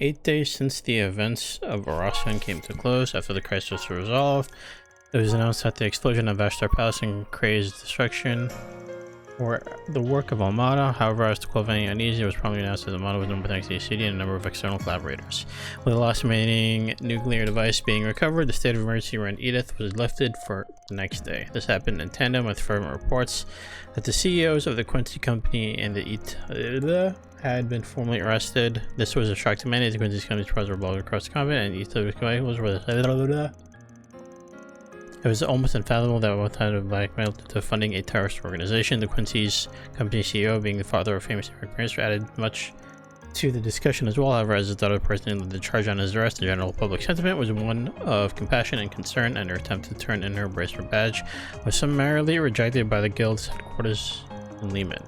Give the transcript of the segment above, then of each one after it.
8 days since the events of Orosian came to close. After the crisis was resolved, it was announced that the explosion of Ashtar Palace and Kray's destruction were the work of Almada. However, as to quell any uneasy, it was promptly announced that Almada was number thanks to the city and a number of external collaborators. With the last remaining nuclear device being recovered, the state of emergency around Edith was lifted for the next day. This happened in tandem with fervent reports that the CEOs of the Quincy Company and the ETA had been formally arrested. This was a shock to many as the Quincy Company's products were blown across the continent, and ETA was where the it was almost unfathomable that one had been blackmailed into funding a terrorist organization. The Quincy's company CEO, being the father of famous immigrant parents, added much to the discussion as well. However, as his daughter personally led the charge on his arrest, the general public sentiment was one of compassion and concern, and her attempt to turn in her bracelet badge was summarily rejected by the guild's headquarters in Lehman.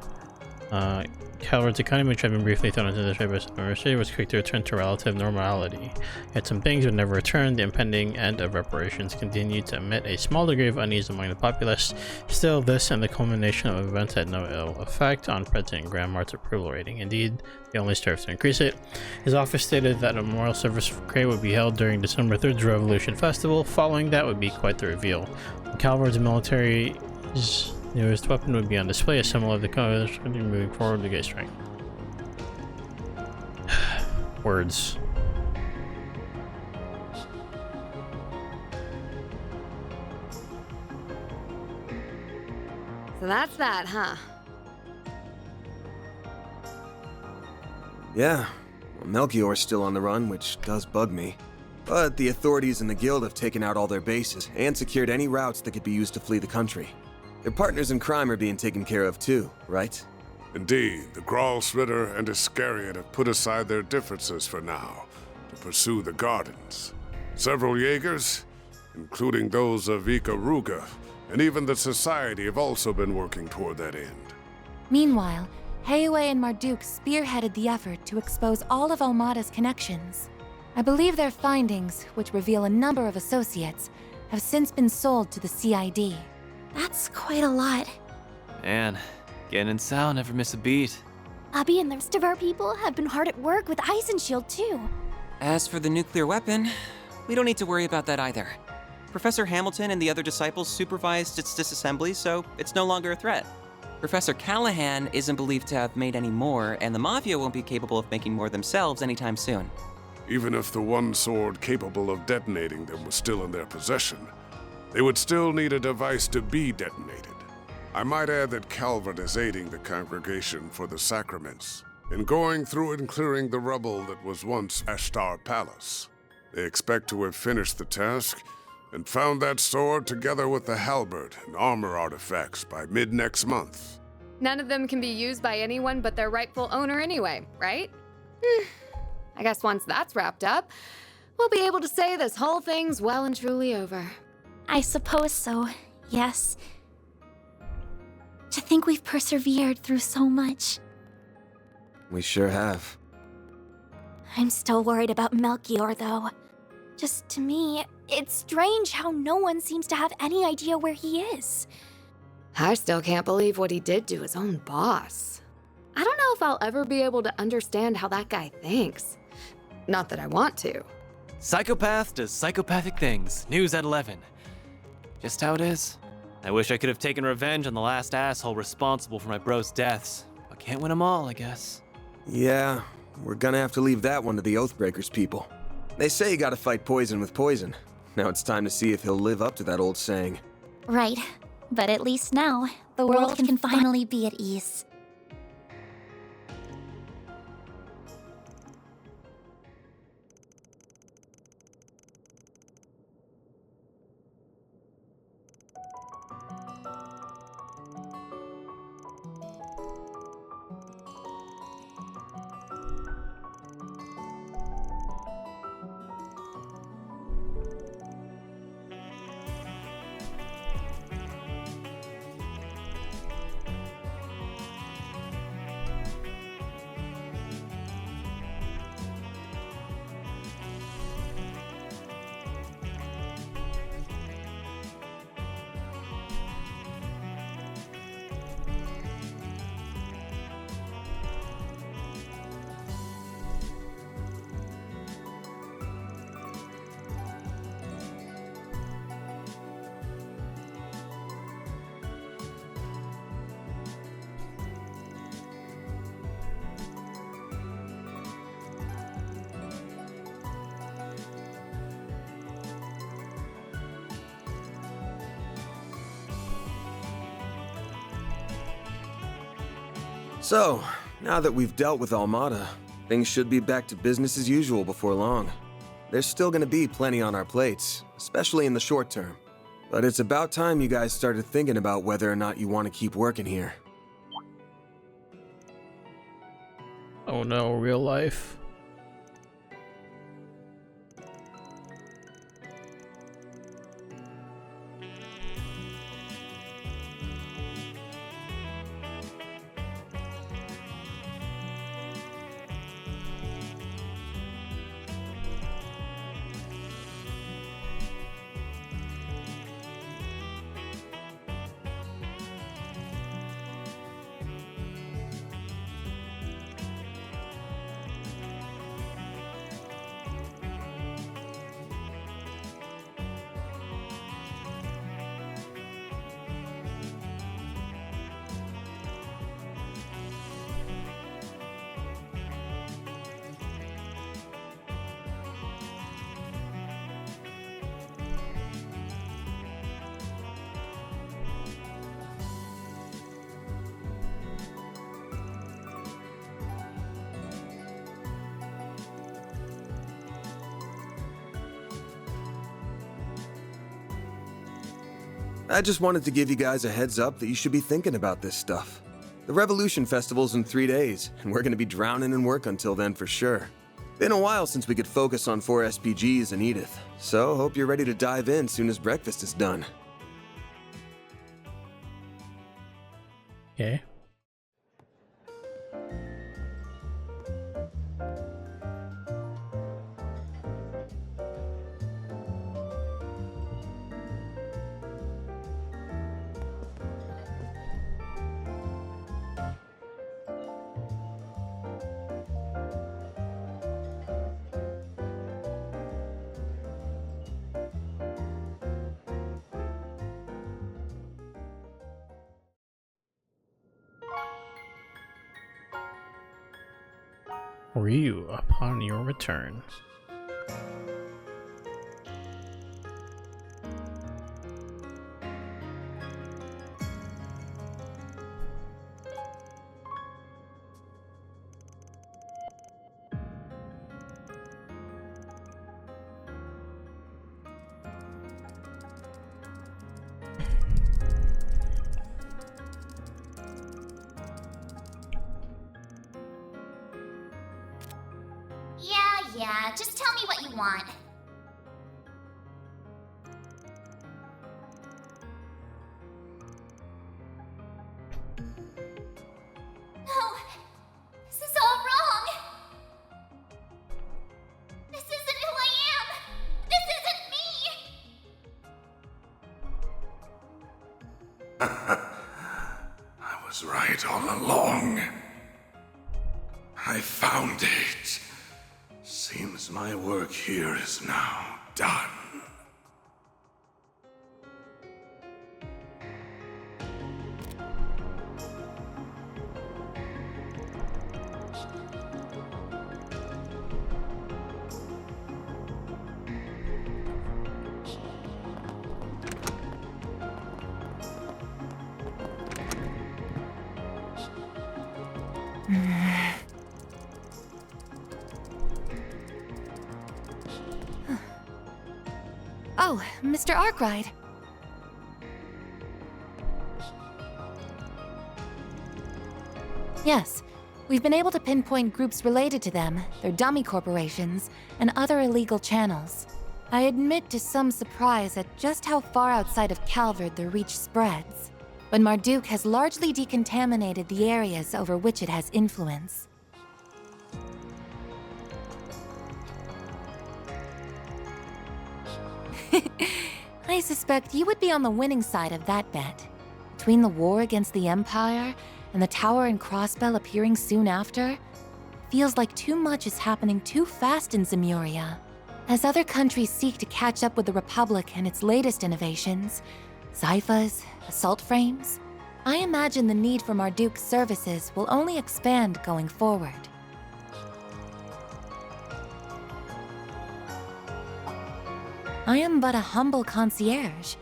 Calvard's economy, which had been briefly thrown into disarray by the university, was quick to return to relative normality. Yet some things would never return. The impending end of reparations continued to emit a small degree of unease among the populace. Still, this and the culmination of events had no ill effect on President Grandmart's approval rating. Indeed, they only served to increase it. His office stated that a memorial service for Kray would be held during December 3rd's Revolution Festival. Following that would be quite the reveal. Calvard's military's newest weapon would be on display, a symbol of the country moving forward with great strength. Words. So that's that, huh? Yeah, well, Melchior's still on the run, which does bug me. But the authorities and the guild have taken out all their bases and secured any routes that could be used to flee the country. Their partners in crime are being taken care of too, right? Indeed, the Gralsritter and Iscariot have put aside their differences for now to pursue the gardens. Several Jaegers, including those of Ikaruga, and even the Society have also been working toward that end. Meanwhile, Heiue and Marduk spearheaded the effort to expose all of Almada's connections. I believe their findings, which reveal a number of associates, have since been sold to the CID. That's quite a lot. Man, Gen and Sal never miss a beat. Abby and the rest of our people have been hard at work with Eisenshield too. As for the nuclear weapon, we don't need to worry about that either. Professor Hamilton and the other disciples supervised its disassembly, so it's no longer a threat. Professor Callahan isn't believed to have made any more, and the Mafia won't be capable of making more themselves anytime soon. Even if the one sword capable of detonating them was still in their possession, they would still need a device to be detonated. I might add that Calvert is aiding the Congregation for the Sacraments in going through and clearing the rubble that was once Ashtar Palace. They expect to have finished the task and found that sword together with the halberd and armor artifacts by mid-next month. None of them can be used by anyone but their rightful owner anyway, right? I guess once that's wrapped up, we'll be able to say this whole thing's well and truly over. I suppose so, yes. To think we've persevered through so much. We sure have. I'm still worried about Melchior, though. Just to me, it's strange how no one seems to have any idea where he is. I still can't believe what he did to his own boss. I don't know if I'll ever be able to understand how that guy thinks. Not that I want to. Psychopath does psychopathic things. News at 11. Just how it is. I wish I could have taken revenge on the last asshole responsible for my bro's deaths, but can't win them all, I guess. Yeah, we're gonna have to leave that one to the Oathbreakers people. They say you gotta fight poison with poison. Now it's time to see if he'll live up to that old saying. Right, but at least now, the world can finally be at ease. So, now that we've dealt with Almada, things should be back to business as usual before long. There's still gonna be plenty on our plates, especially in the short term. But it's about time you guys started thinking about whether or not you want to keep working here. Oh no, real life. I just wanted to give you guys a heads up that you should be thinking about this stuff. The Revolution Festival's in 3 days, and we're gonna be drowning in work until then for sure. Been a while since we could focus on 4 SPGs and Edith, so hope you're ready to dive in soon as breakfast is done. Okay. Ryu upon your return. Yeah, just tell me what you want. No! This is all wrong! This isn't who I am! This isn't me! I was right all along. I found it. Seems my work here is now done. Oh, Mr. Arkwright. Yes, we've been able to pinpoint groups related to them, their dummy corporations, and other illegal channels. I admit to some surprise at just how far outside of Calvard their reach spreads. But Marduk has largely decontaminated the areas over which it has influence. I suspect you would be on the winning side of that bet. Between the war against the Empire and the Tower and Crossbell appearing soon after, feels like too much is happening too fast in Zemuria. As other countries seek to catch up with the Republic and its latest innovations, Zyphas, assault frames, I imagine the need for Marduk's services will only expand going forward. I am but a humble concierge.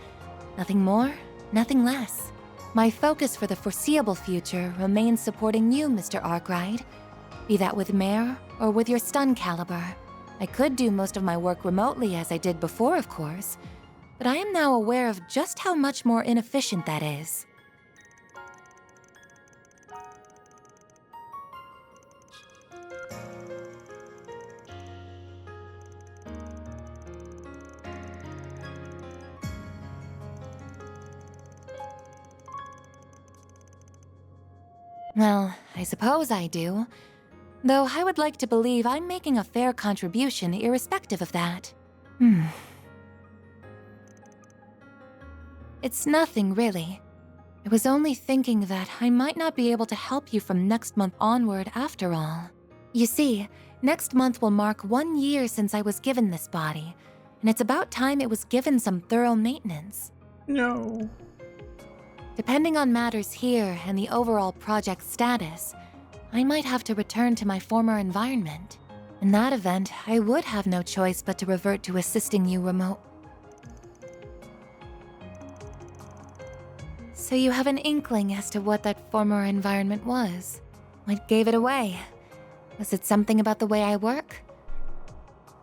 Nothing more, nothing less. My focus for the foreseeable future remains supporting you, Mr. Arkwright. Be that with Mare or with your stun caliber. I could do most of my work remotely as I did before, of course, but I am now aware of just how much more inefficient that is. Well, I suppose I do. Though I would like to believe I'm making a fair contribution irrespective of that. It's nothing, really. I was only thinking that I might not be able to help you from next month onward after all. You see, next month will mark 1 year since I was given this body, and it's about time it was given some thorough maintenance. No. Depending on matters here and the overall project status, I might have to return to my former environment. In that event, I would have no choice but to revert to assisting you remote. So you have an inkling as to what that former environment was? What gave it away? Was it something about the way I work?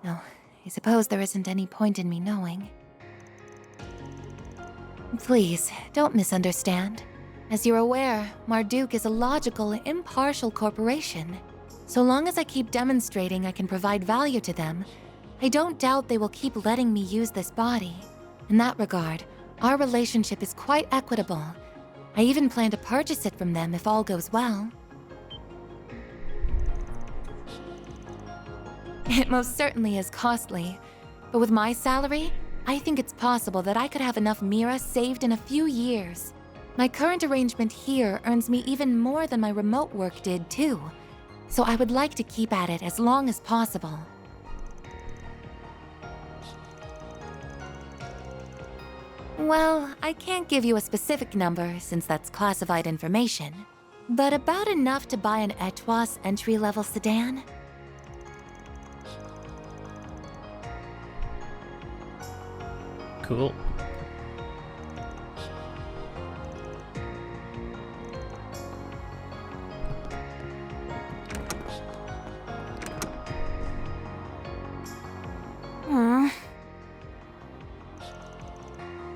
No, I suppose there isn't any point in me knowing. Please, don't misunderstand. As you're aware, Marduk is a logical, impartial corporation. So long as I keep demonstrating I can provide value to them, I don't doubt they will keep letting me use this body. In that regard, our relationship is quite equitable. I even plan to purchase it from them if all goes well. It most certainly is costly, but with my salary, I think it's possible that I could have enough Mira saved in a few years. My current arrangement here earns me even more than my remote work did, too. So I would like to keep at it as long as possible. Well, I can't give you a specific number since that's classified information, but about enough to buy an Etwas entry-level sedan. Cool.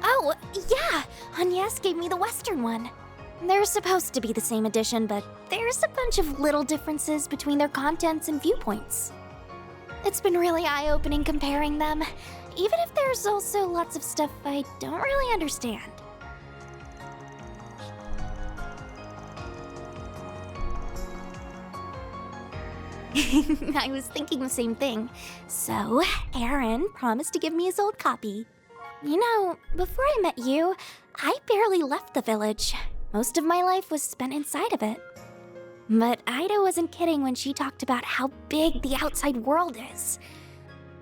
Oh, yeah! Agnes gave me the Western one. They're supposed to be the same edition, but there's a bunch of little differences between their contents and viewpoints. It's been really eye-opening comparing them, even if there's also lots of stuff I don't really understand. I was thinking the same thing. So, Aaron promised to give me his old copy. You know, before I met you, I barely left the village. Most of my life was spent inside of it. But Ida wasn't kidding when she talked about how big the outside world is.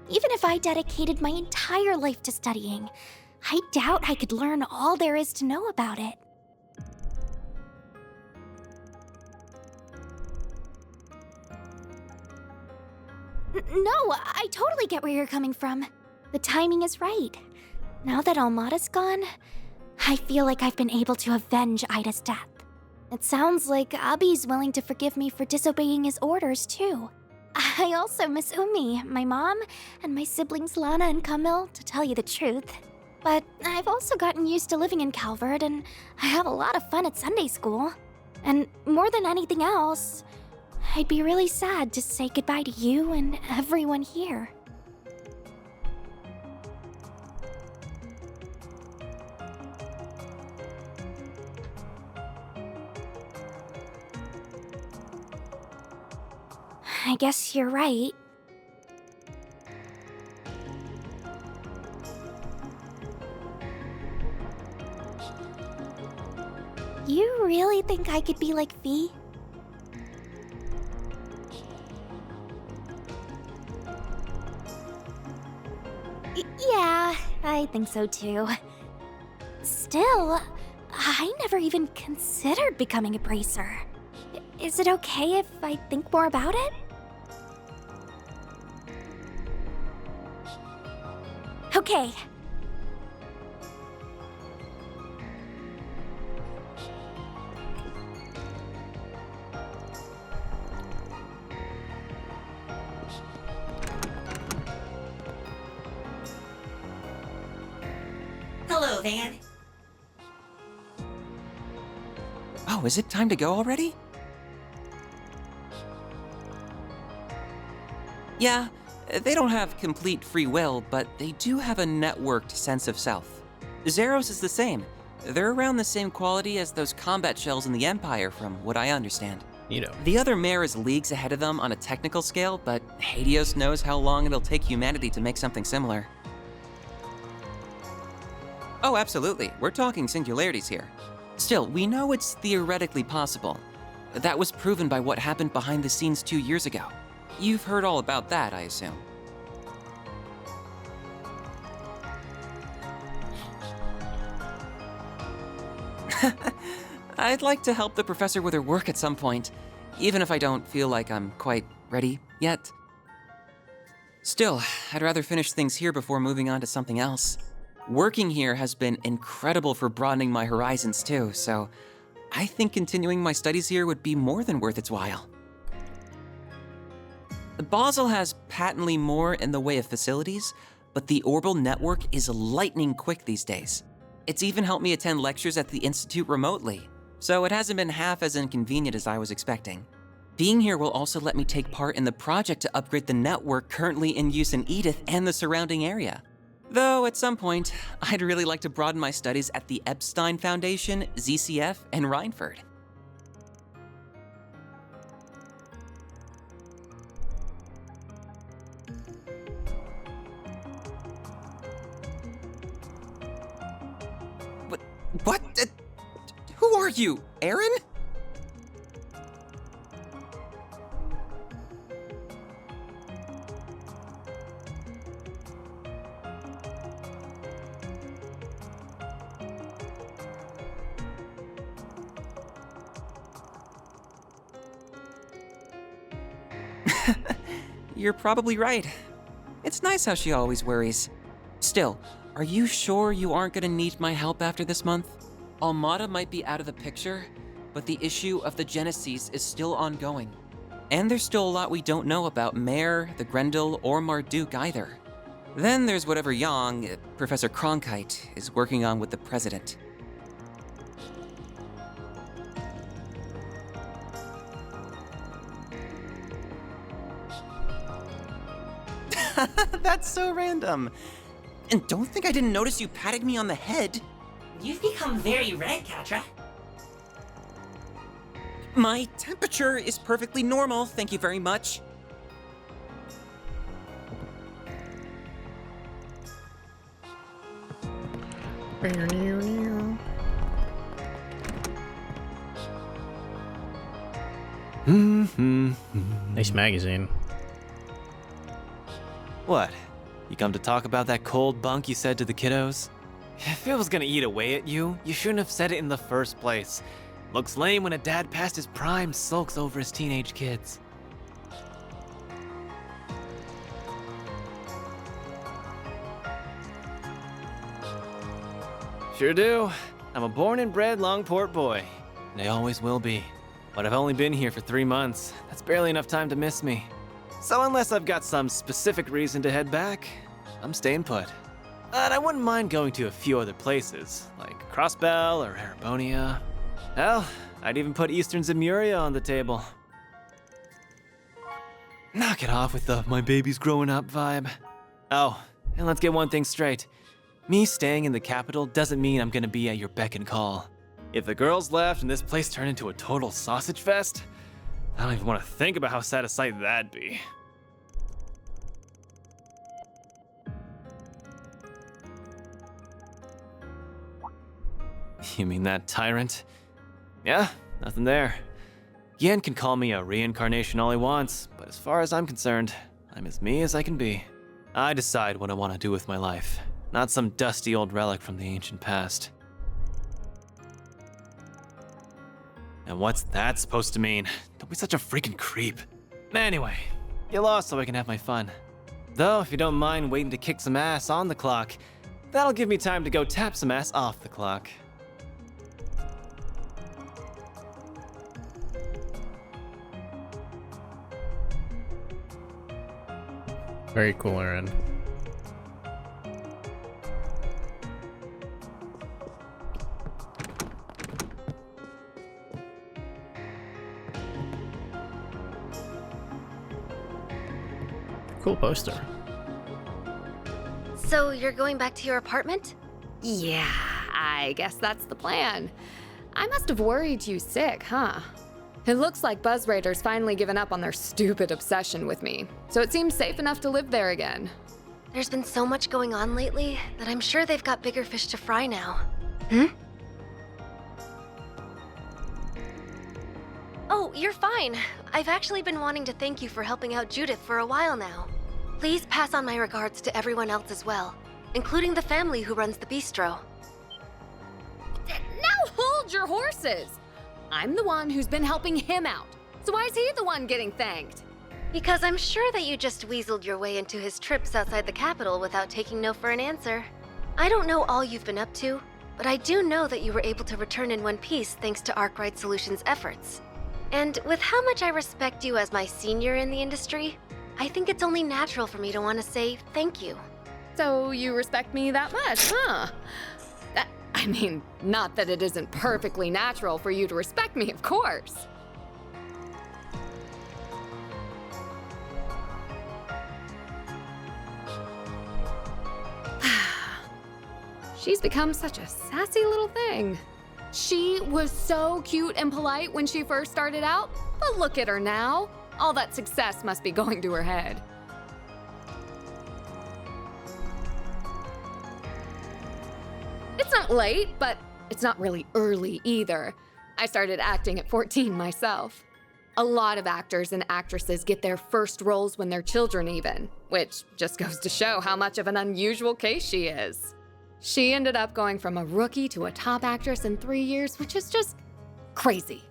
Even if I dedicated my entire life to studying, I doubt I could learn all there is to know about it. No, I totally get where you're coming from. The timing is right. Now that Almada's gone, I feel like I've been able to avenge Ida's death. It sounds like Abi's willing to forgive me for disobeying his orders, too. I also miss Umi, my mom, and my siblings Lana and Camille, to tell you the truth. But I've also gotten used to living in Calvert, and I have a lot of fun at Sunday school. And more than anything else, I'd be really sad to say goodbye to you and everyone here. I guess you're right. You really think I could be like Fee? Yeah, I think so too. Still, I never even considered becoming a bracer. Is it okay if I think more about it? Okay. Hello, Van. Oh, is it time to go already? Yeah, they don't have complete free will, but they do have a networked sense of self. Zeros is the same. They're around the same quality as those combat shells in the Empire, from what I understand. You know. The other mare is leagues ahead of them on a technical scale, but Hades knows how long it'll take humanity to make something similar. Oh, absolutely. We're talking singularities here. Still, we know it's theoretically possible. That was proven by what happened behind the scenes 2 years ago. You've heard all about that, I assume. I'd like to help the professor with her work at some point, even if I don't feel like I'm quite ready yet. Still, I'd rather finish things here before moving on to something else. Working here has been incredible for broadening my horizons too, so I think continuing my studies here would be more than worth its while. Basel has patently more in the way of facilities, but the Orbital network is lightning quick these days. It's even helped me attend lectures at the Institute remotely, so it hasn't been half as inconvenient as I was expecting. Being here will also let me take part in the project to upgrade the network currently in use in Edith and the surrounding area. Though at some point, I'd really like to broaden my studies at the Epstein Foundation, ZCF, and Reinford. What? Who are you, Aaron? You're probably right. It's nice how she always worries. Still, are you sure you aren't gonna need my help after this month? Almada might be out of the picture, but the issue of the Genesis is still ongoing. And there's still a lot we don't know about Mare, the Grendel, or Marduk either. Then there's whatever Yang, Professor Cronkite, is working on with the President. That's so random. And don't think I didn't notice you patting me on the head. You've become very red, Katra. My temperature is perfectly normal, thank you very much. Nice magazine. What? You come to talk about that cold bunk you said to the kiddos? If it was gonna eat away at you, you shouldn't have said it in the first place. Looks lame when a dad past his prime sulks over his teenage kids. Sure do. I'm a born and bred Longport boy, and I always will be. But I've only been here for 3 months. That's barely enough time to miss me. So unless I've got some specific reason to head back, I'm staying put. But I wouldn't mind going to a few other places, like Crossbell or Erebonia. Hell, I'd even put Eastern Zemuria on the table. Knock it off with the my baby's growing up vibe. Oh, and let's get one thing straight. Me staying in the capital doesn't mean I'm gonna be at your beck and call. If the girls left and this place turned into a total sausage fest, I don't even want to think about how sad a sight that'd be. You mean that tyrant? Yeah, nothing there. Yen can call me a reincarnation all he wants, but as far as I'm concerned, I'm as me as I can be. I decide what I want to do with my life, not some dusty old relic from the ancient past. And what's that supposed to mean? Don't be such a freaking creep. Anyway, get lost so I can have my fun. Though, if you don't mind waiting to kick some ass on the clock, that'll give me time to go tap some ass off the clock. Very cool, Aaron. cool poster. So you're going back to your apartment? Yeah, I guess that's the plan. I must have worried you sick, huh? It looks like Buzz Raiders finally given up on their stupid obsession with me, so it seems safe enough to live there again. There's been so much going on lately that I'm sure they've got bigger fish to fry now. Oh, you're fine. I've actually been wanting to thank you for helping out Judith for a while now. Please pass on my regards to everyone else as well, including the family who runs the bistro. Now hold your horses! I'm the one who's been helping him out, so why is he the one getting thanked? Because I'm sure that you just weaseled your way into his trips outside the capital without taking no for an answer. I don't know all you've been up to, but I do know that you were able to return in one piece thanks to Arkwright Solutions' efforts. And with how much I respect you as my senior in the industry, I think it's only natural for me to want to say thank you. So you respect me that much, huh? I mean, not that it isn't perfectly natural for you to respect me, of course. She's become such a sassy little thing. She was so cute and polite when she first started out, but look at her now. All that success must be going to her head. It's not late, but it's not really early either. I started acting at 14 myself. A lot of actors and actresses get their first roles when they're children even, which just goes to show how much of an unusual case she is. She ended up going from a rookie to a top actress in 3 years, which is just crazy.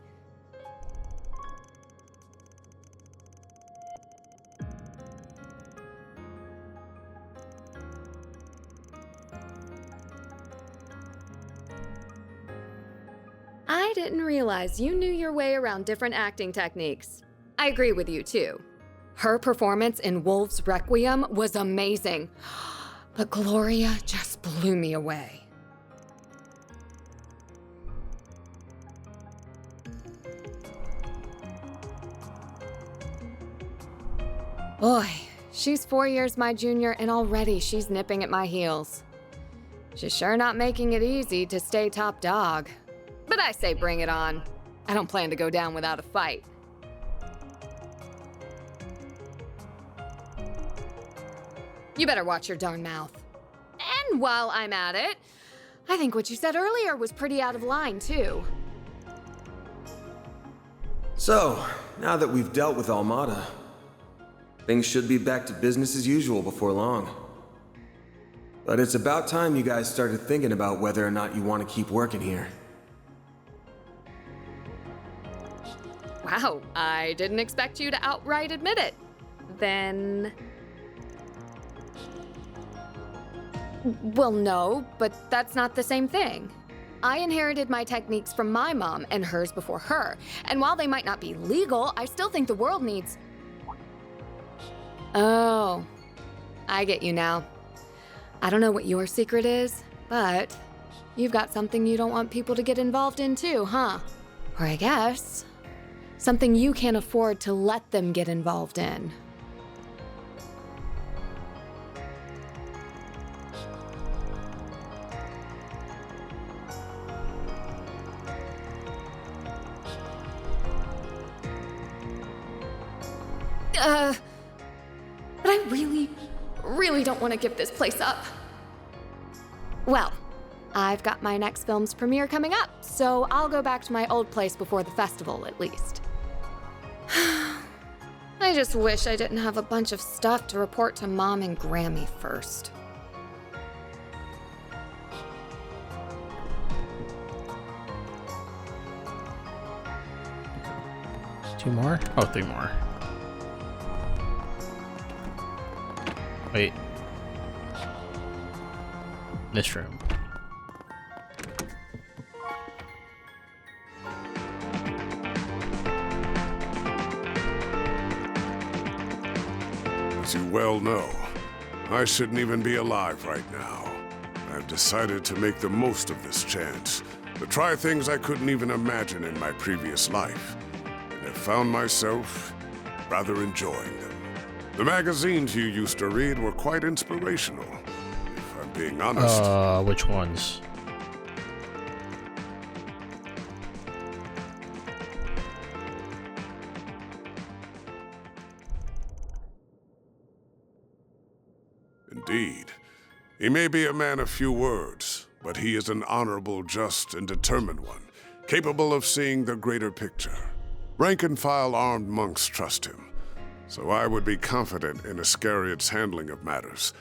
I didn't realize you knew your way around different acting techniques. I agree with you too. Her performance in Wolf's Requiem was amazing, but Gloria just blew me away. Boy, she's 4 years my junior and already she's nipping at my heels. She's sure not making it easy to stay top dog. But I say bring it on. I don't plan to go down without a fight. You better watch your darn mouth. And while I'm at it, I think what you said earlier was pretty out of line, too. So, now that we've dealt with Almada, things should be back to business as usual before long. But it's about time you guys started thinking about whether or not you want to keep working here. Wow, I didn't expect you to outright admit it. Then... Well, no, but that's not the same thing. I inherited my techniques from my mom and hers before her. And while they might not be legal, I still think the world needs... Oh, I get you now. I don't know what your secret is, but you've got something you don't want people to get involved in too, huh? Or I guess... something you can't afford to let them get involved in. But I really don't want to give this place up. Well, I've got my next film's premiere coming up, so I'll go back to my old place before the festival, at least. I just wish I didn't have a bunch of stuff to report to Mom and Grammy first. Two more? Oh, three more. Wait. This room. As you well know, I shouldn't even be alive right now. I've decided to make the most of this chance, to try things I couldn't even imagine in my previous life, and have found myself rather enjoying them. The magazines you used to read were quite inspirational, if I'm being honest. Which ones? Indeed. He may be a man of few words, but he is an honorable, just, and determined one, capable of seeing the greater picture. Rank-and-file armed monks trust him, so I would be confident in Iscariot's handling of matters,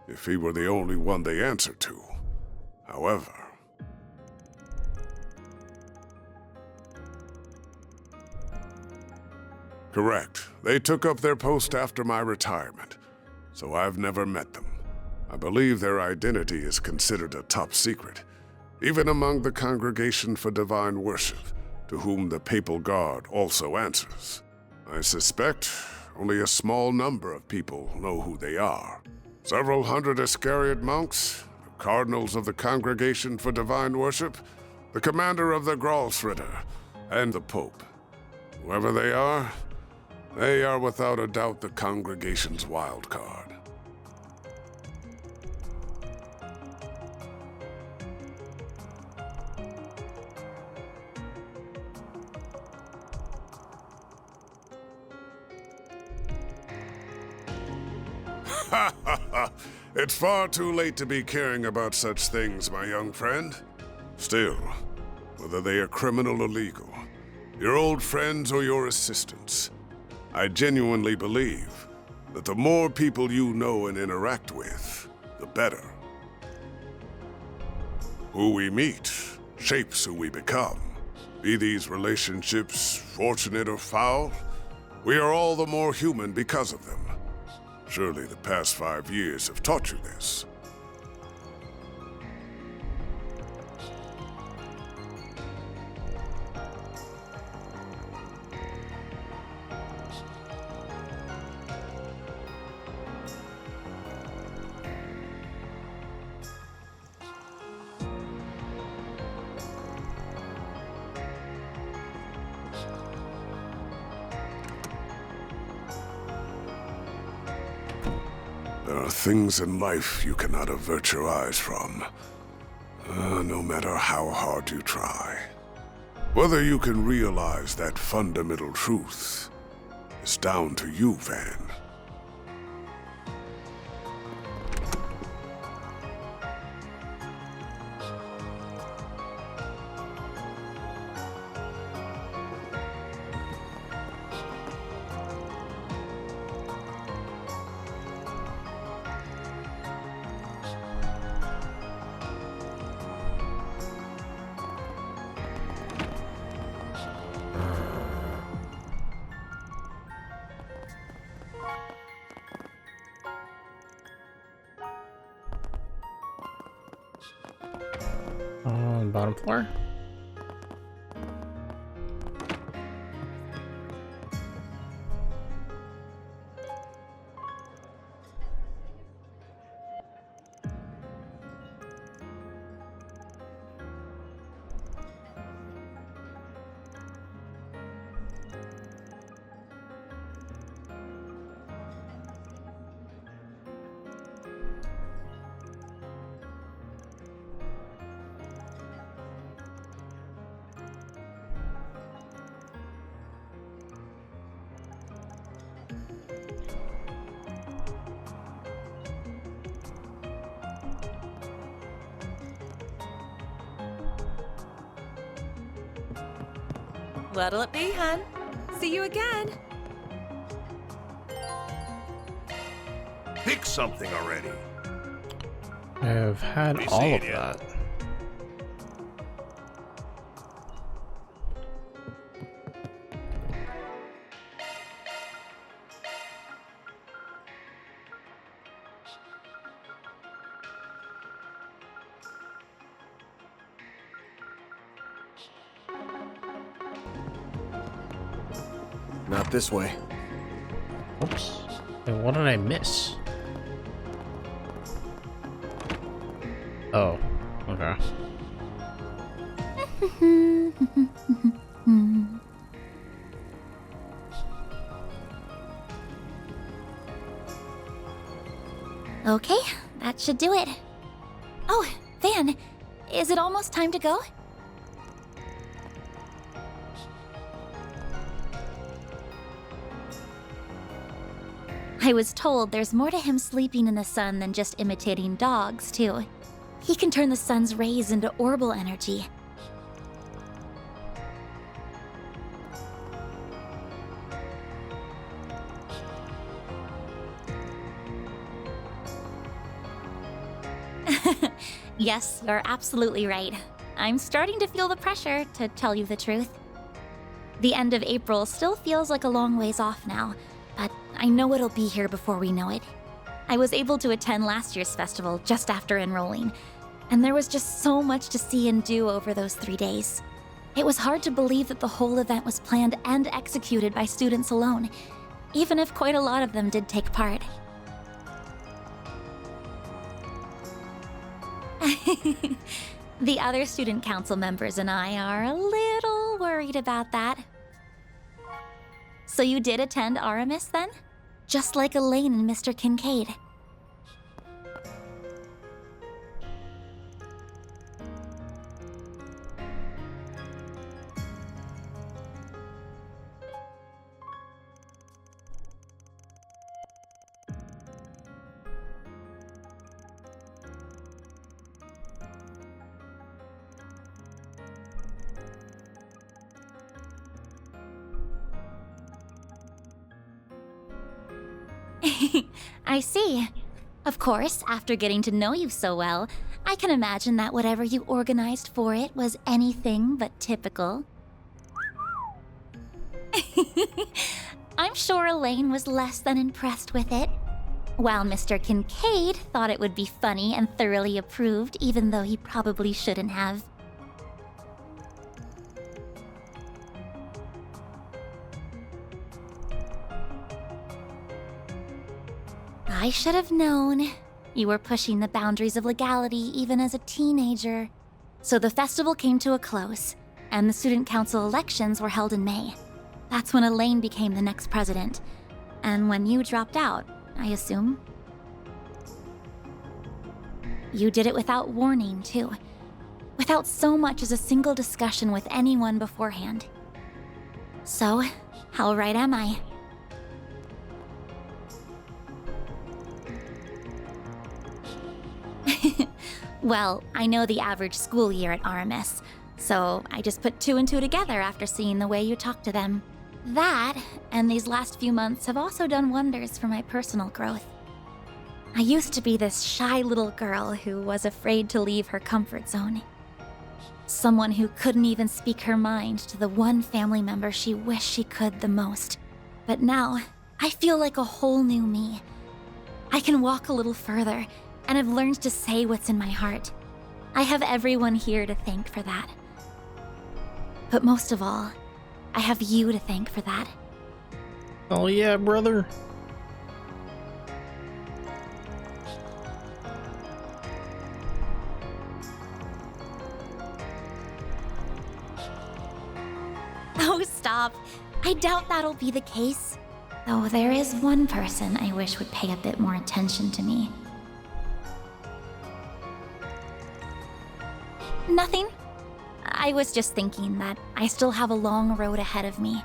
if he were the only one they answer to. However... Correct. They took up their post after my retirement, so I've never met them. I believe their identity is considered a top secret, even among the Congregation for Divine Worship, to whom the Papal Guard also answers. I suspect only a small number of people know who they are. Several hundred Iscariot monks, the cardinals of the Congregation for Divine Worship, the commander of the Gralsritter, and the Pope. Whoever they are without a doubt the Congregation's wild card. It's far too late to be caring about such things, my young friend. Still, whether they are criminal or legal, your old friends or your assistants, I genuinely believe that the more people you know and interact with, the better. Who we meet shapes who we become. Be these relationships fortunate or foul, we are all the more human because of them. Surely the past 5 years have taught you this. There are things in life you cannot avert your eyes from, no matter how hard you try. Whether you can realize that fundamental truth is down to you, Van. Bottom floor. What'll it be, hun? See you again. Pick something already. I've had all of that. Not this way. Oops. And what did I miss? Oh, okay. Okay, that should do it. Oh, Van, is it almost time to go? I was told there's more to him sleeping in the sun than just imitating dogs, too. He can turn the sun's rays into orbal energy. Yes, you're absolutely right. I'm starting to feel the pressure, to tell you the truth. The end of April still feels like a long ways off now, but I know it'll be here before we know it. I was able to attend last year's festival just after enrolling, and there was just so much to see and do over those 3 days. It was hard to believe that the whole event was planned and executed by students alone, even if quite a lot of them did take part. The other student council members and I are a little worried about that. So you did attend Aramis then? Just like Elaine and Mr. Kincaid. I see. Of course, after getting to know you so well, I can imagine that whatever you organized for it was anything but typical. I'm sure Elaine was less than impressed with it, while Mr. Kincaid thought it would be funny and thoroughly approved, even though he probably shouldn't have. I should have known. You were pushing the boundaries of legality even as a teenager. So the festival came to a close, and the student council elections were held in May. That's when Elaine became the next president. And when you dropped out, I assume. You did it without warning, too. Without so much as a single discussion with anyone beforehand. So, how right am I? Well, I know the average school year at Aramis, so I just put 2 and 2 together after seeing the way you talk to them. That, and these last few months have also done wonders for my personal growth. I used to be this shy little girl who was afraid to leave her comfort zone. Someone who couldn't even speak her mind to the one family member she wished she could the most. But now, I feel like a whole new me. I can walk a little further, and I've learned to say what's in my heart. I have everyone here to thank for that. But most of all, I have you to thank for that. Oh yeah, brother. Oh, stop. I doubt that'll be the case. Though there is one person I wish would pay a bit more attention to me. Nothing. I was just thinking that I still have a long road ahead of me.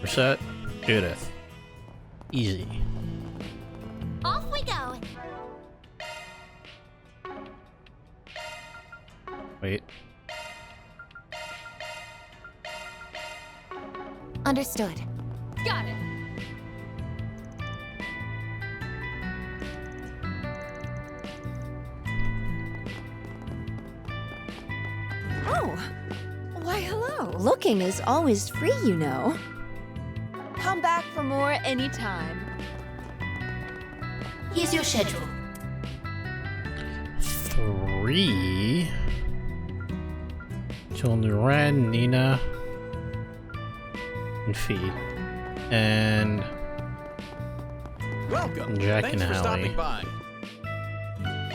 We're set. Judith. Easy. Off we go. Wait. Understood. Got it. Oh, why hello. Looking is always free, you know. Come back for more anytime. Here's your schedule. 3. Children Ren, Nina, and Fee. And Welcome. Jack Thanks and for Hallie. stopping by.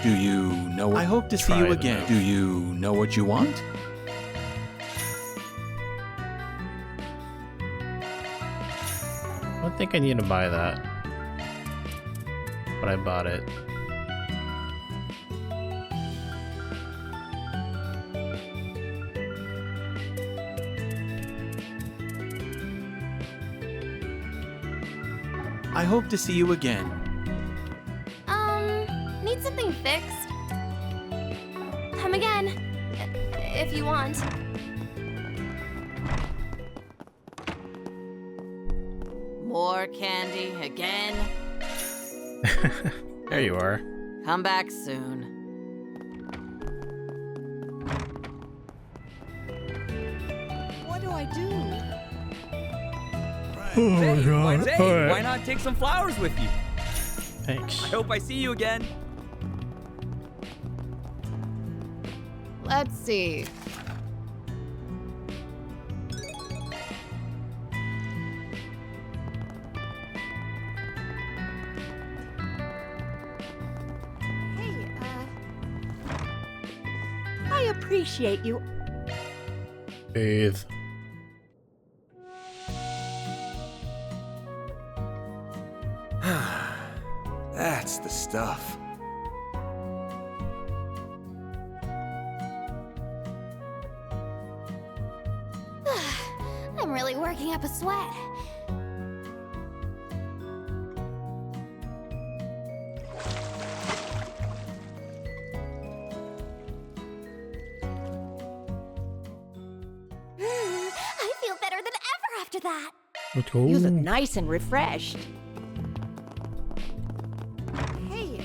Do you know what? I hope to see Try you them again. out. Do you know what you want? I don't think I need to buy that. But I bought it. I hope to see you again. Need something fixed? Come again, if you want. More candy again? There you are. Come back soon. What do I do? Oh Hey, god. Hey, why not take some flowers with you? Thanks. I hope I see you again. Let's see. Hey, I appreciate you. Bathe. That's the stuff. I'm really working up a sweat. I feel better than ever after that. Let's go. You look nice and refreshed. Hey,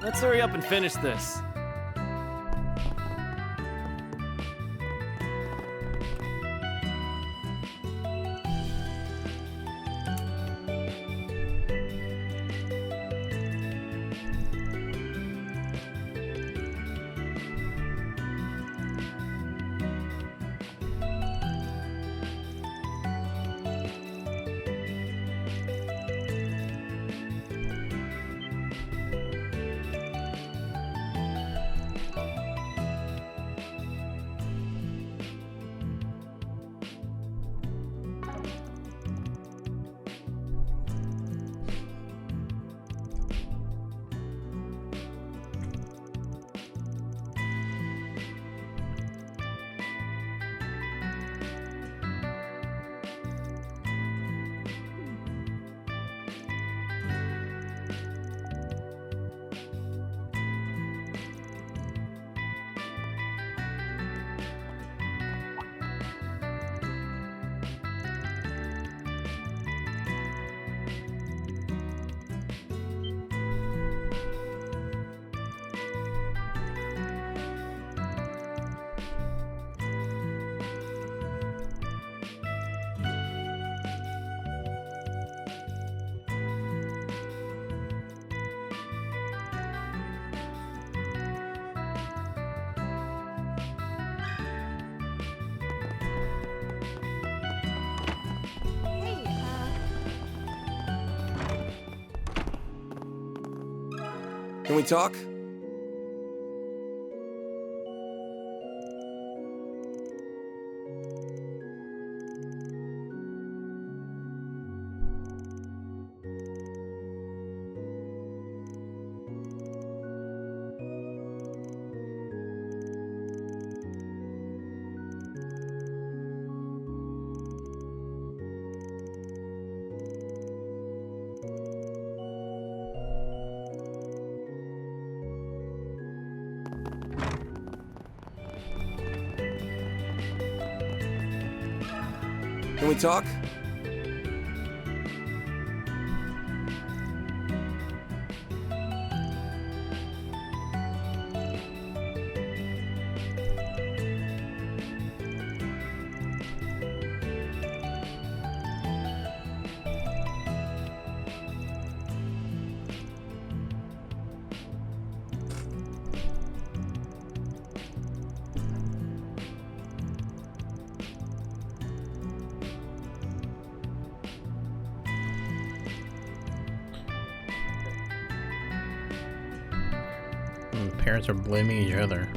Let's hurry up and finish this. Can we talk? Can we talk? Parents are blaming each other.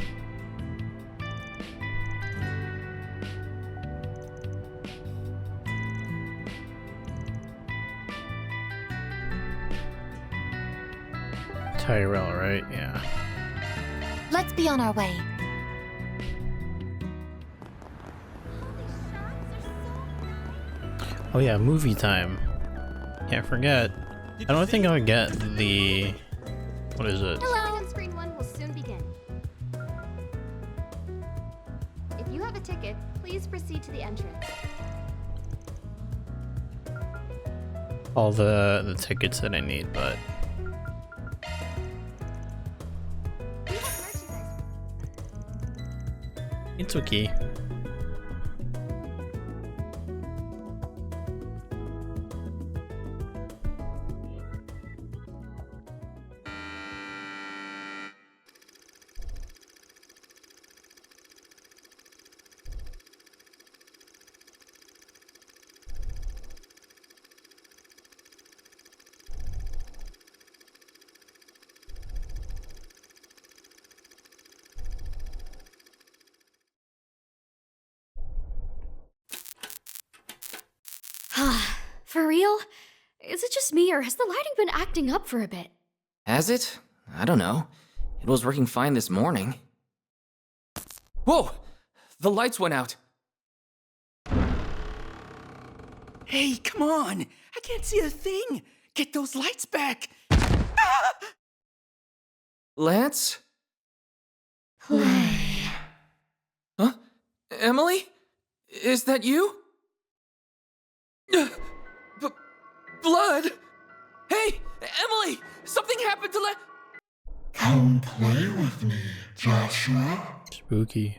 Tyrell, right? Yeah. Let's be on our way. Oh yeah, movie time. Can't forget. I don't think I'll get the... What is it? Hello. On-screen one will soon begin. If you have a ticket, please proceed to the entrance. All the tickets that I need, but... We have merchandise. It's okay. For real? Is it just me, or has the lighting been acting up for a bit? Has it? I don't know. It was working fine this morning. Whoa! The lights went out. Hey, come on! I can't see a thing! Get those lights back! Ah! Lance? Huh? Emily? Is that you? Blood! Hey, Emily! Something happened to Come play with me, Joshua. Spooky.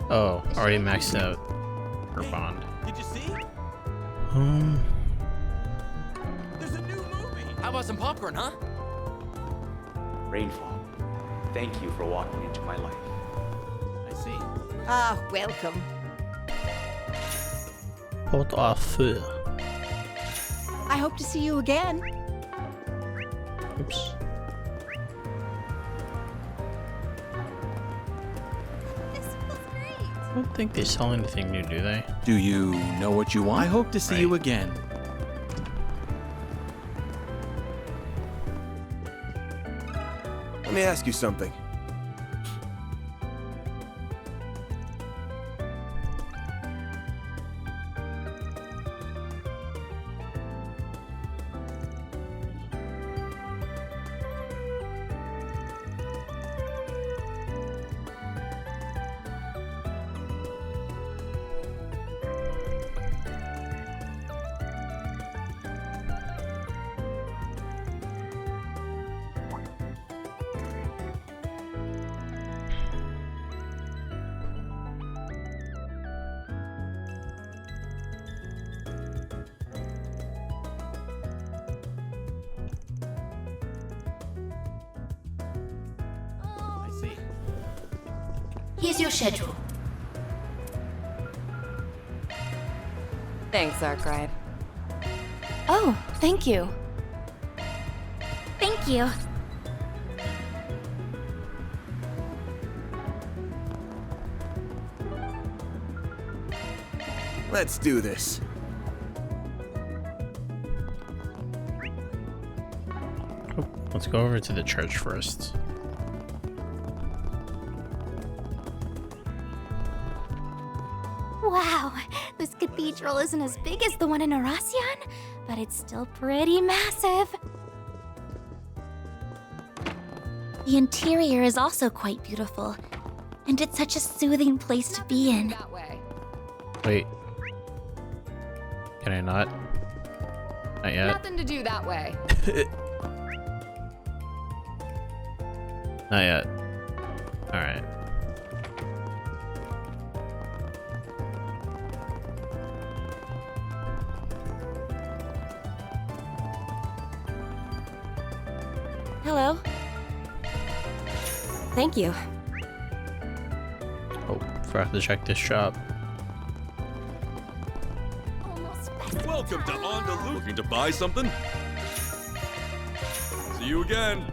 Oh, already maxed out her bond. Did you see? There's a new movie. How about some popcorn, huh? Rainfall, thank you for walking into my life. I see. Ah, welcome. Pot à feu. I hope to see you again. Oops. I don't think they sell anything new, do they? Do you know what you want? I hope to see you again. me ask you something. Here's your schedule. Thanks, Archive. Oh, thank you. Thank you. Let's do this. Oh, let's go over to the church first. Wow, this cathedral isn't as big as the one in Aracion, but it's still pretty massive. The interior is also quite beautiful, and it's such a soothing place to be in. That way. Wait. Can I not? Not yet. Nothing to do that way. Not yet. Alright. Hello. Thank you. Oh, forgot to check this shop. Welcome to On the Loop. Looking to buy something? See you again.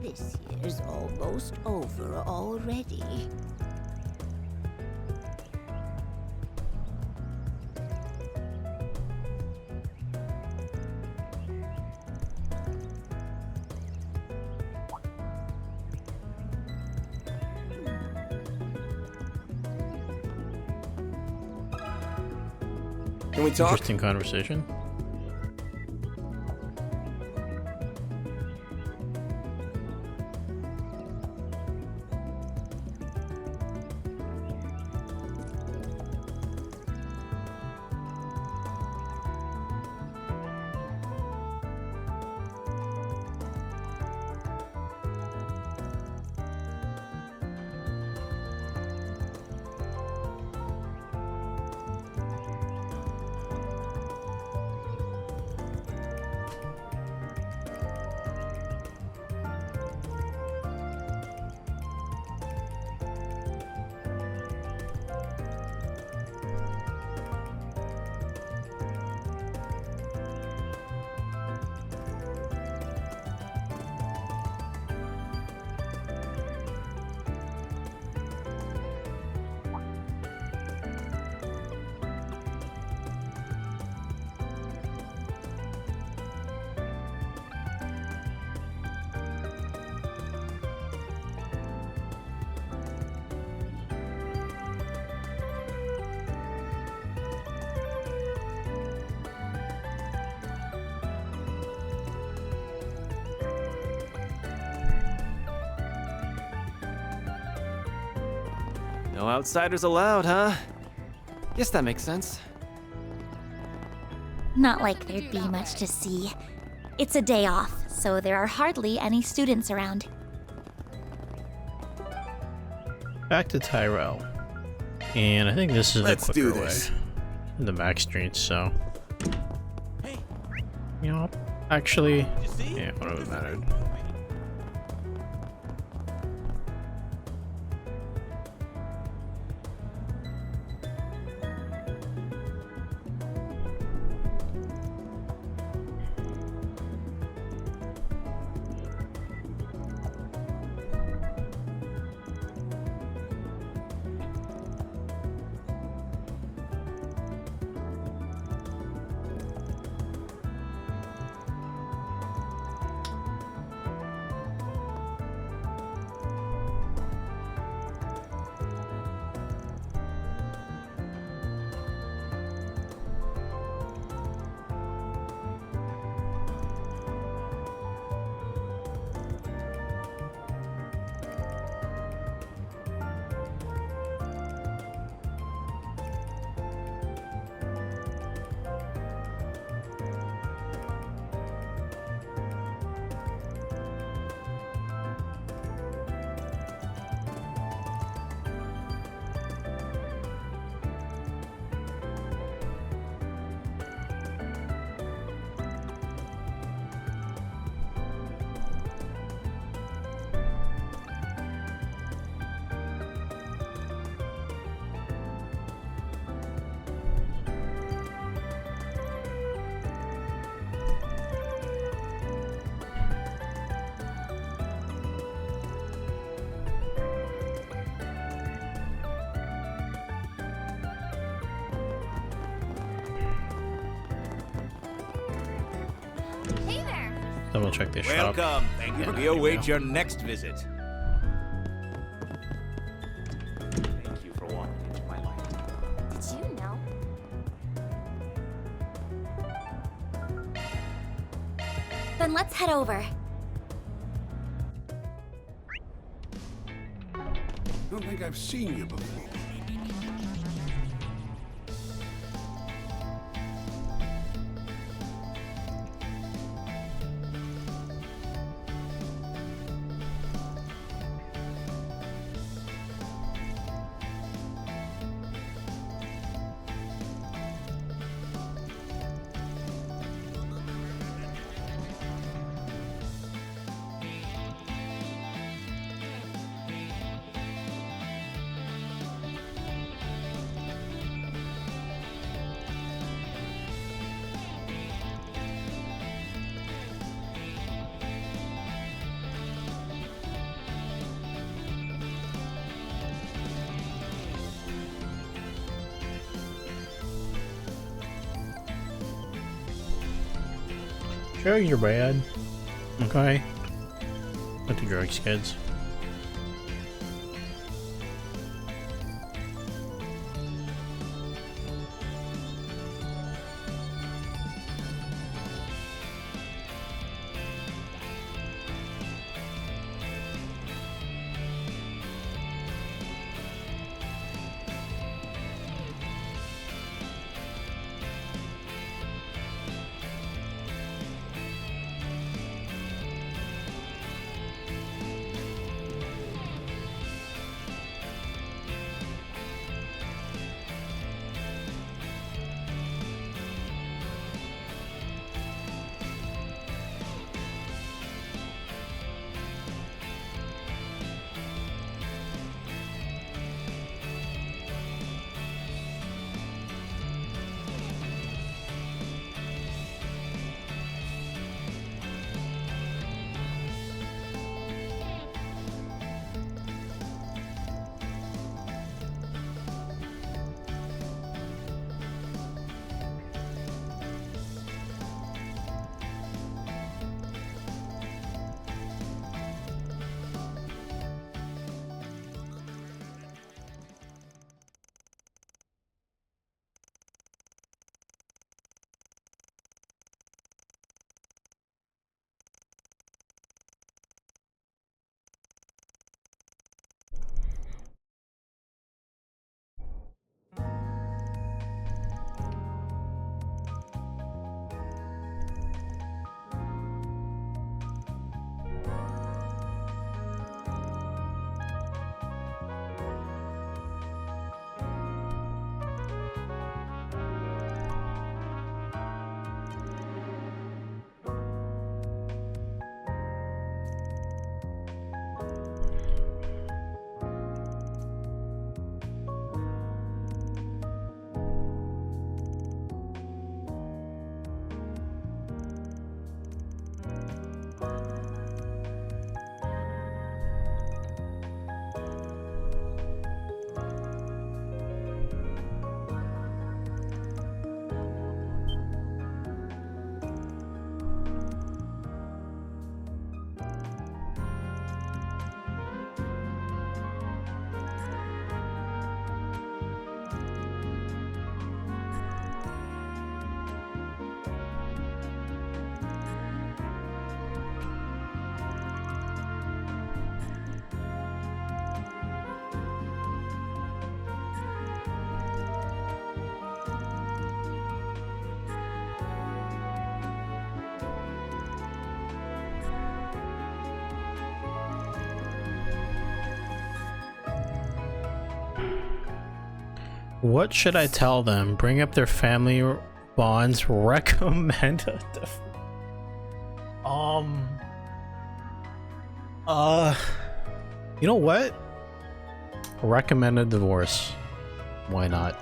This year's almost over already. Can we talk? Interesting conversation. No outsiders allowed, huh? Guess that makes sense. Not like there'd be much to see. It's a day off, so there are hardly any students around. Back to Tyrell. And I think this is Let's the do quicker this. way. The back streets, so. You know, actually, yeah, what would have mattered. double check this shop. Welcome. Thank you. Yeah, We there we await go. your next visit. Thank you for walking into my life. Did you know? Then let's head over. Don't think I've seen you before. Drugs are bad. Okay. Put the drugs, kids. What should I tell them? Bring up their family bonds. Recommend a you know what? Recommend a divorce. Why not?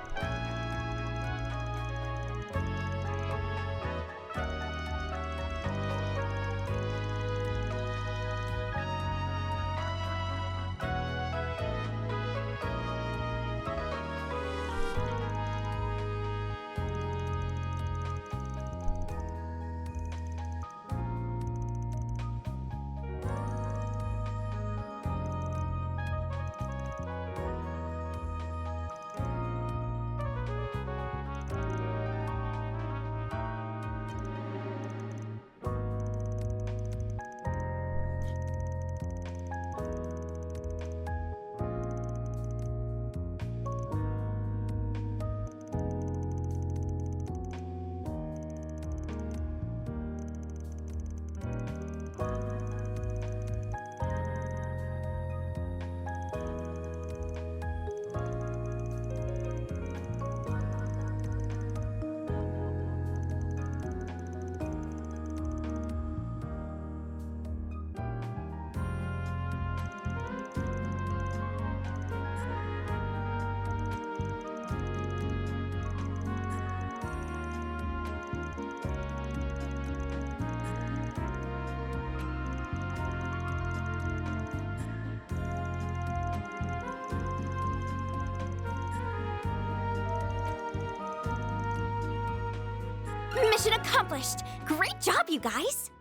Mission accomplished. Great job, you guys.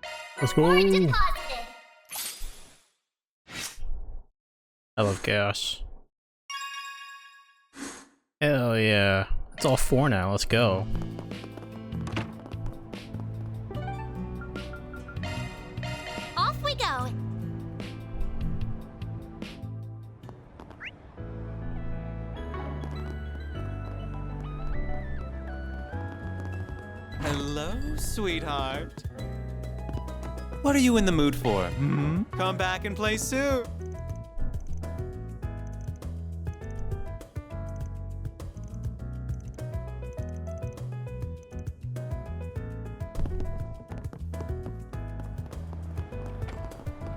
Let's go. Warrant deposited. I love chaos. Hell yeah. It's all 4 now. Let's go. Off we go. Hello, sweetheart. What are you in the mood for? Hmm? Come back and play soon.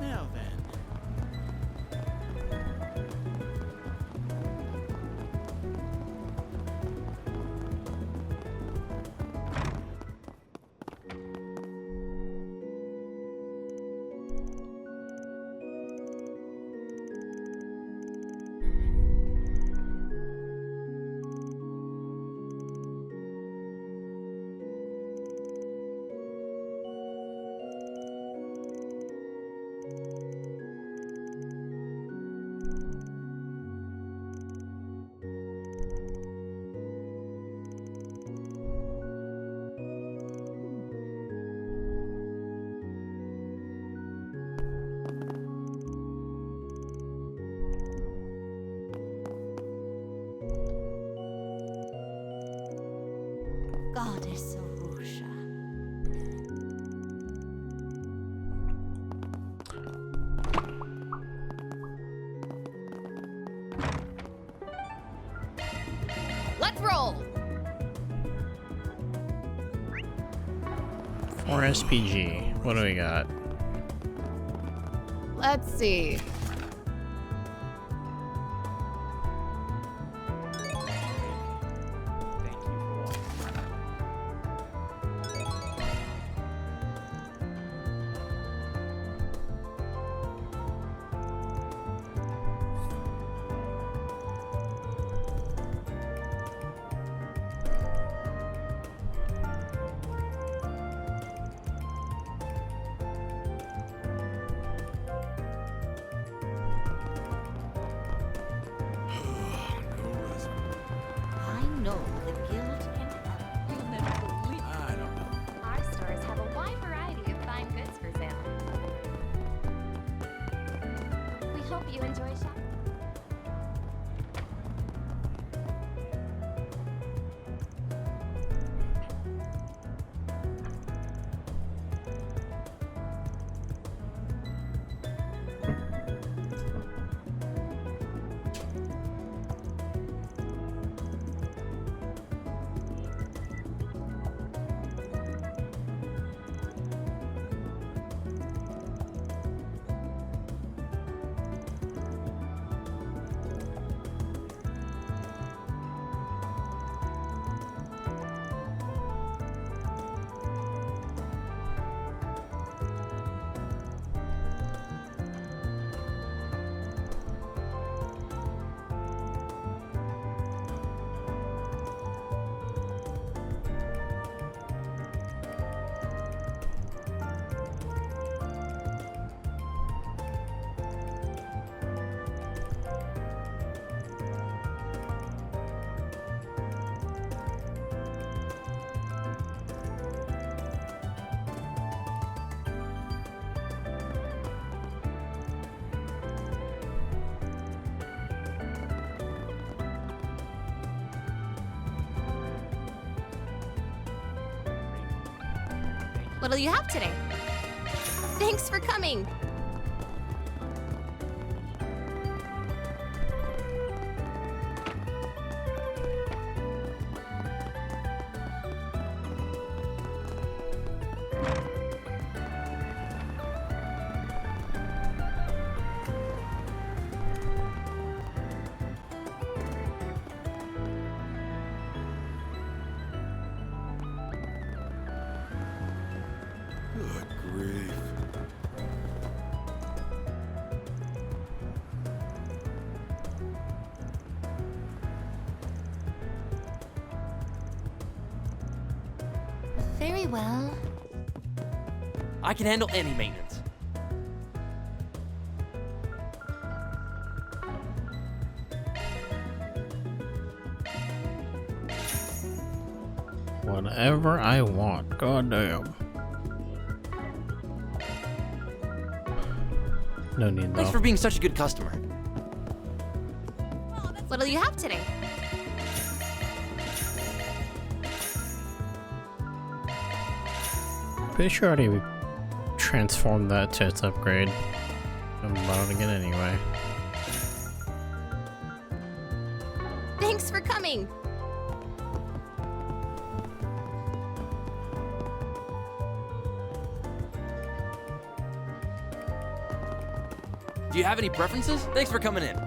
Now then. Goddess Arusha. Let's roll. For SPG, what do we got? Let's see. I know the guild and you'll never believe. I don't know. Our stores have a wide variety of fine goods for sale. We hope you enjoy shopping. What'll you have today? Thanks for coming. Good grief. Very well. I can handle any maintenance. Whatever I want. Goddamn. No need though. Thanks for being such a good customer. What'll you have today? Pretty sure I already transformed that to its upgrade. I'm about to get anyway. Thanks for coming. Do you have any preferences? Thanks for coming in.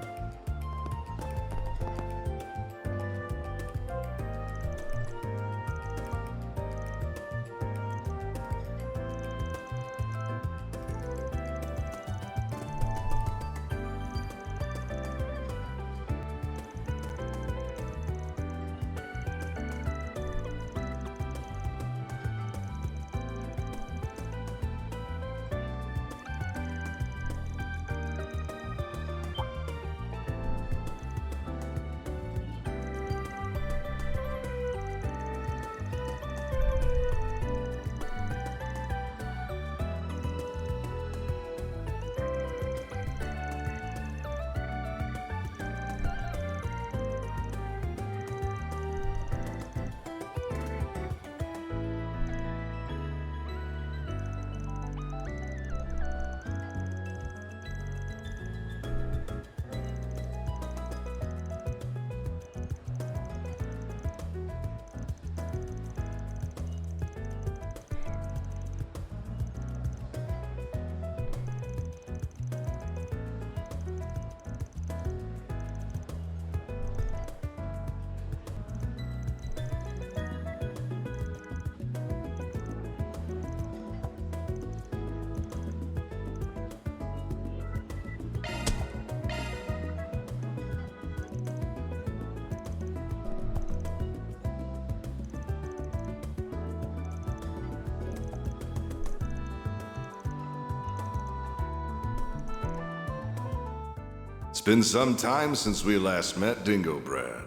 It's been some time since we last met, Dingo Brad.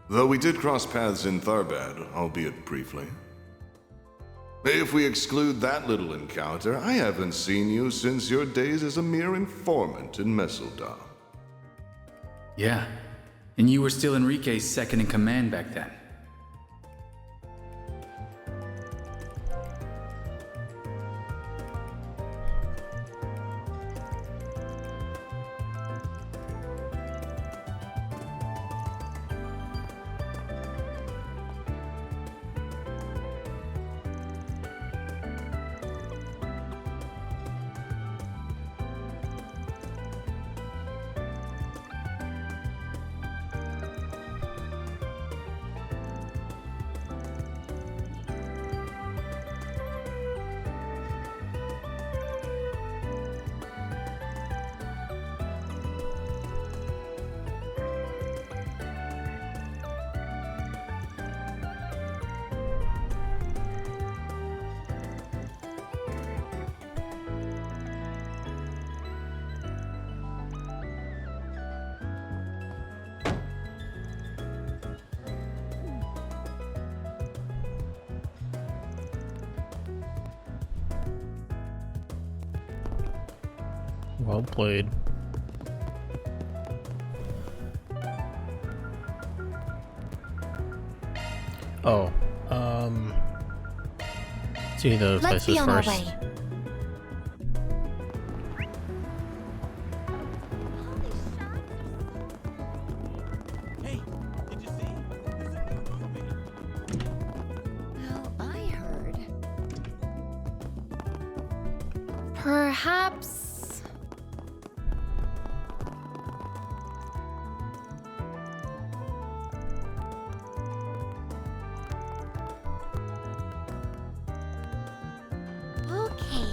Though we did cross paths in Tharbad, albeit briefly. If we exclude that little encounter, I haven't seen you since your days as a mere informant in Messeldom. Yeah, and you were still Enrique's second in command back then. Well played. Oh, see those Let's places be on our first. way. Well, I heard. Perhaps. Okay.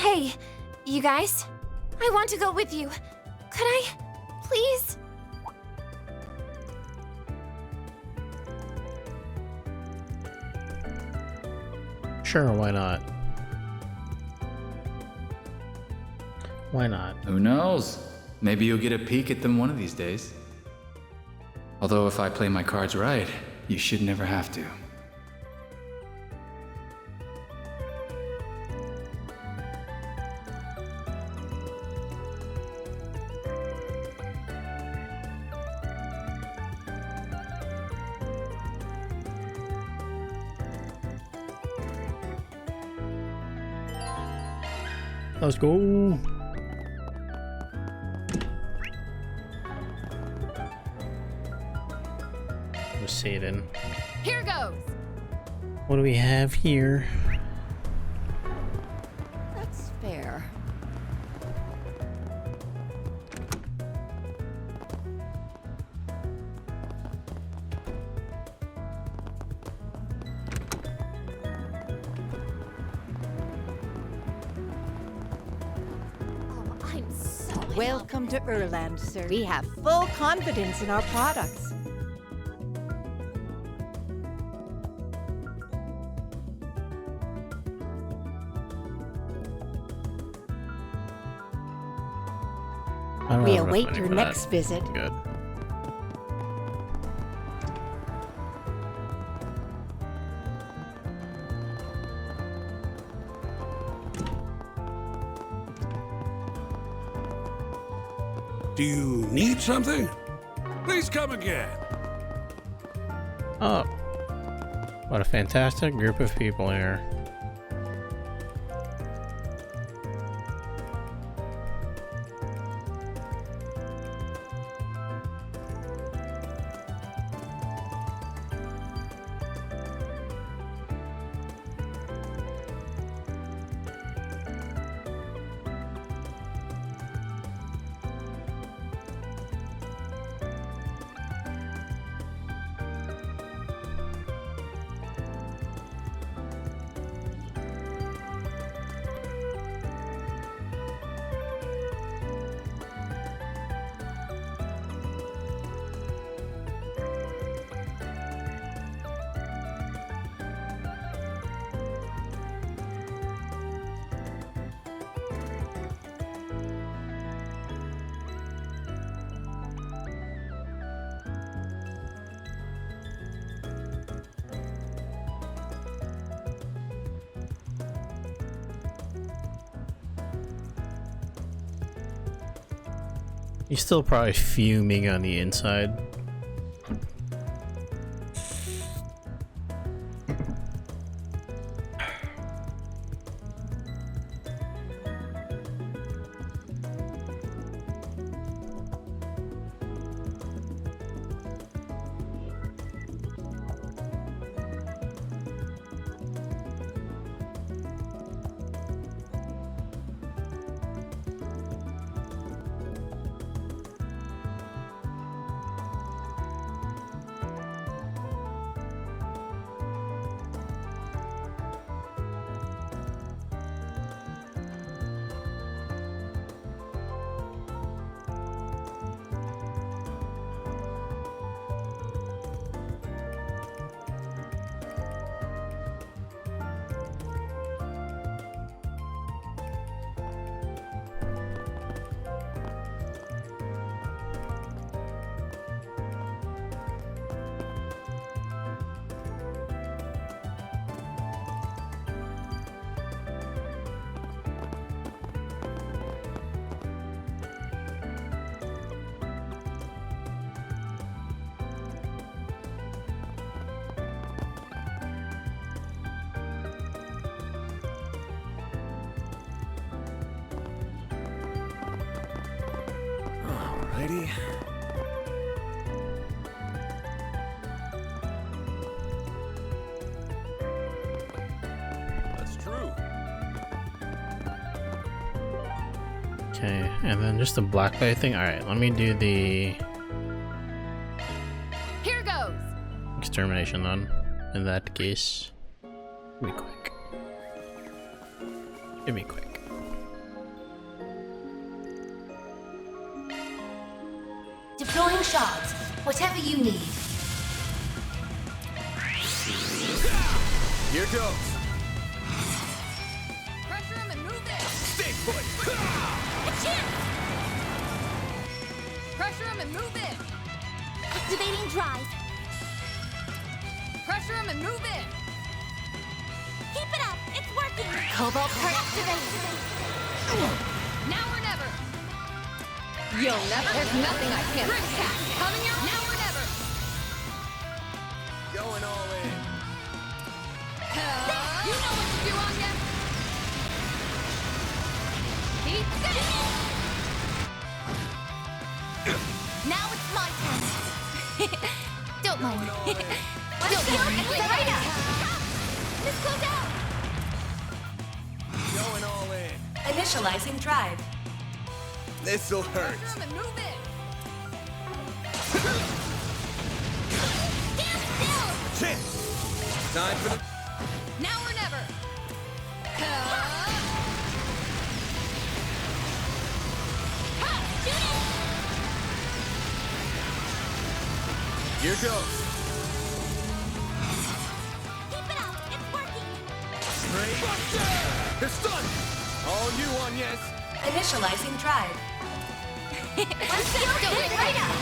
Hey, you guys? I want to go with you. Could I? Please? Sure, why not? Why not? Who knows? Maybe you'll get a peek at them one of these days. Although if I play my cards right, you should never have to. Let's go. Poseidon. Here goes. What do we have here? That's fair. Welcome to Erland, sir. We have full confidence in our products. We await your next visit. Good. Do you need something? Please come again. Oh, what a fantastic group of people here. He's still probably fuming on the inside. Alrighty. That's true. Okay, and then just the black light thing. Alright, let me do the Here goes. extermination then. In that case. Be quick. Be quick. Deploying shards. Whatever you need. Here goes. Pressure him and move in. Stay put. Pressure him and move in. Activating drive. Pressure him and move in. Keep it up. It's working. Cobalt current activated. Now or never. You'll never. There's nothing I can't attack. Coming your now or never. Going all in. You know what to do, Anya. Keep going. Now it's my turn. Don't mind me. Don't mind me. Right up. Let's go down. Going all in. Initializing drive. This'll hurt. Pressure him and move in. Stand still. Chance. Time for the... Now or never. Shoot it. Here goes. Keep it up. It's working. Straight. They're stunned. All you on, yes. Initializing drive. Let's go. Right up.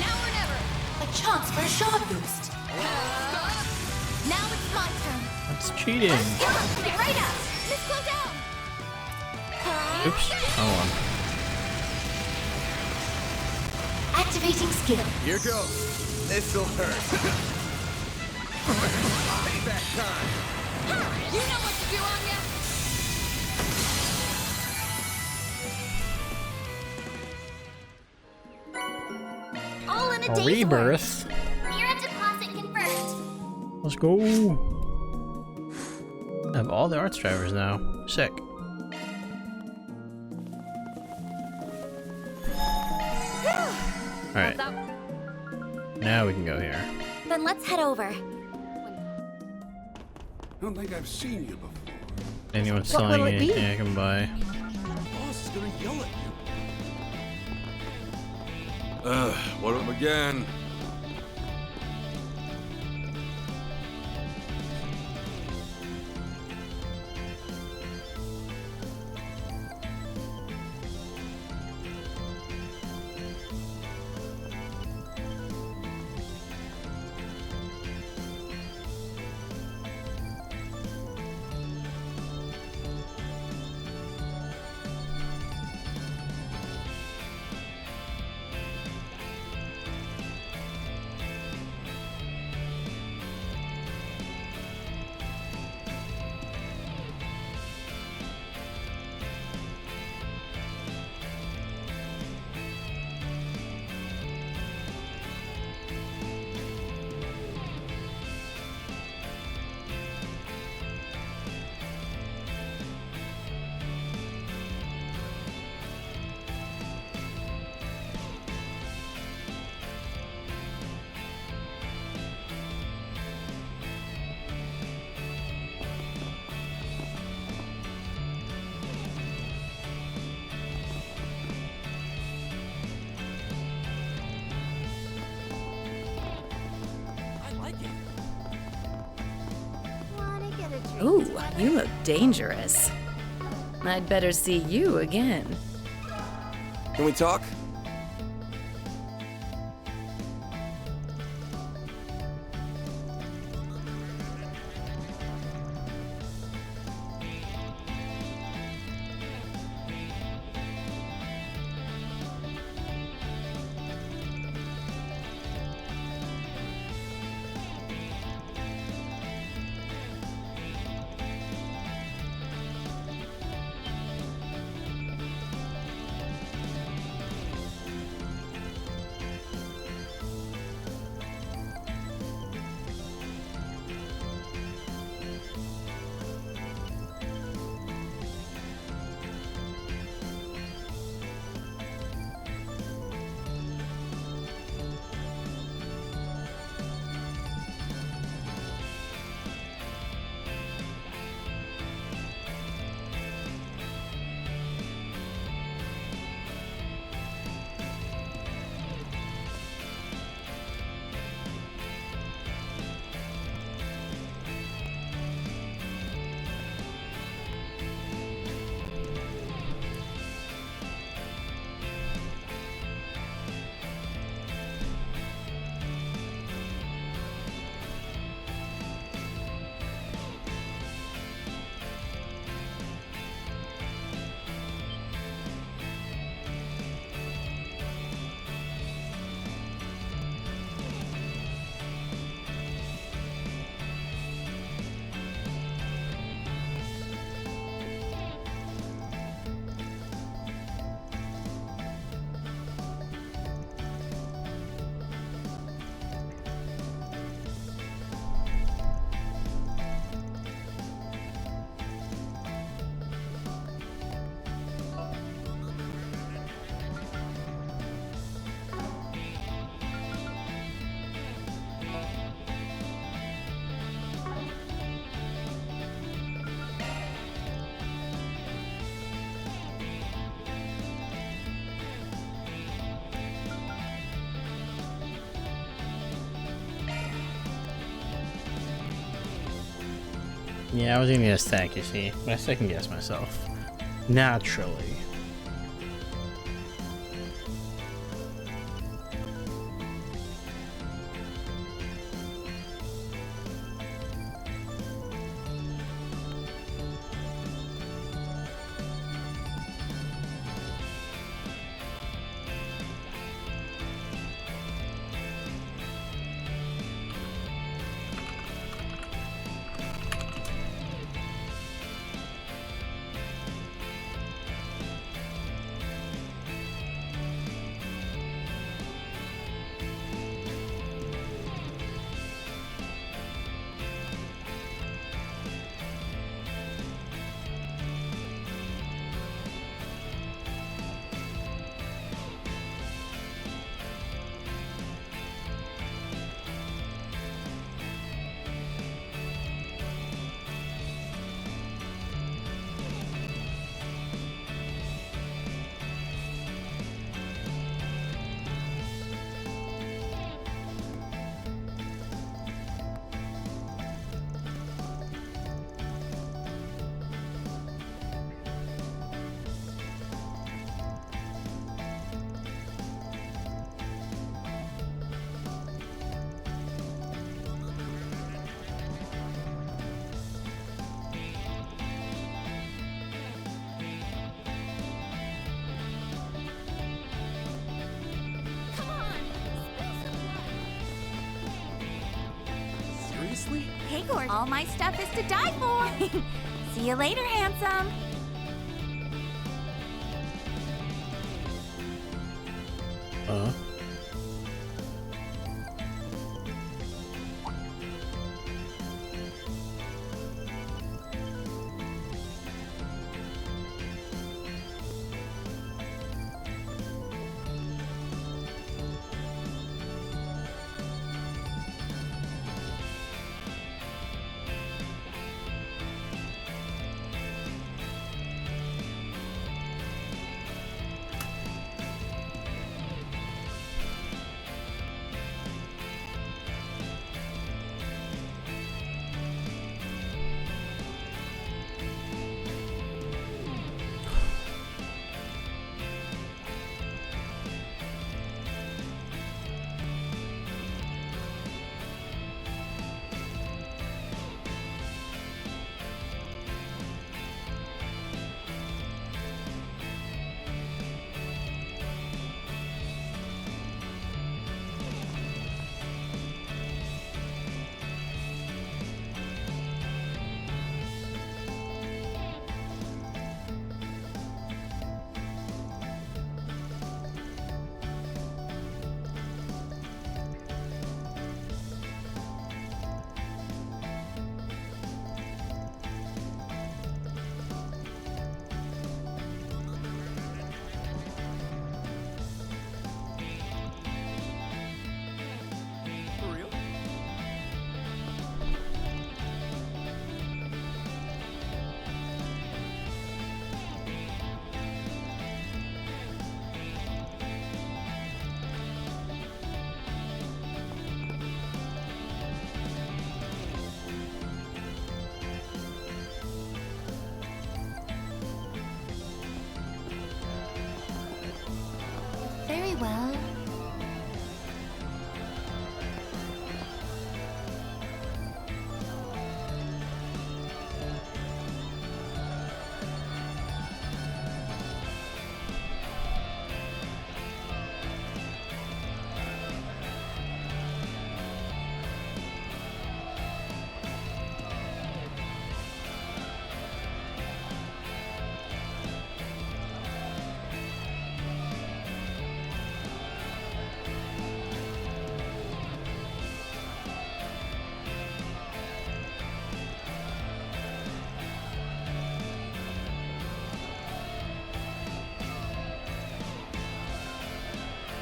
Now or never. A chance for a shard boost. Now it's my turn. That's cheating. Right up. Let's go down. Oops. Oh, Activating skill. Here goes. This'll hurt. Payback time. You know what to do, Anya. All in a a day's rebirth. work. Mirror deposit confirmed. Let's go. I have all the arts drivers now. Sick. Alright. Now we can go here. Then let's head over. Don't think I've seen you before. Anyone What selling will it be? anything I can buy? Boss is gonna yell at you. What up again? Ooh, you look dangerous. I'd better see you again. Can we talk? Yeah, I was gonna stack, you see, but I second guess myself. Naturally. Hey, Gordon. All my stuff is to die for. See you later, handsome. Very well.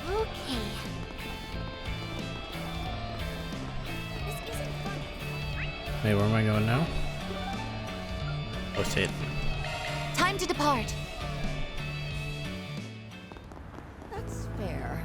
Okay. Wait, where am I going now? Oh, shit. Time to depart. That's fair.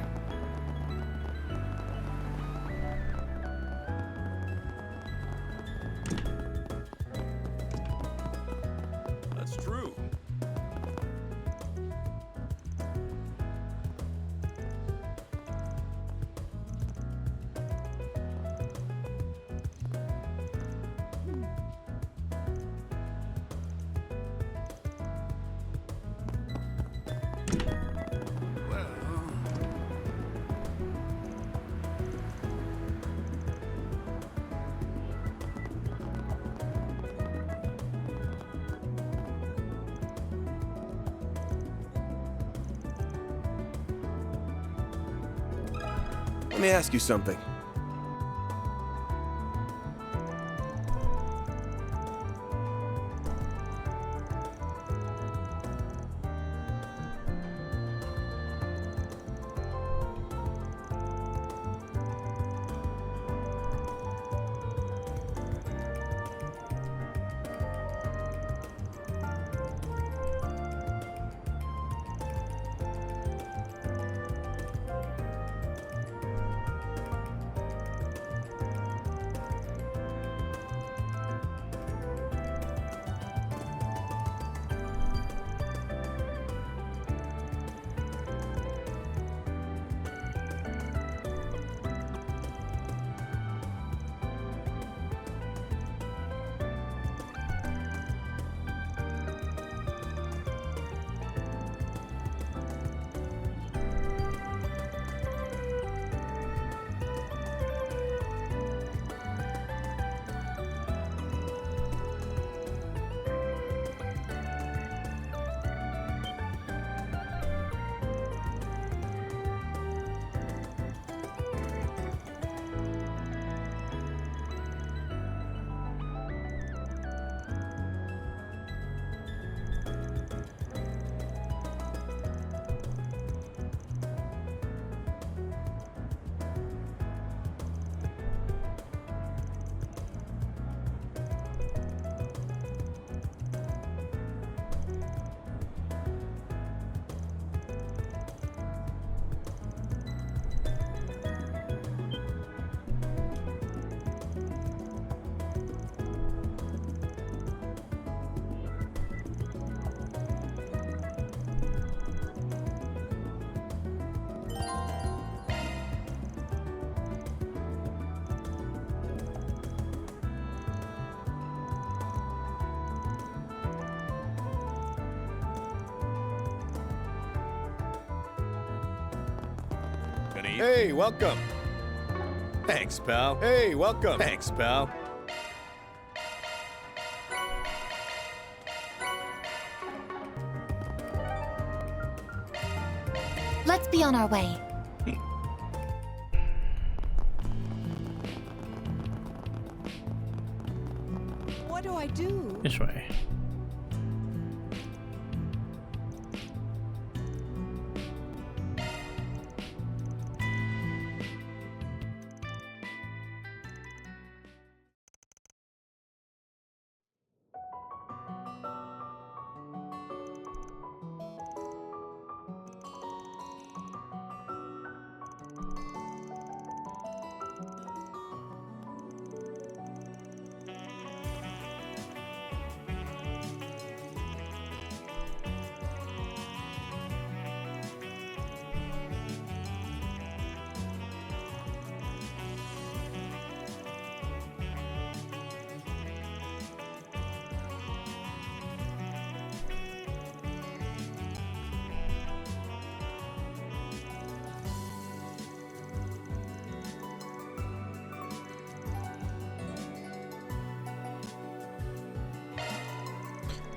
Let me ask you something. Hey, welcome. Thanks, pal. Hey, welcome. Thanks, pal. Let's be on our way. What do I do? This way.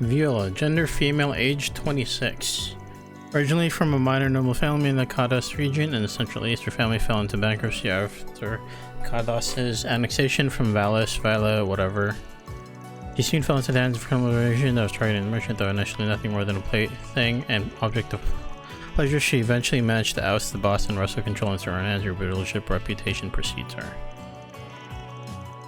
Viola, gender female, age 26. Originally from a minor noble family in the Kadas region in the Central East, her family fell into bankruptcy after Kadas's annexation from Vila, whatever. She soon fell into the hands of a criminal organization that was targeting the merchant, though initially nothing more than a plaything and object of pleasure. She eventually managed to oust the boss and wrestle control into her hands. Her leadership reputation precedes her.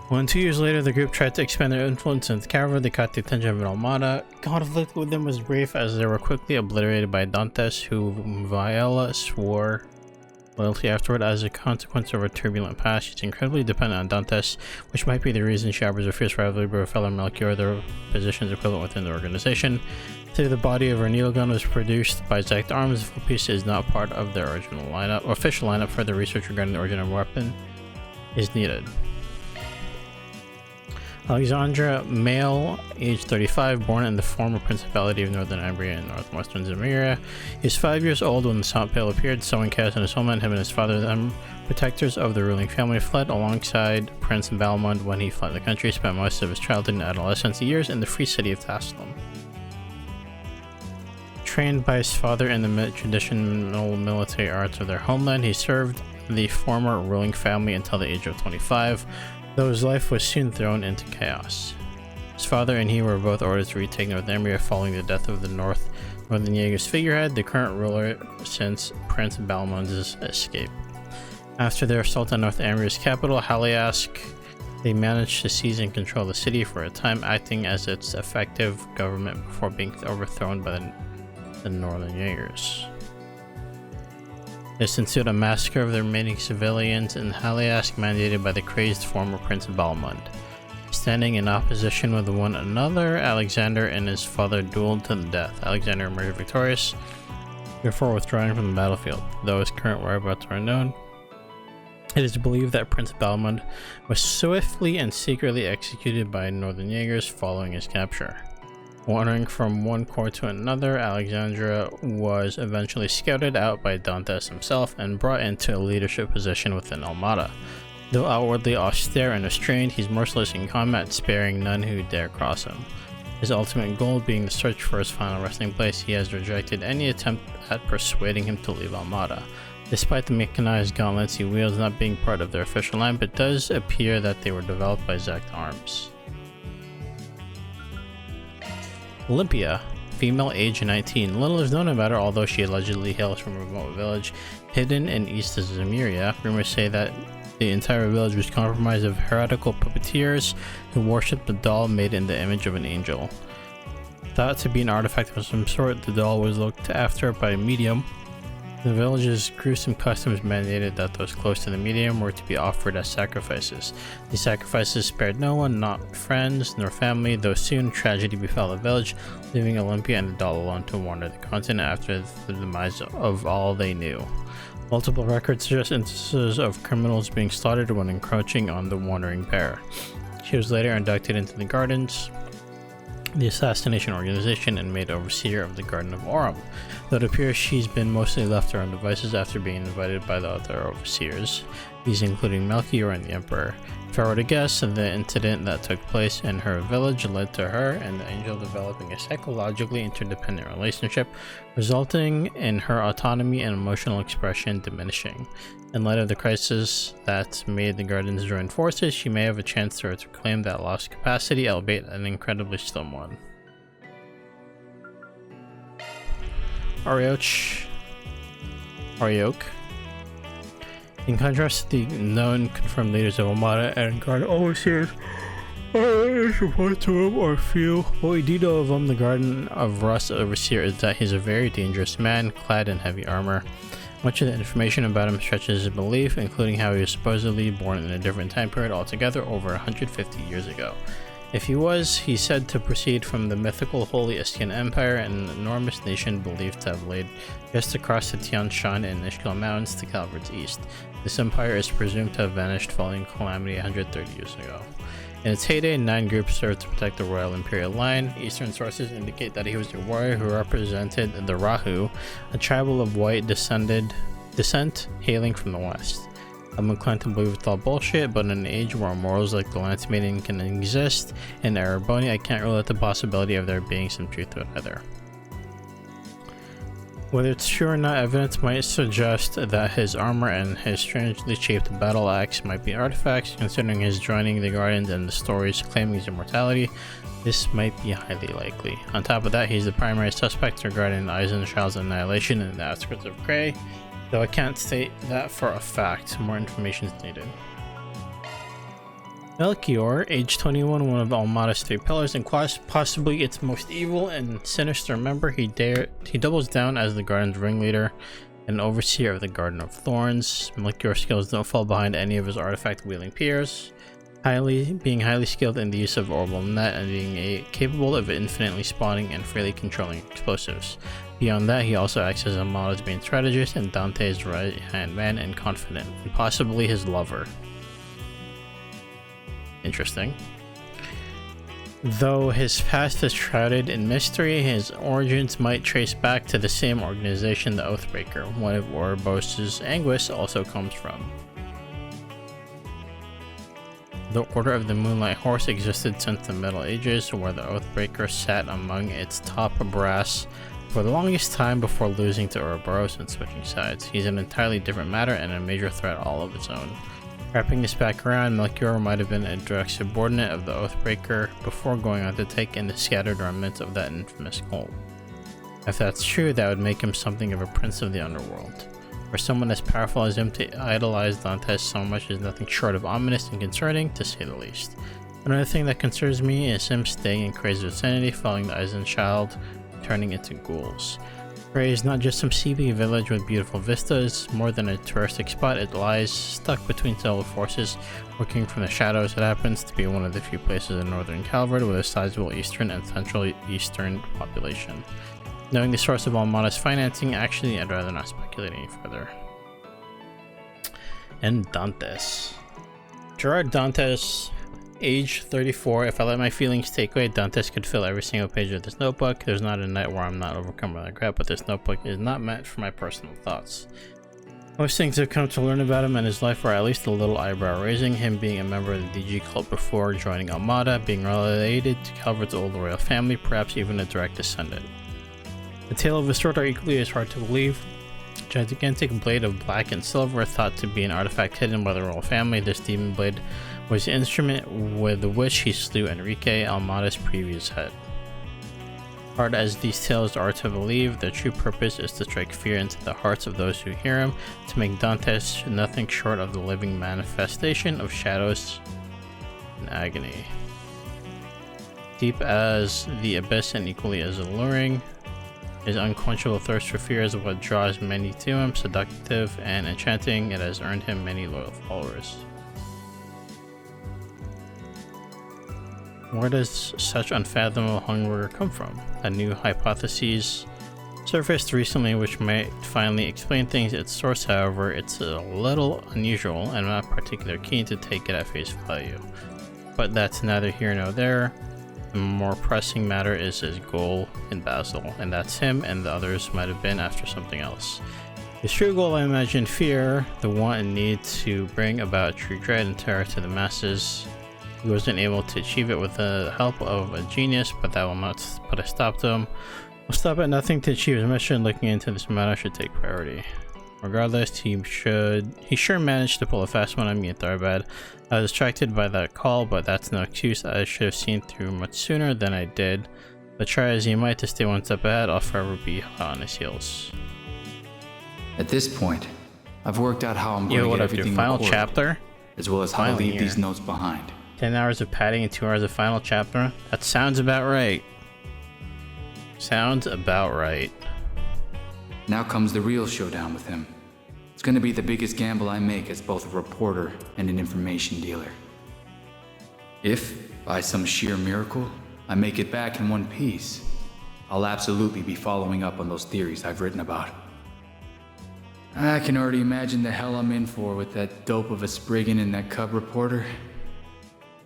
When 2 years later the group tried to expand their influence into Carver, they caught the attention of an Almada. Conflict with them was brief as they were quickly obliterated by Dantes, who Viola swore loyalty afterward. As a consequence of her turbulent past, she's incredibly dependent on Dantes, which might be the reason she harbors a fierce rivalry with her fellow Melchior, their positions equivalent within the organization. Today the body of her needle gun was produced by Zyct Arms. The full piece is not part of their original lineup. Official lineup. Further research regarding the origin of the weapon is needed. Alexandra, male, age 35, born in the former Principality of Northern Iberia and Northwestern Zemuria. He was 5 years old when the South Pale appeared, sowing chaos in his homeland. Him and his father, the protectors of the ruling family, fled alongside Prince Balmond when he fled the country. Spent most of his childhood and adolescence years in the free city of Taslim. Trained by his father in the traditional military arts of their homeland, he served the former ruling family until the age of 25, though his life was soon thrown into chaos. His father and he were both ordered to retake Northumbria following the death of the Northern Jaegers figurehead, the current ruler since Prince Balmund's escape. After their assault on Northumbria's capital, Haliask, they managed to seize and control the city for a time, acting as its effective government before being overthrown by the Northern Jaegers. This ensued a massacre of the remaining civilians in Haliask, mandated by the crazed former Prince Balmund. Standing in opposition with one another, Alexander and his father dueled to the death. Alexander emerged victorious, before withdrawing from the battlefield. Though his current whereabouts are unknown, it is believed that Prince Balmund was swiftly and secretly executed by Northern Jaegers following his capture. Wandering from one court to another, Alexandra was eventually scouted out by Dantes himself and brought into a leadership position within Almada. Though outwardly austere and restrained, he's merciless in combat, sparing none who dare cross him. His ultimate goal being the search for his final resting place, he has rejected any attempt at persuading him to leave Almada. Despite the mechanized gauntlets he wields not being part of their official line, but does appear that they were developed by Zect Arms. Olympia, female, age 19. Little is known about her, although she allegedly hails from a remote village hidden in east of Zemuria. Rumors say that the entire village was comprised of heretical puppeteers who worshipped the doll made in the image of an angel. Thought to be an artifact of some sort, the doll was looked after by a medium. The village's gruesome customs mandated that those close to the medium were to be offered as sacrifices. These sacrifices spared no one, not friends nor family, though soon tragedy befell the village, leaving Olympia and the doll alone to wander the continent after the demise of all they knew. Multiple records suggest instances of criminals being slaughtered when encroaching on the wandering pair. She was later inducted into the Gardens, the assassination organization, and made overseer of the Garden of Aurum, though it appears she's been mostly left to her own devices after being invited by the other overseers, these including Melchior and the Emperor. If I were to guess, the incident that took place in her village led to her and the angel developing a psychologically interdependent relationship, resulting in her autonomy and emotional expression diminishing. In light of the crisis that made the Gardens join forces, she may have a chance to reclaim that lost capacity, albeit an incredibly slim one. Arioch. In contrast to the known confirmed leaders of Almada and Garden Overseers, report to him or few. What we do know of him, the Garden of Rust Overseer, is that he's a very dangerous man, clad in heavy armor. Much of the information about him stretches his belief, including how he was supposedly born in a different time period altogether over 150 years ago. If he was, he's said to proceed from the mythical Holy Istian Empire, an enormous nation believed to have laid just across the Tian Shan and Ishkal Mountains to Calvert's east. This empire is presumed to have vanished following calamity 130 years ago. In its heyday, 9 groups served to protect the royal imperial line. Eastern sources indicate that he was a warrior who represented the Rahu, a tribal of white descent hailing from the west. I'm inclined to believe it's all bullshit, but in an age where morals like the Lance Maiden can exist in Ereboni, I can't rule out the possibility of there being some truth to it either. Whether it's true or not, evidence might suggest that his armor and his strangely shaped battle axe might be artifacts. Considering his joining the Guardians and the stories claiming his immortality, this might be highly likely. On top of that, he's the primary suspect regarding Eisenschall's annihilation in the outskirts of Cray, though I can't state that for a fact. More information is needed. Melchior, age 21, one of Almada's 3 pillars, and possibly its most evil and sinister member, he doubles down as the Garden's ringleader and overseer of the Garden of Thorns. Melchior's skills don't fall behind any of his artifact-wielding peers, being highly skilled in the use of orbital net and being capable of infinitely spawning and freely controlling explosives. Beyond that, he also acts as Almada's main strategist and Dante's right-hand man and confidant, and possibly his lover. Interesting. Though his past is shrouded in mystery, his origins might trace back to the same organization, the Oathbreaker, one of Ouroboros' Anguis also comes from. The Order of the Moonlight Horse existed since the Middle Ages, where the Oathbreaker sat among its top brass For the longest time before losing to Ouroboros and switching sides, he's an entirely different matter and a major threat all of its own. Wrapping this back around, Melchior might have been a direct subordinate of the Oathbreaker before going on to take in the scattered remnants of that infamous cult. If that's true, that would make him something of a prince of the underworld. For someone as powerful as him to idolize Dantes so much is nothing short of ominous and concerning, to say the least. Another thing that concerns me is him staying in Kray's vicinity following the Eisenchild turning into ghouls. Kray is not just some seedy village with beautiful vistas. More than a touristic spot, it lies stuck between several forces working from the shadows. It happens to be one of the few places in northern Calvard with a sizable eastern and central eastern population. Knowing the source of Almada's financing, actually, I'd rather not speculate any further. And Dantes. Gerard Dantes, age 34. If I let my feelings take away, Dantes could fill every single page of this notebook. There's not a night where I'm not overcome by regret, but this notebook is not meant for my personal thoughts. Most things I've come to learn about him and his life are at least a little eyebrow raising. Him being a member of the DG cult before joining Almada, being related to Calvard's old royal family, perhaps even a direct descendant. The tale of his sword are equally as hard to believe. A gigantic blade of black and silver, thought to be an artifact hidden by the royal family. This demon blade was the instrument with which he slew Enrique, Almada's previous head. Hard as these tales are to believe, their true purpose is to strike fear into the hearts of those who hear him, to make Dantes nothing short of the living manifestation of shadows and agony. Deep as the abyss and equally as alluring, his unquenchable thirst for fear is what draws many to him. Seductive and enchanting, it has earned him many loyal followers. Where does such unfathomable hunger come from? A new hypothesis surfaced recently which might finally explain things. Its source, however, it's a little unusual and I'm not particularly keen to take it at face value. But that's neither here nor there. The more pressing matter is his goal in Basel, and that's him, and the others might have been after something else. His true goal, I imagine, fear, the want and need to bring about true dread and terror to the masses. He wasn't able to achieve it with the help of a genius, but that will not put a stop to him. Will stop at nothing to achieve his mission. Looking into this matter should take priority. Regardless, he sure managed to pull a fast one on me at Tharbad. I was distracted by that call, but that's no excuse. I should have seen through much sooner than I did. But try as he might to stay one step ahead, I'll forever be hot on his heels. At this point, I've worked out how I'm going to get everything final recorded, chapter, as well as how to leave these notes behind. 10 hours of padding and 2 hours of final chapter. That sounds about right. Sounds about right. Now comes the real showdown with him. It's going to be the biggest gamble I make as both a reporter and an information dealer. If, by some sheer miracle, I make it back in one piece, I'll absolutely be following up on those theories I've written about. I can already imagine the hell I'm in for with that dope of a Spriggan and that cub reporter.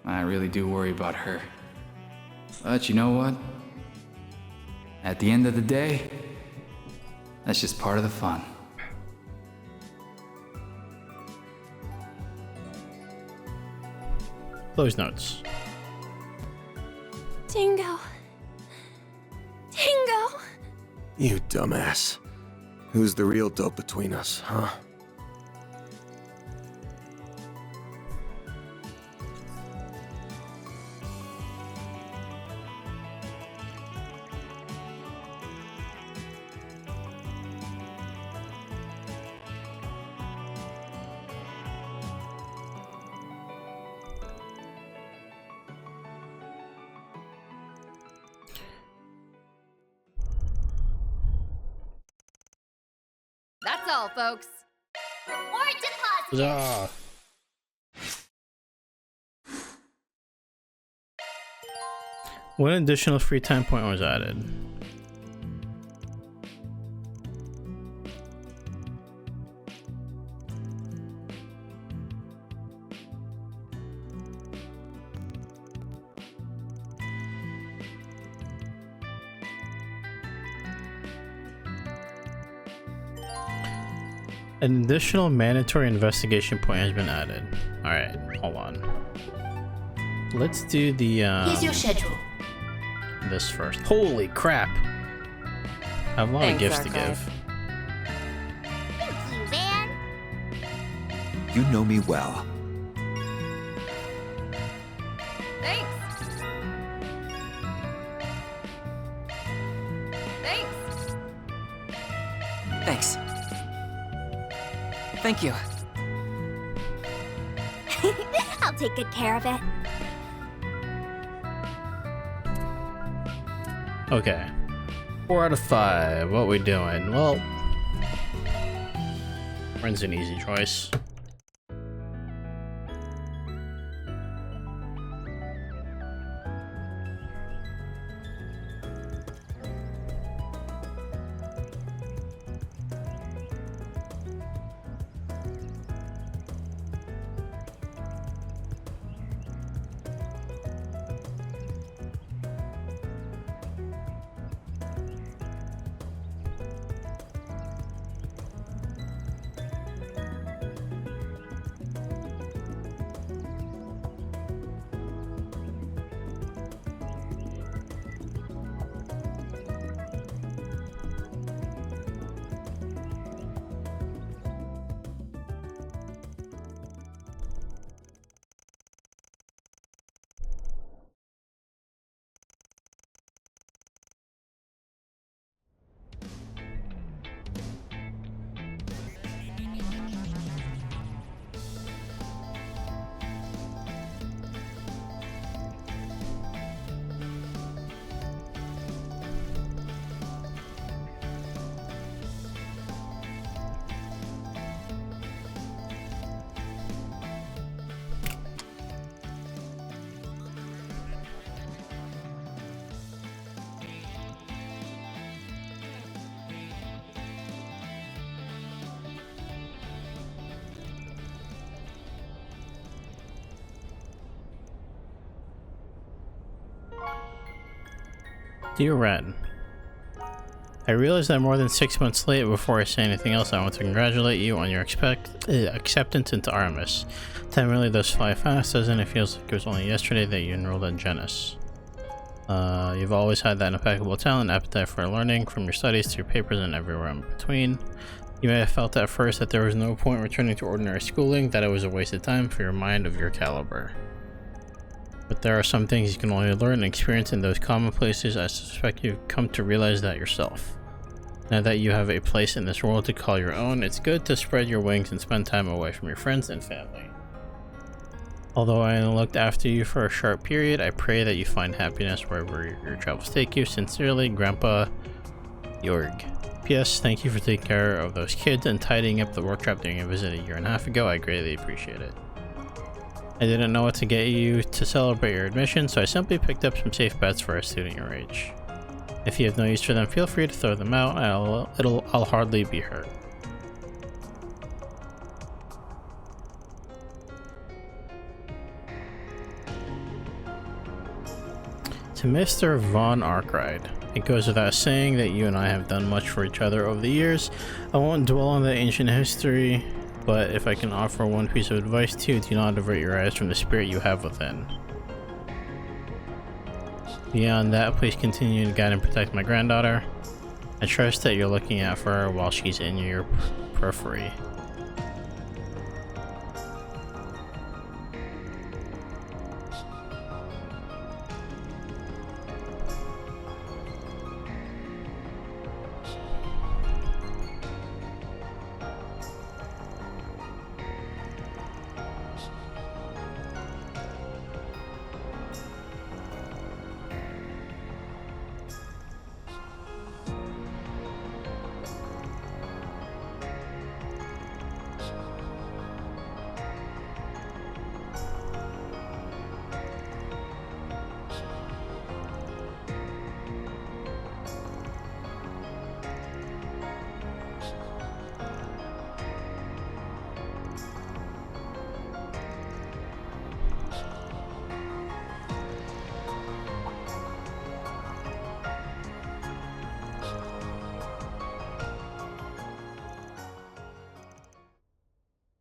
I really do worry about her. But you know what? At the end of the day, that's just part of the fun. Close notes. Dingo. Dingo! You dumbass. Who's the real dope between us, huh? That's all, folks. Reward deposit! What additional free time point was added? An additional mandatory investigation point has been added. Alright, hold on. Let's do the Here's your schedule. this first. Holy crap! have a lot of Thanks, gifts to Archive. give. Thank you, Van. You know me well. Thanks. Thanks. Thanks. Thank you. I'll take good care of it. Okay. 4 out of 5. What we doing? Well, Ren's an easy choice. Dear Ren, I realize that I'm more than 6 months late. Before I say anything else, I want to congratulate you on your acceptance into Artemis. Time really does fly fast, doesn't it? It feels like it was only yesterday that you enrolled in Genis. You've always had that impeccable talent, appetite for learning, from your studies to your papers and everywhere in between. You may have felt at first that there was no point returning to ordinary schooling, that it was a waste of time for your mind of your caliber. But there are some things you can only learn and experience in those common places. I suspect you've come to realize that yourself. Now that you have a place in this world to call your own, it's good to spread your wings and spend time away from your friends and family. Although I only looked after you for a short period, I pray that you find happiness wherever your travels take you. Sincerely, Grandpa Jorg. P.S. Thank you for taking care of those kids and tidying up the workshop during a visit a year and a half ago. I greatly appreciate it. I didn't know what to get you to celebrate your admission, so I simply picked up some safe bets for a student your age. If you have no use for them, feel free to throw them out. I'll hardly be hurt. To Mr. Von Arkwright, it goes without saying that you and I have done much for each other over the years. I won't dwell on the ancient history, but if I can offer one piece of advice to you, do not avert your eyes from the spirit you have within. Beyond that, please continue to guide and protect my granddaughter. I trust that you're looking out for her while she's in your periphery.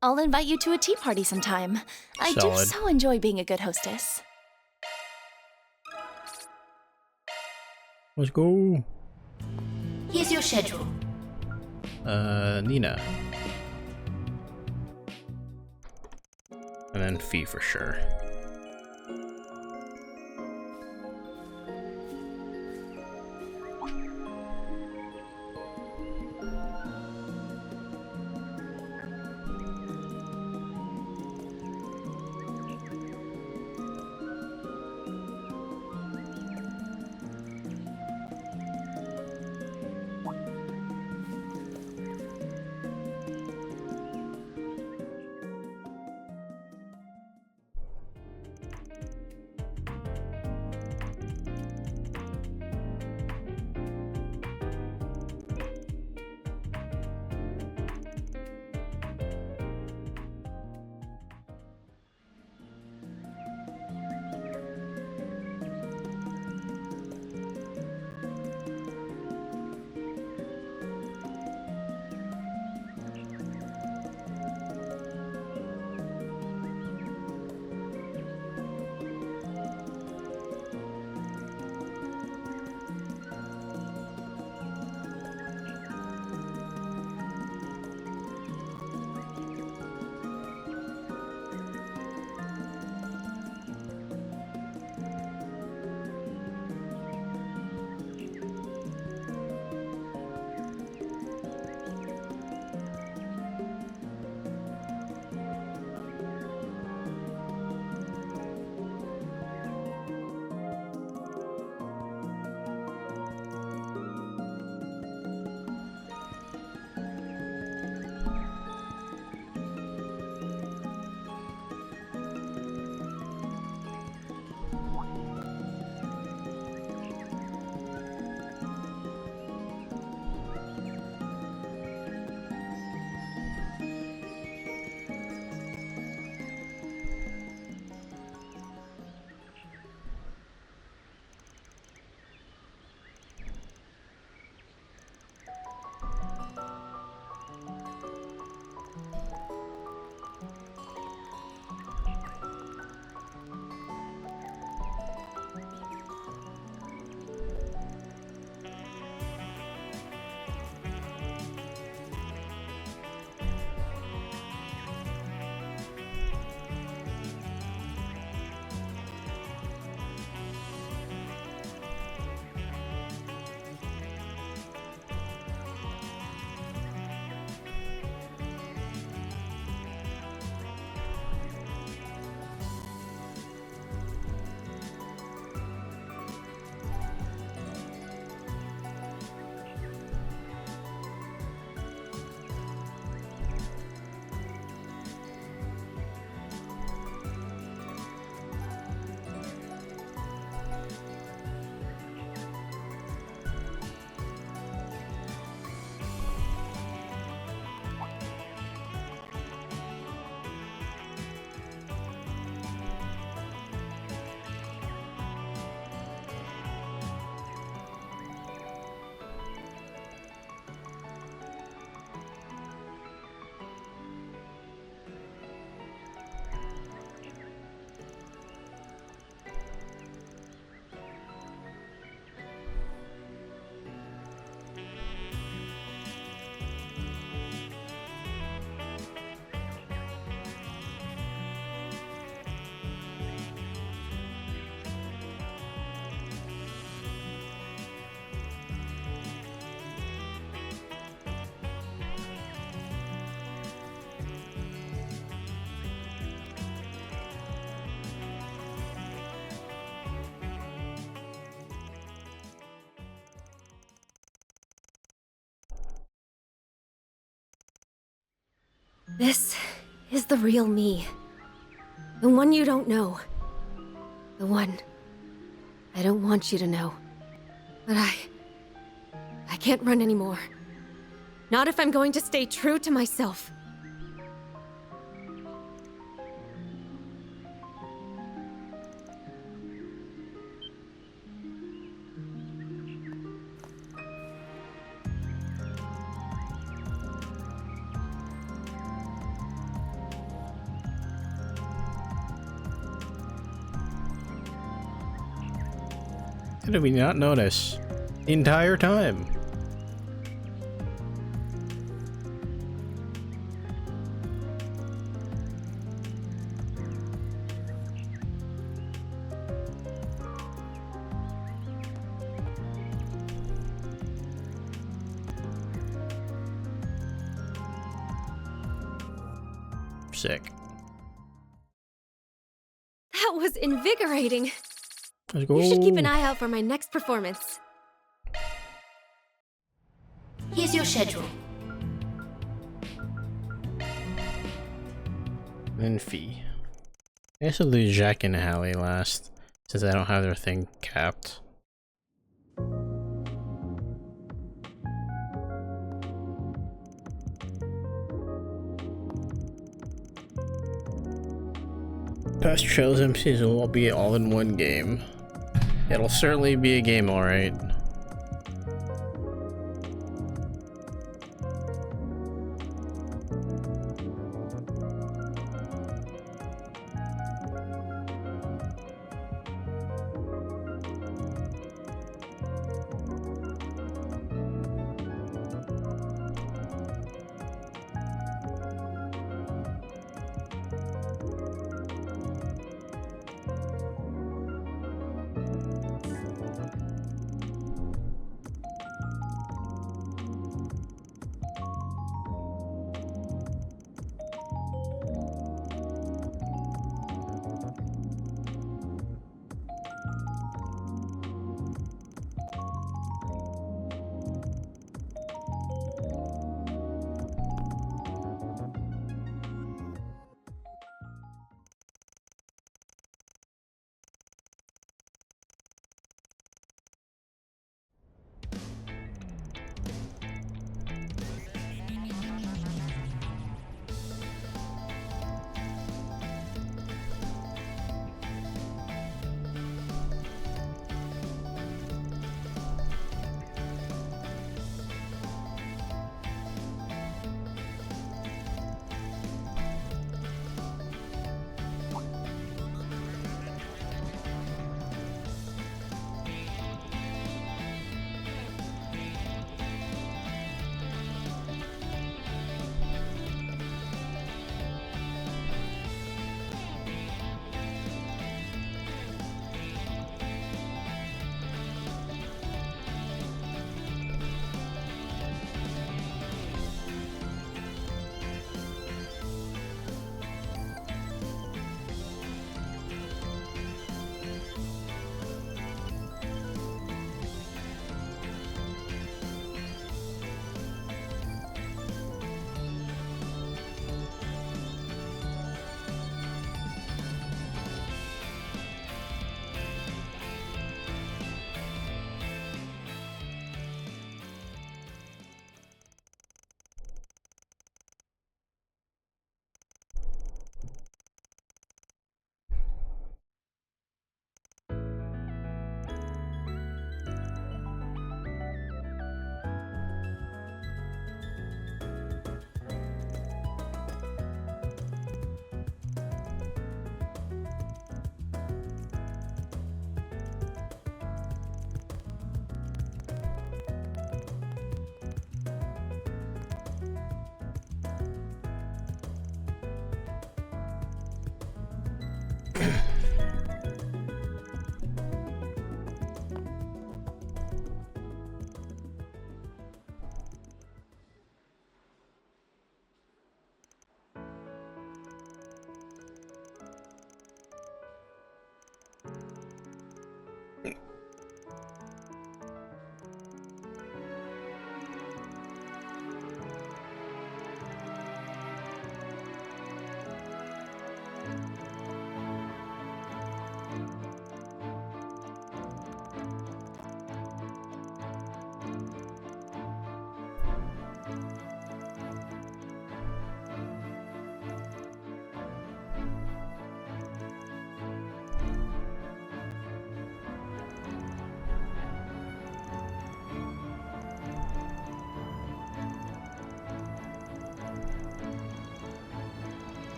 I'll invite you to a tea party sometime. I do Solid. so enjoy being a good hostess. Let's go. Here's your schedule. Nina. And then Fee for sure. This is the real me. The one you don't know. The one I don't want you to know. But I can't run anymore. Not if I'm going to stay true to myself. How did we not notice the entire time? Sick. That was invigorating. Let's go. You should keep an eye out for my next performance. Here's your schedule. Then fee. I guess I'll do Jack and Hallie last, since I don't have their thing capped. Past Trails MCs will all be all in one game. It'll certainly be a game, alright.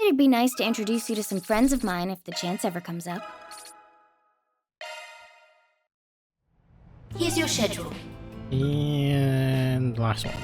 It'd be nice to introduce you to some friends of mine if the chance ever comes up. Here's your schedule. And last one.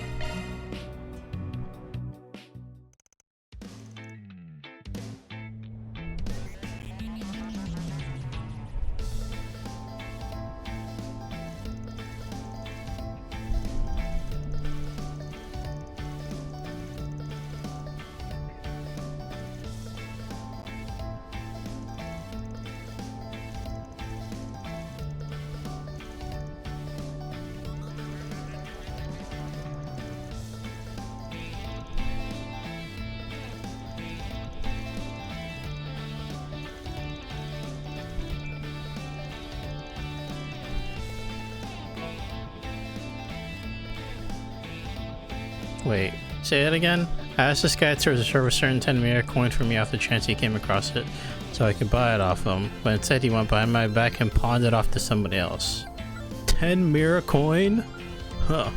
Wait, say that again? I asked this guy to reserve a certain 10 mirror coin for me off the chance he came across it, so I could buy it off him, but instead he went behind my back and pawned it off to somebody else. 10 mirror coin? Huh.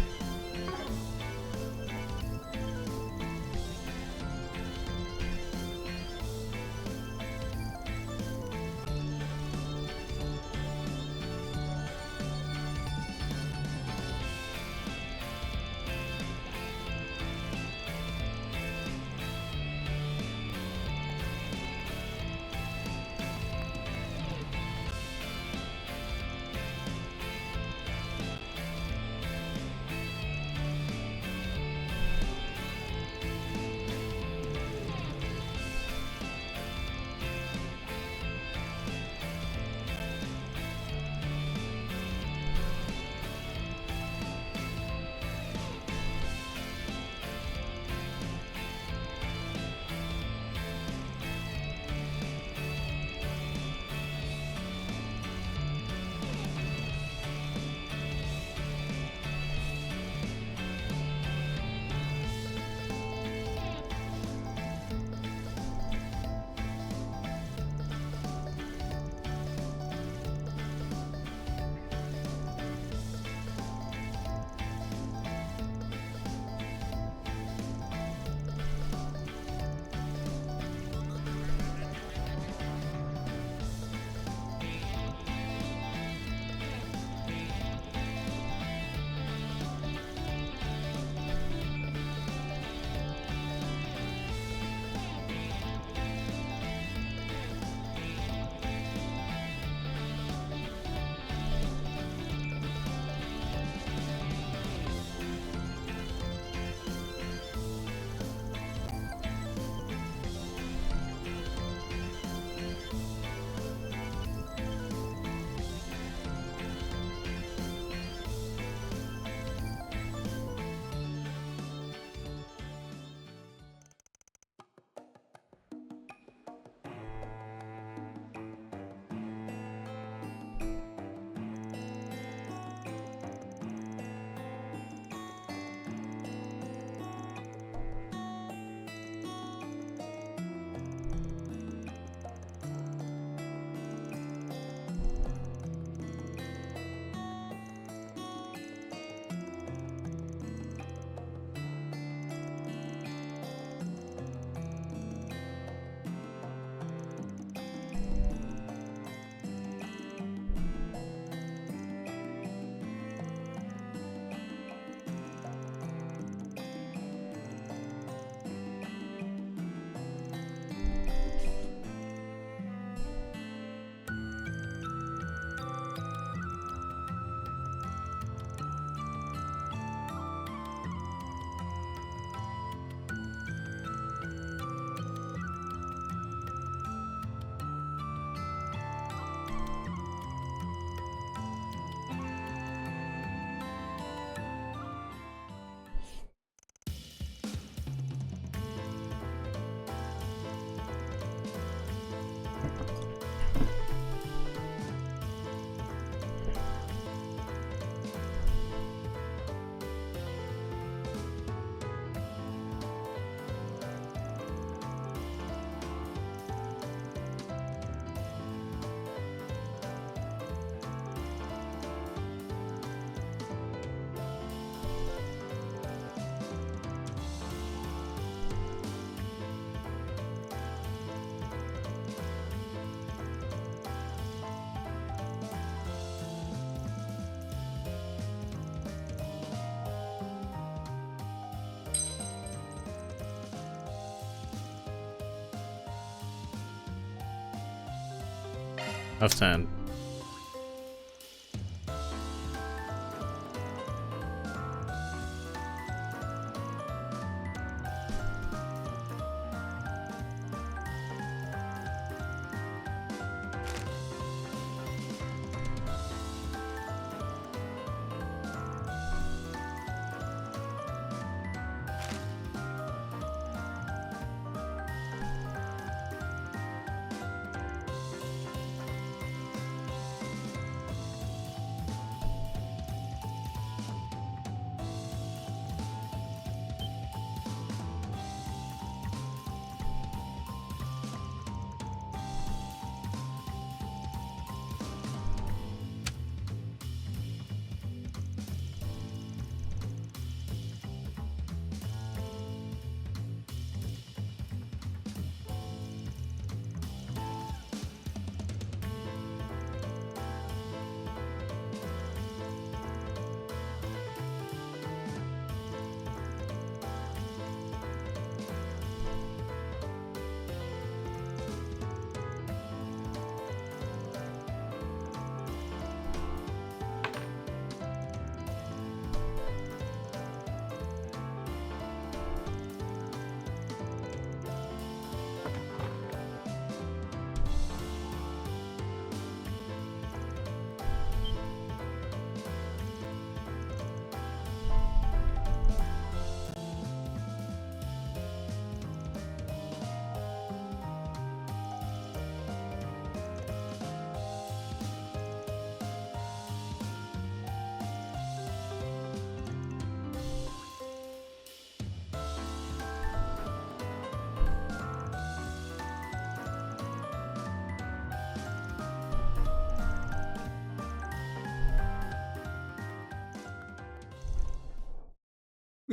of 10.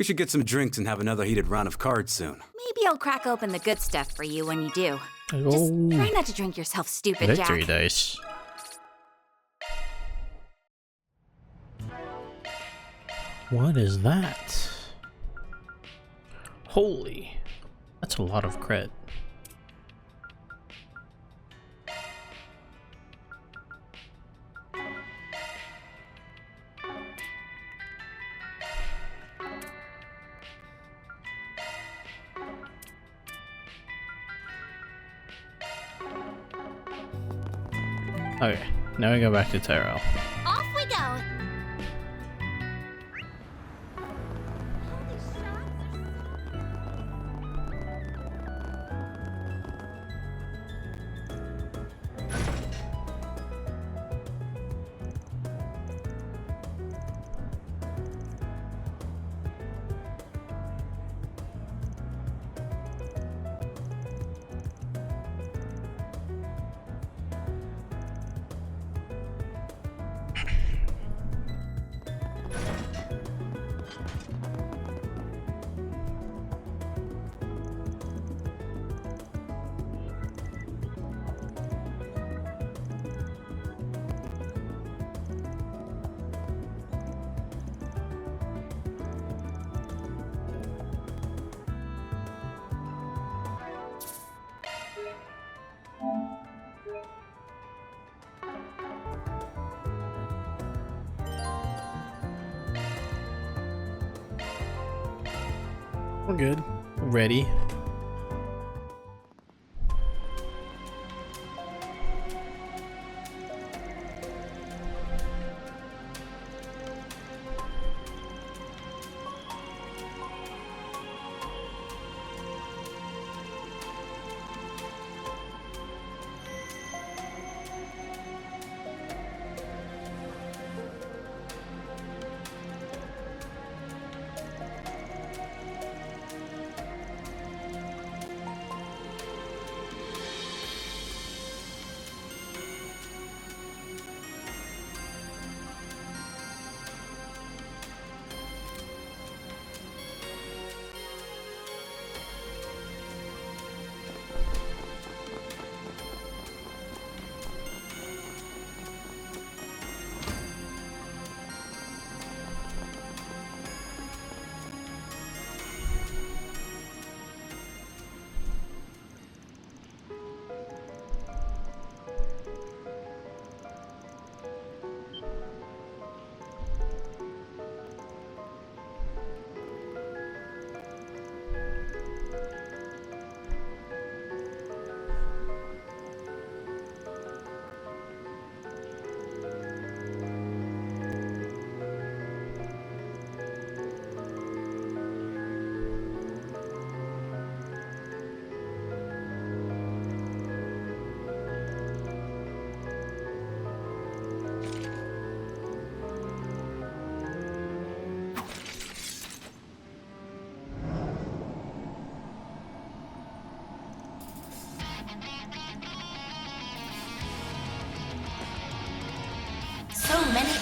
We should get some drinks and have another heated round of cards soon. Maybe I'll crack open the good stuff for you when you do. Oh. Just try not to drink yourself stupid, Victory Jack. dice. What is that? Holy, that's a lot of crit. Okay, now we go back to Taro. Off we go. We're good. Ready.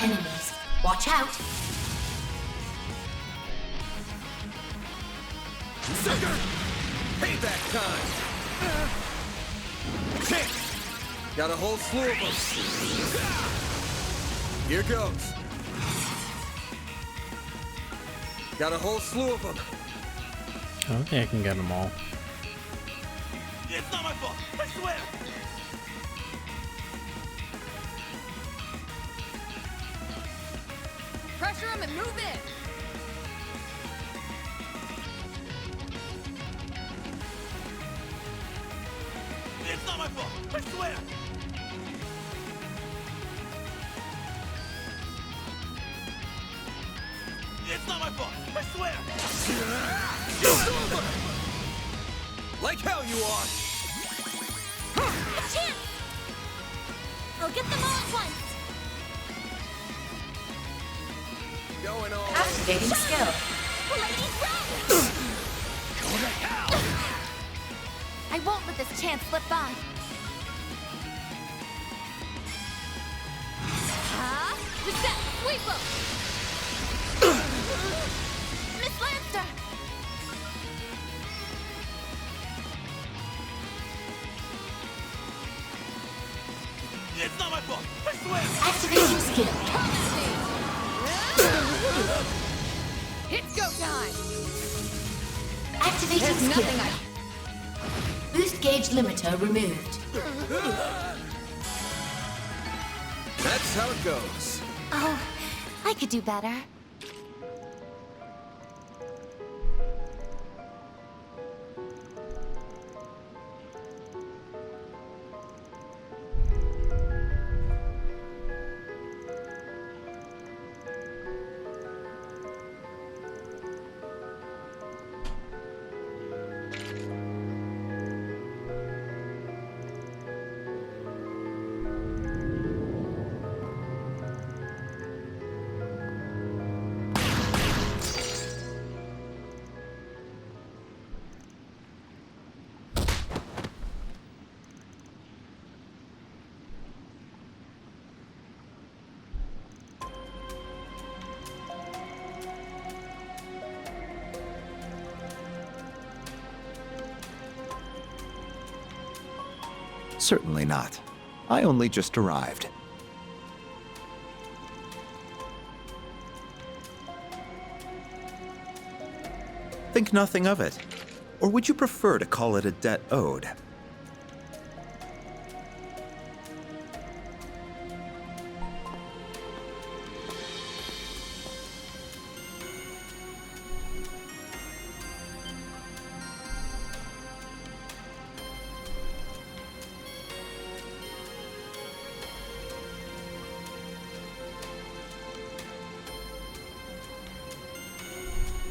enemies. Watch out! Sucker! Payback time! Kick! Got a whole slew of them. Here goes. Got a whole slew of them. I don't think I can get them all. It's not my fault, I swear! Pressure him and move in. It's not my fault, I swear! It's not my fault, I swear! It's over! Like hell you are! A chance! I'll get them all at once! Going on. Activating skill. Ladies, run! Go to hell! I won't let this chance slip by. Reset! Sweep him! Miss Lancer! It's not my fault, I swear! Activating skill. It's go time! Activating There's skill. nothing I... Boost gauge limiter removed. That's how it goes. Oh, I could do better. Certainly not. I only just arrived. Think nothing of it. Or would you prefer to call it a debt owed?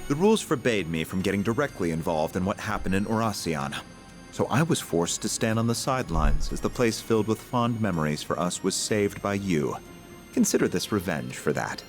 The rules forbade me from getting directly involved in what happened in Oracion, so I was forced to stand on the sidelines as the place filled with fond memories for us was saved by you. Consider this revenge for that.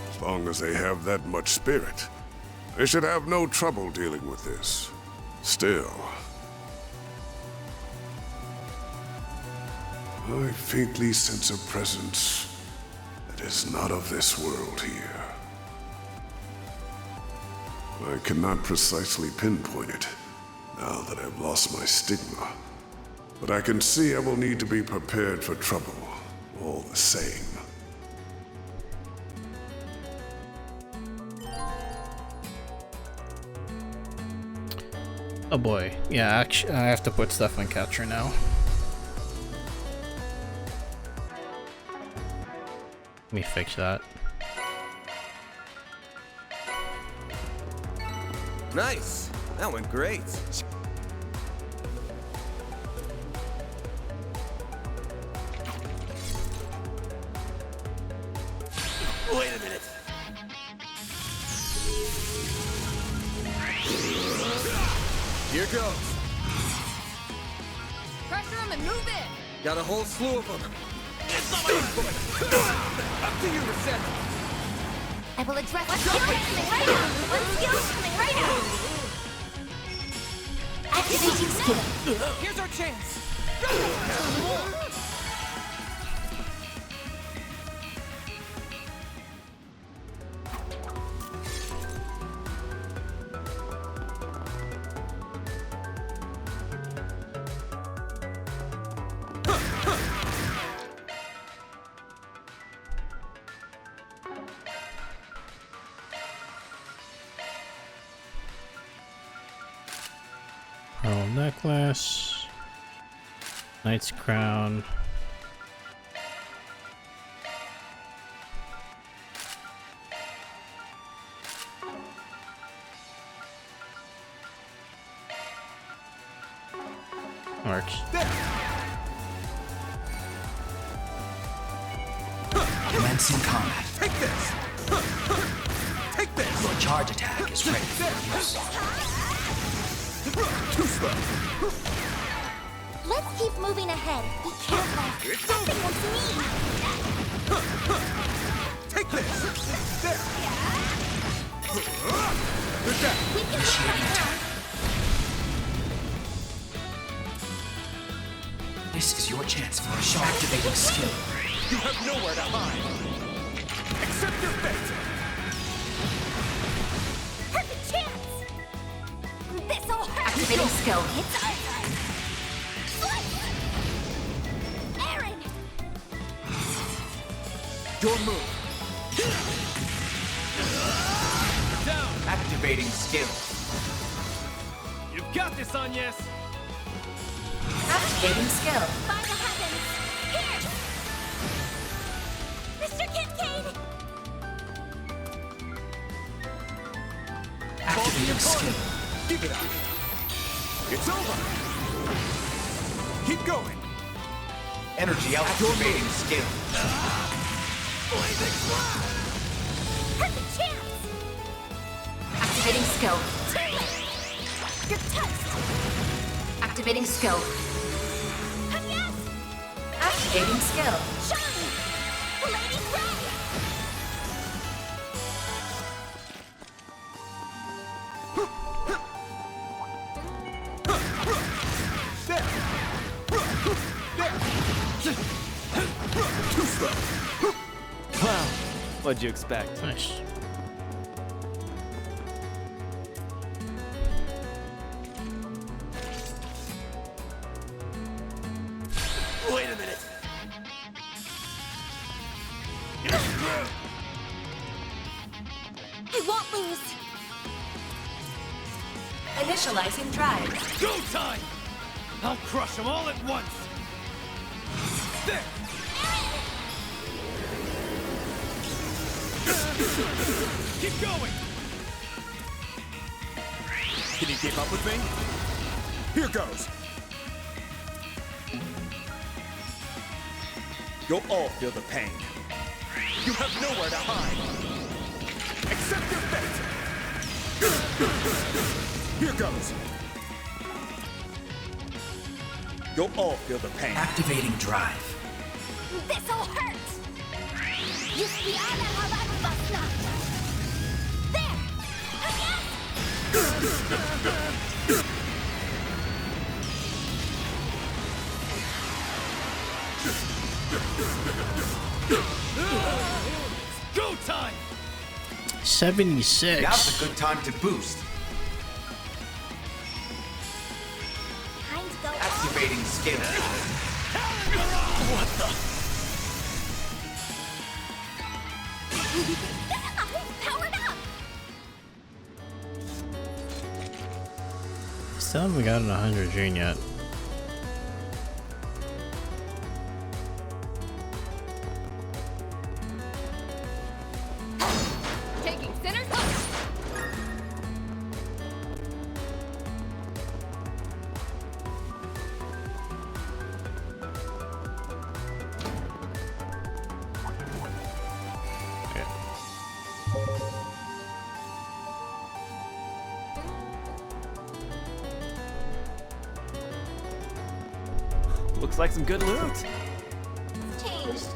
As long as they have that much spirit, they should have no trouble dealing with this. Still, I faintly sense a presence It is not of this world here. I cannot precisely pinpoint it, now that I've lost my stigma. But I can see I will need to be prepared for trouble, all the same. Oh boy. Yeah, actually, I have to put stuff on capture now. Let me fix that. Nice! That went great. Wait a minute. Here goes. Pressure him and move in. Got a whole slew of them. Up to you, Reset. I will address one skill coming right now. One skill coming right now. Activating skill. Here's our chance. Pearl necklace. Knight's crown. Works. Commencing combat. Take this! Take this! Your charge attack is ready for use. Too slow. Let's keep moving ahead. Be careful. It's Nothing over. was me. Take this! There! Good job. We can Initiating attack. This is your chance for a shot. Activating skill. You have nowhere to hide. Accept your fate. Perfect chance. This'll hurt. Activating skill. It's over. Slice. Aaron. Your move. Down. Activating skill. You've got this, Agnes. Activating skill. By the heavens. Here. Mr. Kincaid. Activating skill. Give it up. It's over. Keep going. Energy activating skill. Blazing flash. Perfect chance. Activating skill. You're toast. Activating skill. Yes. Activating skill. Shine. The lady's ready. Too slow. Wow. What'd you expect? Nice. Wait a minute. I won't lose. Initializing drive. Go time! I'll crush them all at once. There. Keep going. Can you keep up with me? Here goes. You'll all feel the pain. You have nowhere to hide. Accept your fate. Here goes. You'll all feel the pain. Activating drive. This'll hurt. Yustiana Havarubasna. There. 76. Now's a good time to boost. Activating skill. What the? Powered up! Still haven't gotten 100 June yet. Taking center's hook. Looks like some good loot. It's changed.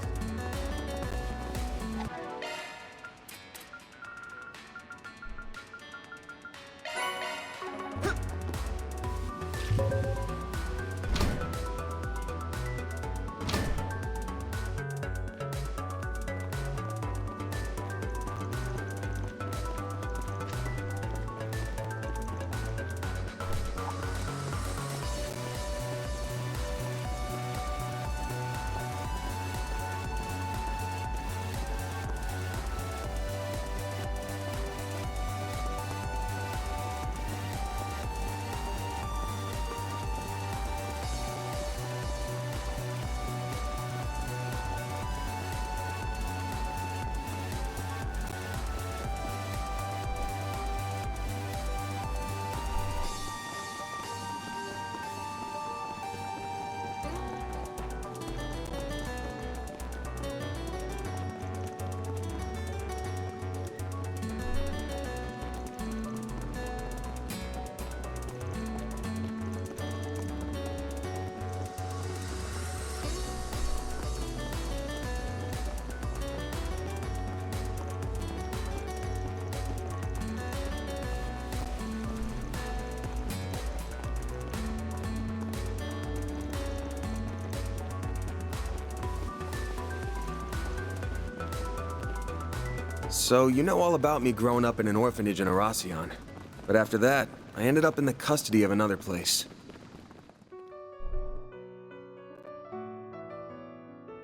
So, you know all about me growing up in an orphanage in Arasion. But after that, I ended up in the custody of another place.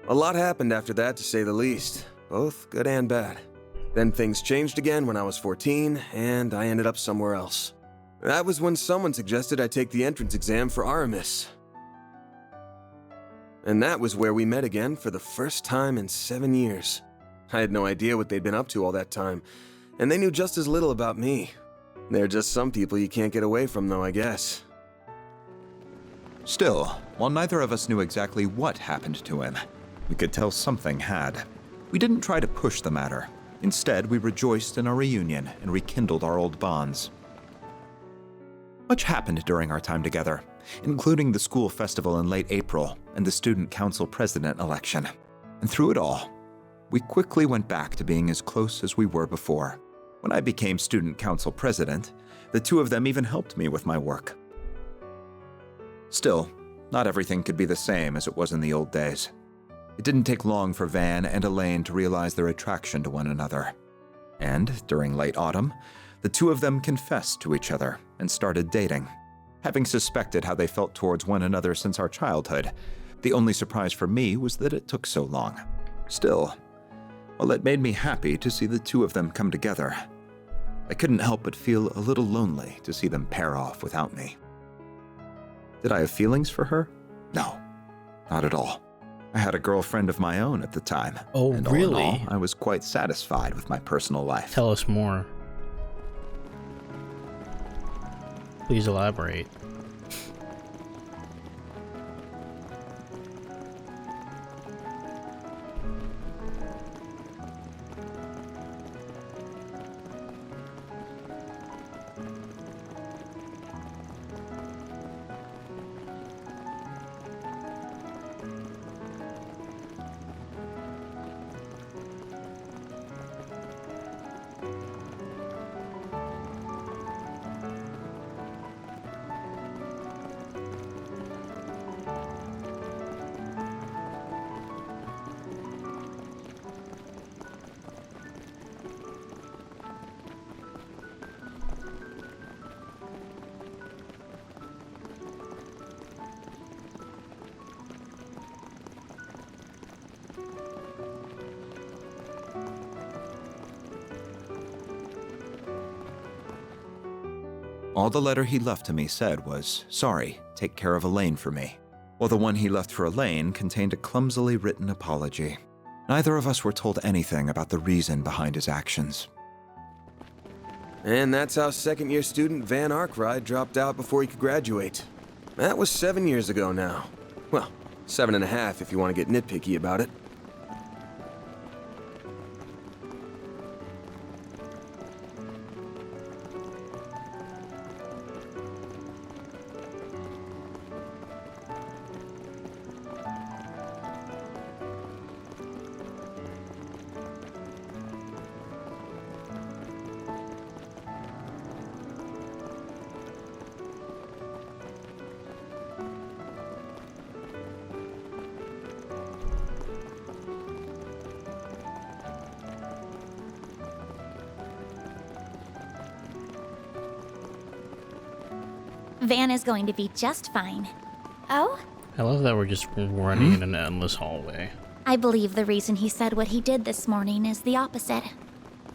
A lot happened after that, to say the least. Both good and bad. Then things changed again when I was 14, and I ended up somewhere else. That was when someone suggested I take the entrance exam for Aramis. And that was where we met again for the first time in 7 years. I had no idea what they'd been up to all that time, and they knew just as little about me. They're just some people you can't get away from, though, I guess. Still, while neither of us knew exactly what happened to him, we could tell something had. We didn't try to push the matter. Instead, we rejoiced in our reunion and rekindled our old bonds. Much happened during our time together, including the school festival in late April and the student council president election. And through it all, we quickly went back to being as close as we were before. When I became student council president, the two of them even helped me with my work. Still, not everything could be the same as it was in the old days. It didn't take long for Van and Elaine to realize their attraction to one another. And during late autumn, the two of them confessed to each other and started dating. Having suspected how they felt towards one another since our childhood, the only surprise for me was that it took so long. Still, while it made me happy to see the two of them come together, I couldn't help but feel a little lonely to see them pair off without me. Did I have feelings for her? No, not at all. I had a girlfriend of my own at the time. Oh, and really? All in all, I was quite satisfied with my personal life. Tell us more. Please elaborate. All the letter he left to me said was, "Sorry, take care of Elaine for me," while the one he left for Elaine contained a clumsily written apology. Neither of us were told anything about the reason behind his actions. And that's how second-year student Van Arkwright dropped out before he could graduate. That was 7 years ago now. Well, 7.5 if you want to get nitpicky about it. Van is going to be just fine. Oh? I love that we're just running in an endless hallway. I believe the reason he said what he did this morning is the opposite.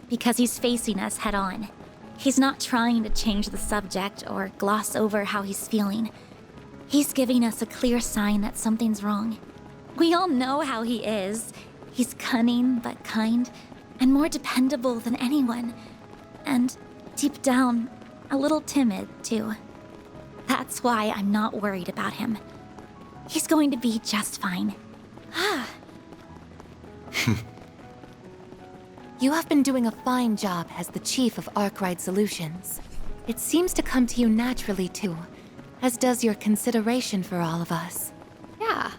Because he's facing us head on. He's not trying to change the subject or gloss over how he's feeling. He's giving us a clear sign that something's wrong. We all know how he is. He's cunning but kind, and more dependable than anyone. And deep down, a little timid, too. That's why I'm not worried about him. He's going to be just fine. You have been doing a fine job as the chief of Arkwright Solutions. It seems to come to you naturally, too, as does your consideration for all of us. Yeah.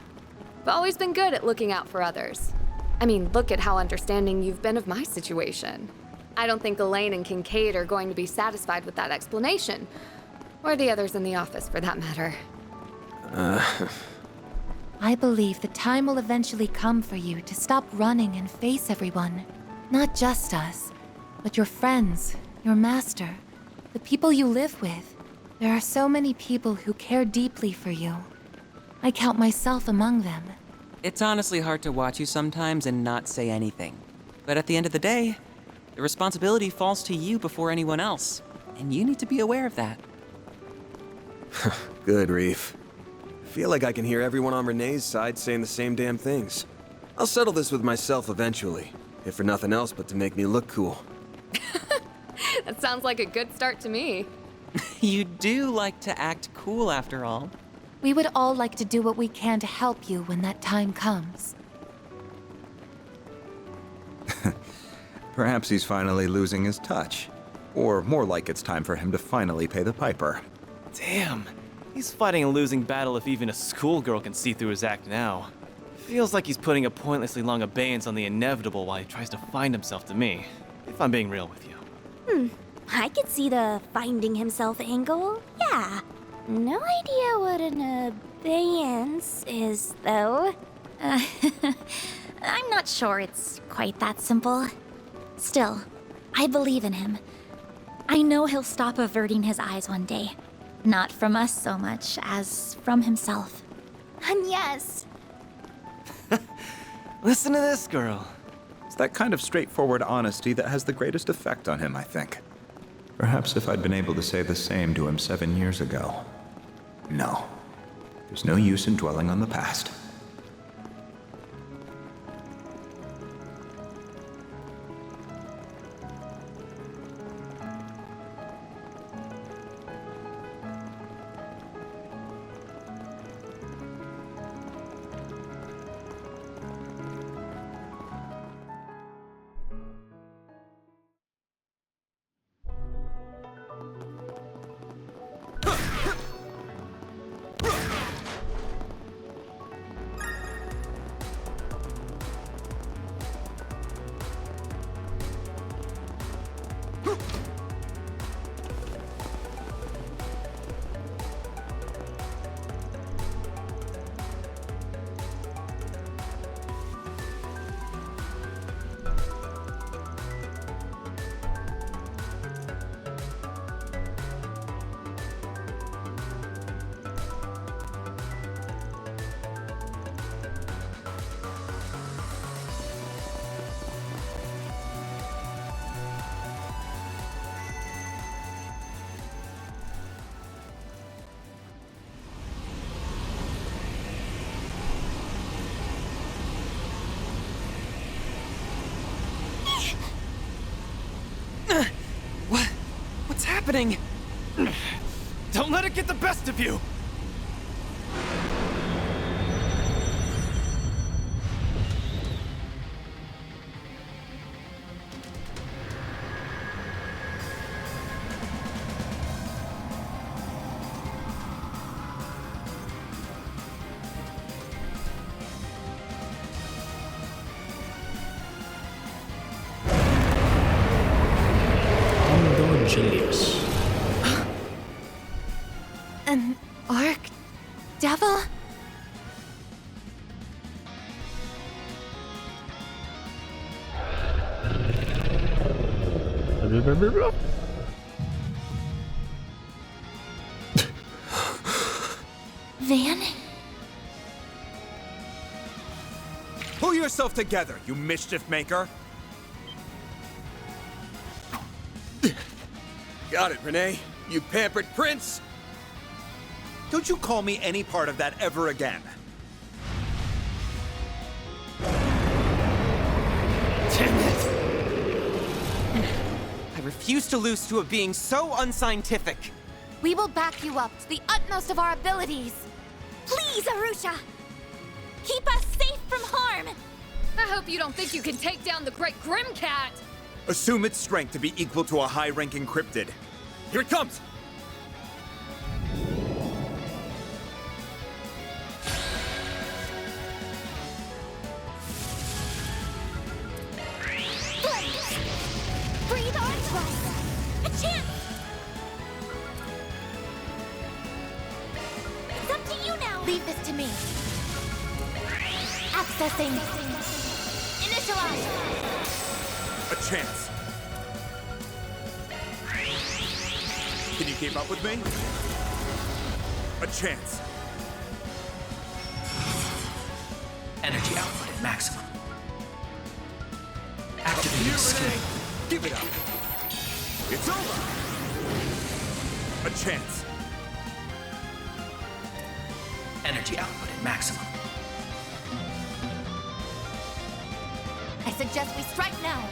I've always been good at looking out for others. I mean, look at how understanding you've been of my situation. I don't think Elaine and Kincaid are going to be satisfied with that explanation. Or the others in the office, for that matter. I believe the time will eventually come for you to stop running and face everyone. Not just us, but your friends, your master, the people you live with. There are so many people who care deeply for you. I count myself among them. It's honestly hard to watch you sometimes and not say anything. But at the end of the day, the responsibility falls to you before anyone else. And you need to be aware of that. Good, Reef. I feel like I can hear everyone on Renee's side saying the same damn things. I'll settle this with myself eventually, if for nothing else but to make me look cool. That sounds like a good start to me. You do like to act cool after all. We would all like to do what we can to help you when that time comes. Perhaps he's finally losing his touch. Or more like it's time for him to finally pay the piper. Damn, he's fighting a losing battle if even a schoolgirl can see through his act now. Feels like he's putting a pointlessly long abeyance on the inevitable while he tries to find himself to me, if I'm being real with you. I could see the finding himself angle. Yeah. No idea what an abeyance is, though. I'm not sure it's quite that simple. Still, I believe in him. I know he'll stop averting his eyes one day. Not from us so much as from himself. And yes. Listen to this girl. It's that kind of straightforward honesty that has the greatest effect on him, I think. Perhaps if I'd been able to say the same to him 7 years ago. No. There's no use in dwelling on the past. happening? Don't let it get the best of you! Julius. An orc devil? Van? Pull yourself together, you mischief maker! Got it, Renee. You pampered prince! Don't you call me any part of that ever again. Damn it! I refuse to lose to a being so unscientific. We will back you up to the utmost of our abilities. Please, Arusha! Keep us safe from harm! I hope you don't think you can take down the Great Grim Cat! Assume its strength to be equal to a high-ranking cryptid. Here it comes! Blaze! Breathe onto us! A chance! It's up to you now! Leave this to me. Accessing. Initialize! A chance. Can you keep up with me? A chance. Energy output at maximum. Activating skill. Give it up. It's over. A chance. Energy output at maximum. I suggest we strike now.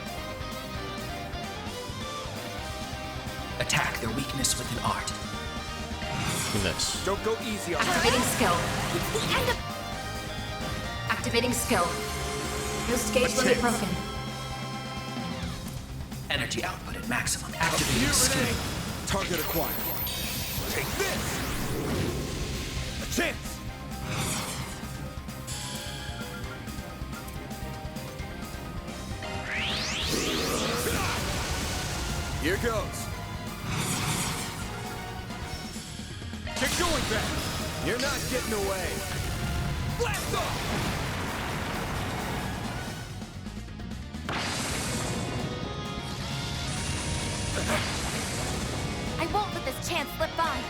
Attack their weakness with an art. This. Don't go easy on Activating skill. It's the end of. Activating skill. Boost gauge limit broken. Energy output at maximum. Activating skill. Target acquired. Take this. A chance. Here goes. Get going, Ben. You're not getting away. Blast off! I won't let this chance slip by.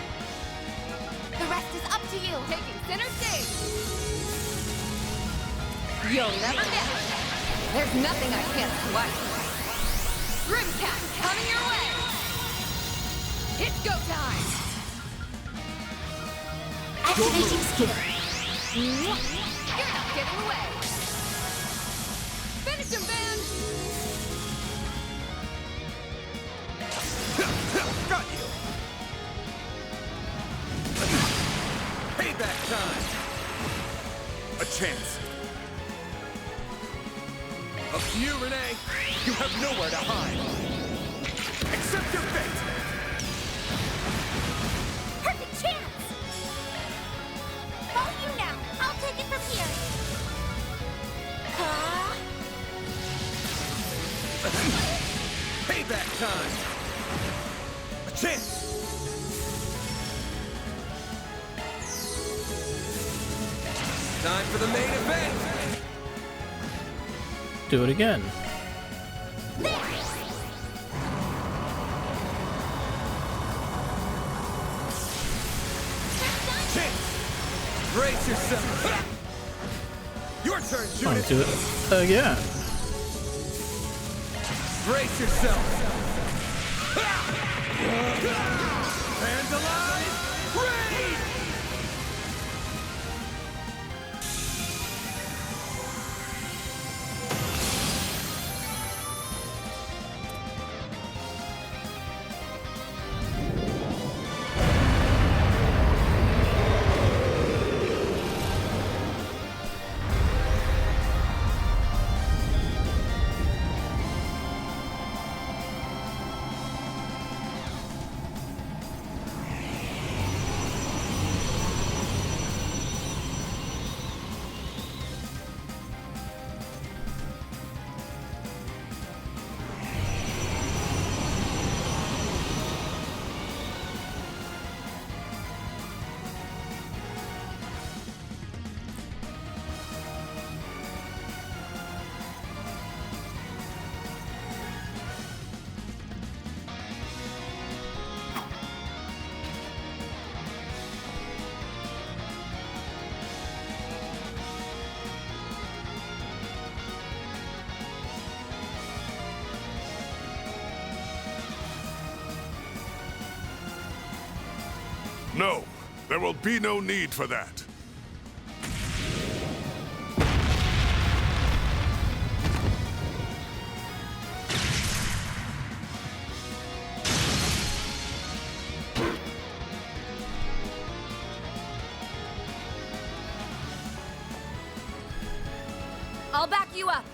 The rest is up to you. Taking center stage! You'll never get it! There's nothing I can't swipe! Grimcat coming your way! It's go time! Activating skill. You're not getting away! Finish him, Ben! Got you! Payback time! A chance. Up to you, Renee. You have nowhere to hide. Accept your fate! Perfect chance! All you now! I'll take it from here! Payback time! A chance! Time for the main event! Do it again. Chance! Brace yourself! Your turn, I'll Judith! do it again. Brace yourself! Vandalize! Raid! No, there will be no need for that. I'll back you up.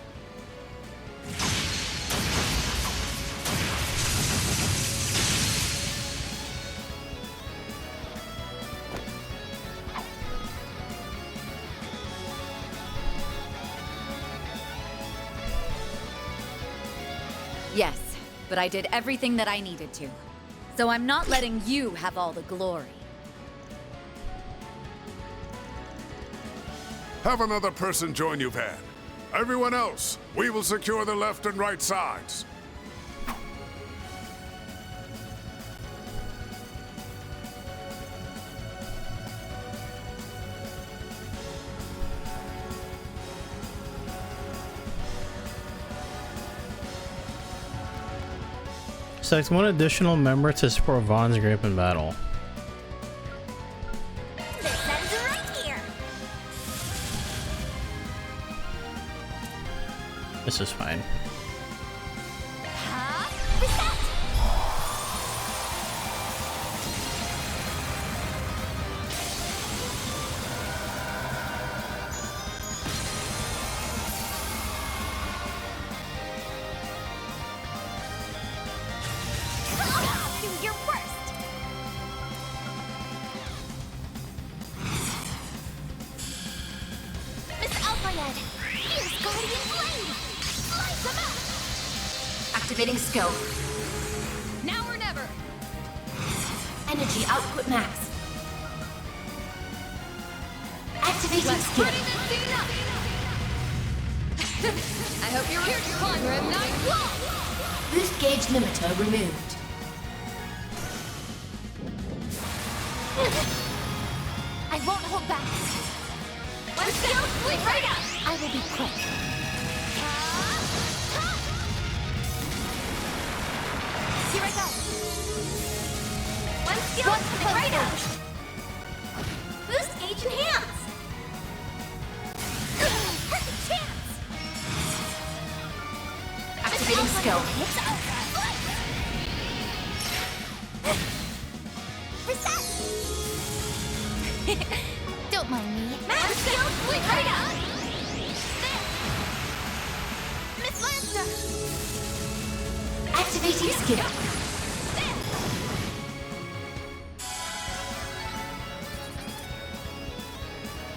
Yes, but I did everything that I needed to. So I'm not letting you have all the glory. Have another person join you, Van. Everyone else, we will secure the left and right sides. Select one additional member to support Vaughn's group in battle. This ends right here. This is fine. Do your worst. Miss Alpayed, here's Guardian Blade. Light them up. Activating skill. Now or never. Energy output max. Activating skill. I hope you're here to conquer a night long. Boost gauge limiter removed. I won't hold back. One skill, split right up. I will be quick. Here I go. One skill, split right up. Boost gauge enhance. Perfect chance. Activating skill. Reset. Don't mind me. One skill, split right up. Miss Lancer. Activating skill.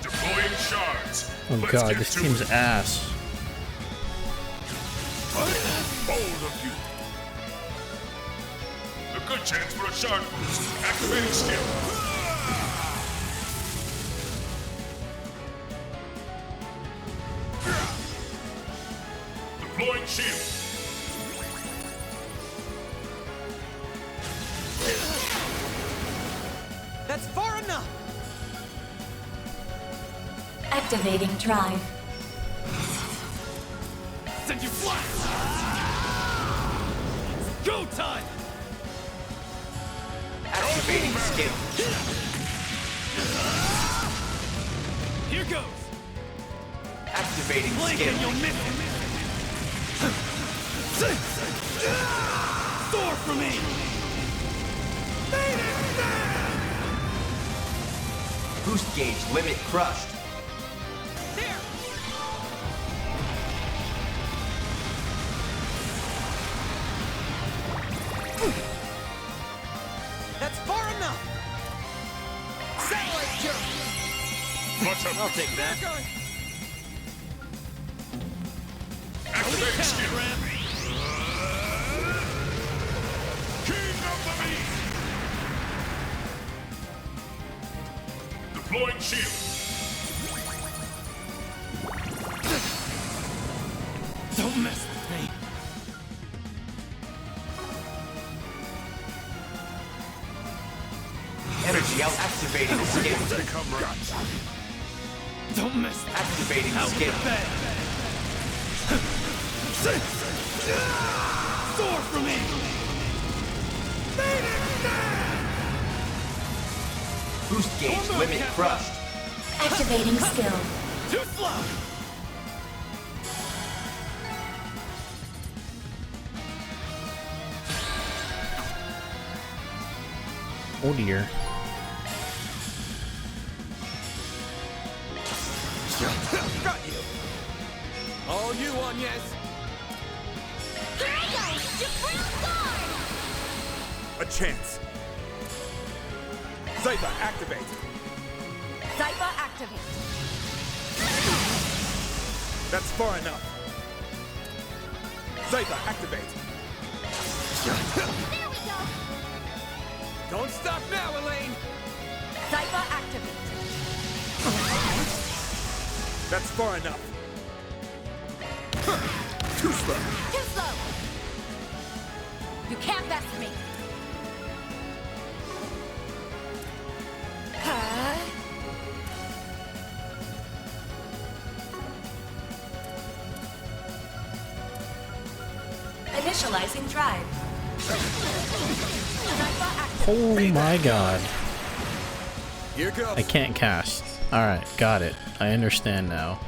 Deploying shards. Oh god, this team's ass. Bold of you. A good chance for a shard boost. Activating skill. Deploying shield. That's far enough! Activating drive. Send you flying! It's go time! Activating skill. Here goes! Activating Blink skill. and you'll miss it! Soar for me! Boost gauge limit crushed. That's far enough! Satellite jump! Much I'll take that. Activating skill. King of the beast. Deploying shield. Don't mess with me. Energy out. Activating skill. Don't mess with me. Activating Out skill. with the bag. Soar for me! Boost gauge limit crushed. Activating skill. Too slow! Oh dear. Got you! All you on, yes! A chance! Zypher, activate! Zypher activate. That's far enough. Zypher, activate! There we go. Don't stop now, Elaine! Zypher activate. That's far enough. Too slow. Too slow. You can't best me. Initializing drive. Oh my god. Here goes. I can't cast. Alright, got it. I understand now.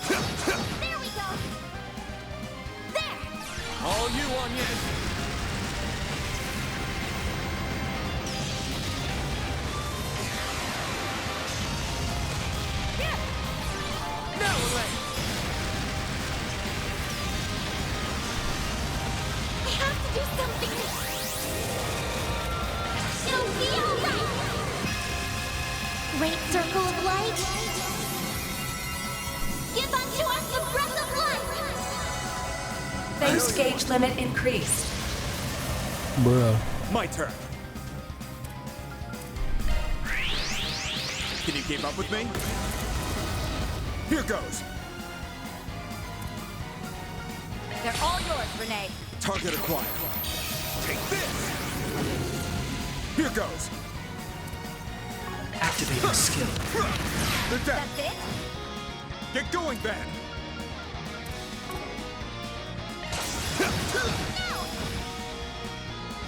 There we go. There. All you on, yes! Now, Elaine! We have to do something. It'll be alright. Great circle of light. Give unto us the breath of life. Boost gauge limit increased. Bruh. My turn. Can you keep up with me? Here goes. They're all yours, Renee. Target acquired. Take this. Here goes. Activating skill. They're dead. That's it? Get going, Ben.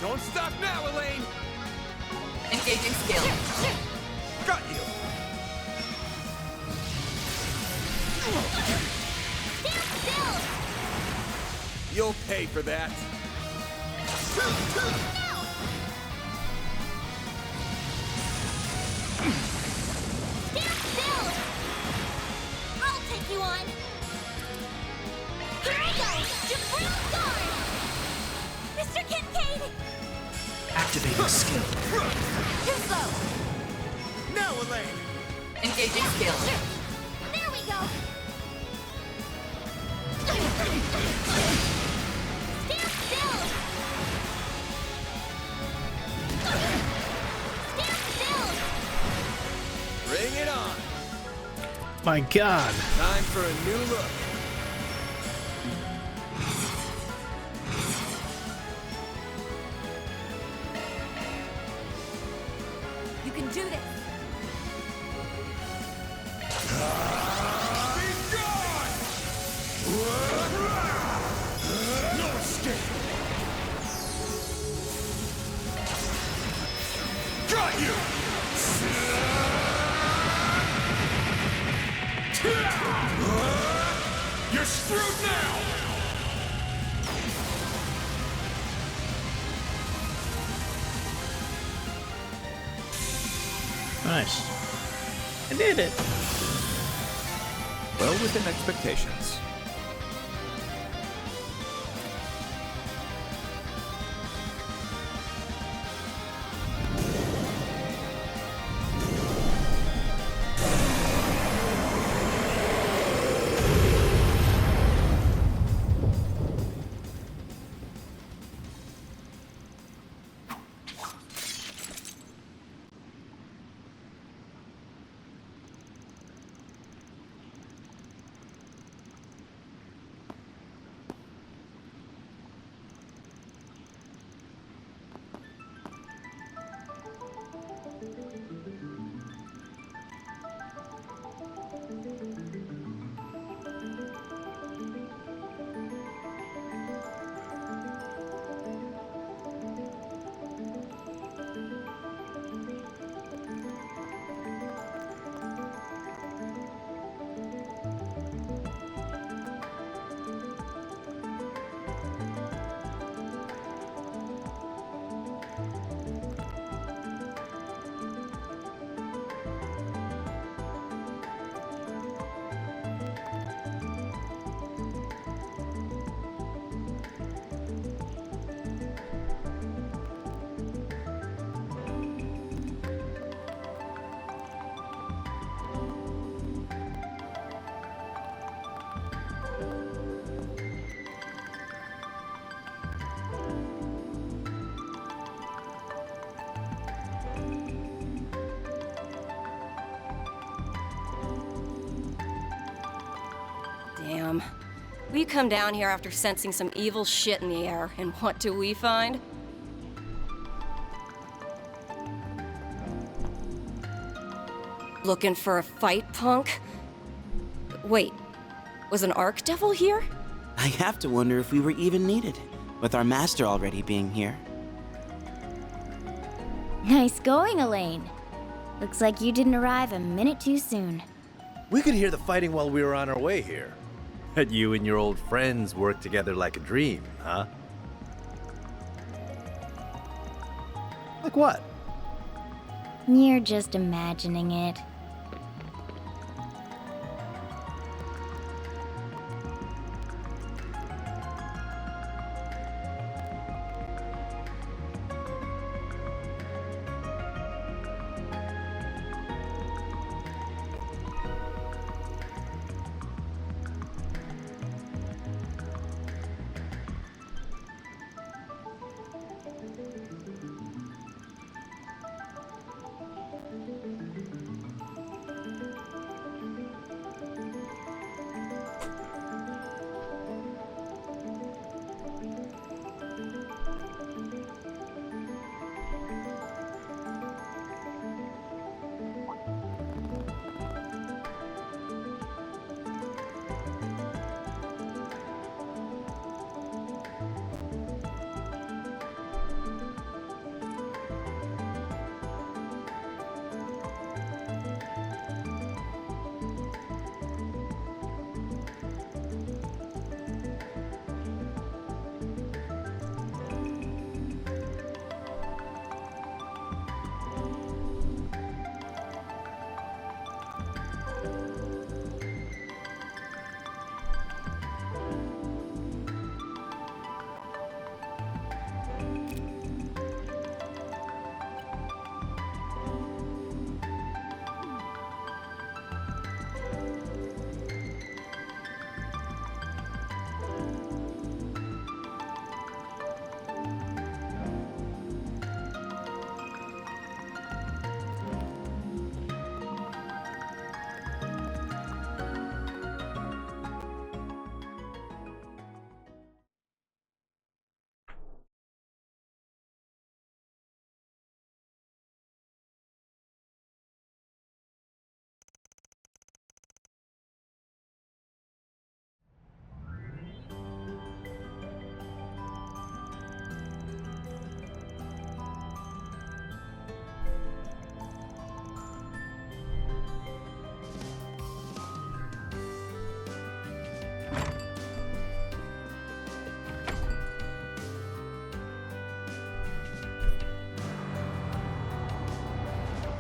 Don't stop now, Elaine. Engaging skill. Got you. Stand still. You'll pay for that. Stand still. I'll take you on. Here I go. Jabril guard. Mr. Kincaid. Activating skill. Too slow. Now, Elaine. Engaging skill. There we go. Stand still. Stand still. Bring it on. My god. Time for a new look. You can do this. Be gone! No escape. Got you! You're screwed now! Nice. I did it. Well within expectations. Damn. We come down here after sensing some evil shit in the air, and what do we find? Looking for a fight, punk? Wait, was an Archdevil here? I have to wonder if we were even needed, with our master already being here. Nice going, Elaine. Looks like you didn't arrive a minute too soon. We could hear the fighting while we were on our way here. But you and your old friends work together like a dream, huh? Like what? You're just imagining it.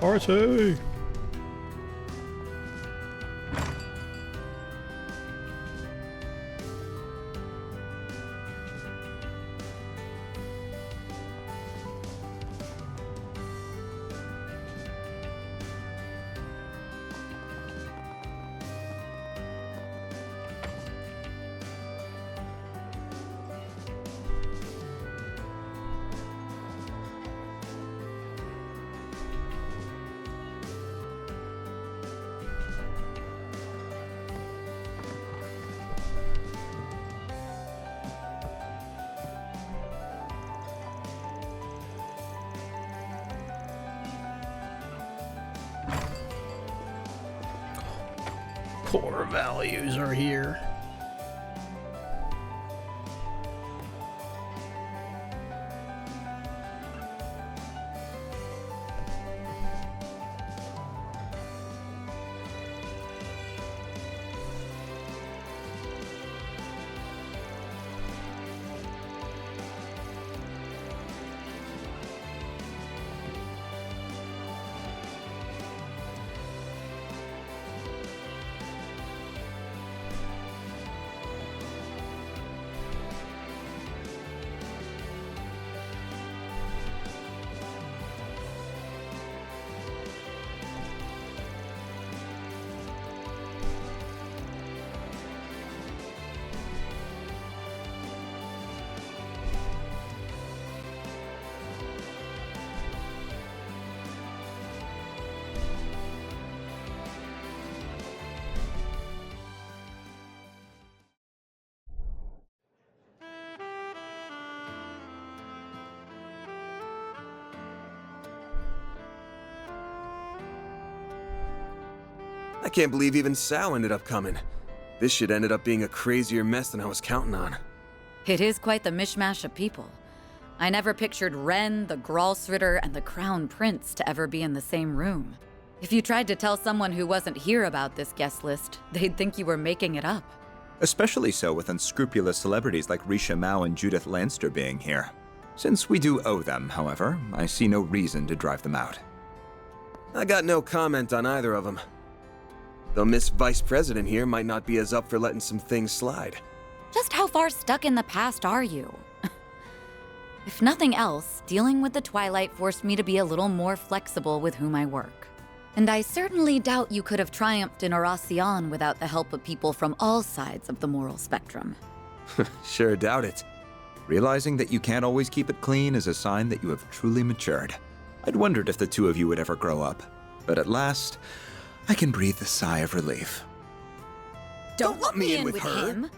Party! Core values are here. I can't believe even Sal ended up coming. This shit ended up being a crazier mess than I was counting on. It is quite the mishmash of people. I never pictured Ren, the Gralsritter, and the Crown Prince to ever be in the same room. If you tried to tell someone who wasn't here about this guest list, they'd think you were making it up. Especially so with unscrupulous celebrities like Risha Mao and Judith Lanster being here. Since we do owe them, however, I see no reason to drive them out. I got no comment on either of them. Though Miss Vice President here might not be as up for letting some things slide. Just how far stuck in the past are you? If nothing else, dealing with the Twilight forced me to be a little more flexible with whom I work. And I certainly doubt you could have triumphed in Oracion without the help of people from all sides of the moral spectrum. Sure doubt it. Realizing that you can't always keep it clean is a sign that you have truly matured. I'd wondered if the two of you would ever grow up, but at last, I can breathe a sigh of relief. Don't let me in with him!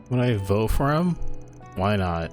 Would I vote for him? Why not?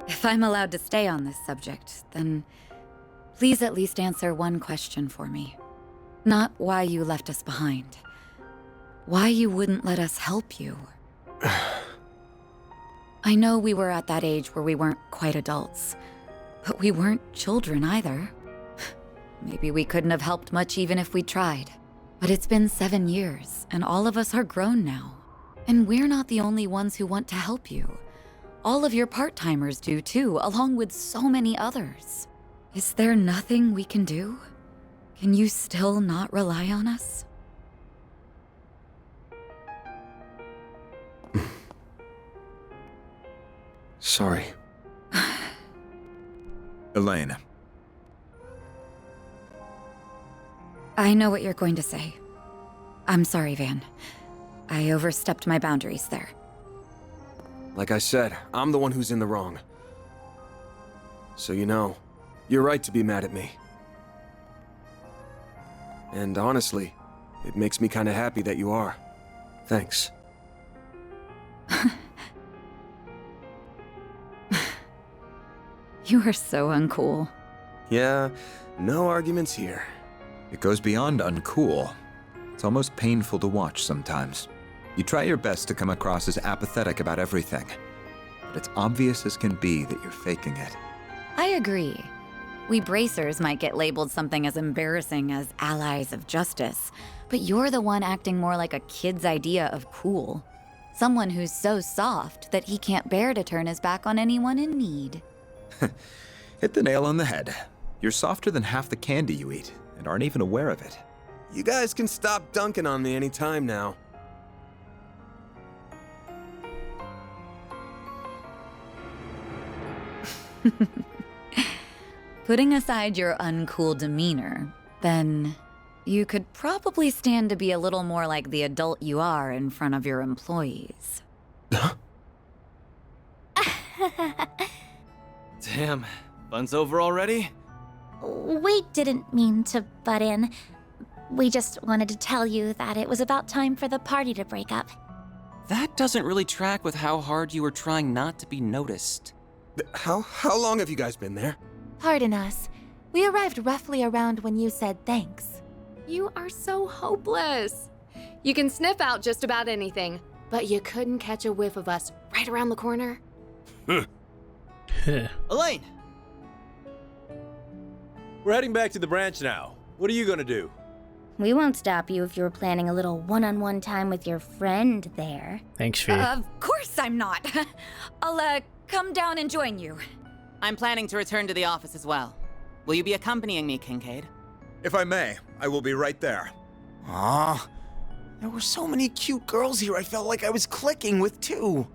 If I'm allowed to stay on this subject, then please at least answer one question for me. Not why you left us behind. Why you wouldn't let us help you. I know we were at that age where we weren't quite adults, but we weren't children either. Maybe we couldn't have helped much even if we tried. But it's been 7 years, and all of us are grown now. And we're not the only ones who want to help you. All of your part-timers do too, along with so many others. Is there nothing we can do? Can you still not rely on us? Sorry. Elaine. I know what you're going to say. I'm sorry, Van. I overstepped my boundaries there. Like I said, I'm the one who's in the wrong. So you know, you're right to be mad at me. And honestly, it makes me kinda happy that you are. Thanks. You are so uncool. Yeah, no arguments here. It goes beyond uncool. It's almost painful to watch sometimes. You try your best to come across as apathetic about everything, but it's obvious as can be that you're faking it. I agree. We bracers might get labeled something as embarrassing as allies of justice, but you're the one acting more like a kid's idea of cool. Someone who's so soft that he can't bear to turn his back on anyone in need. Hit the nail on the head. You're softer than half the candy you eat, and aren't even aware of it. You guys can stop dunking on me anytime now. Putting aside your uncool demeanor, then you could probably stand to be a little more like the adult you are in front of your employees. Damn, fun's over already? We didn't mean to butt in. We just wanted to tell you that it was about time for the party to break up. That doesn't really track with how hard you were trying not to be noticed. How long have you guys been there? Pardon us. We arrived roughly around when you said thanks. You are so hopeless. You can sniff out just about anything, but you couldn't catch a whiff of us right around the corner. Elaine! We're heading back to the branch now. What are you gonna do? We won't stop you if you were planning a little one-on-one time with your friend there. Thanks, Fee. Of course I'm not. I'll, come down and join you. I'm planning to return to the office as well. Will you be accompanying me, Kincaid? If I may, I will be right there. Aw, there were so many cute girls here I felt like I was clicking with too.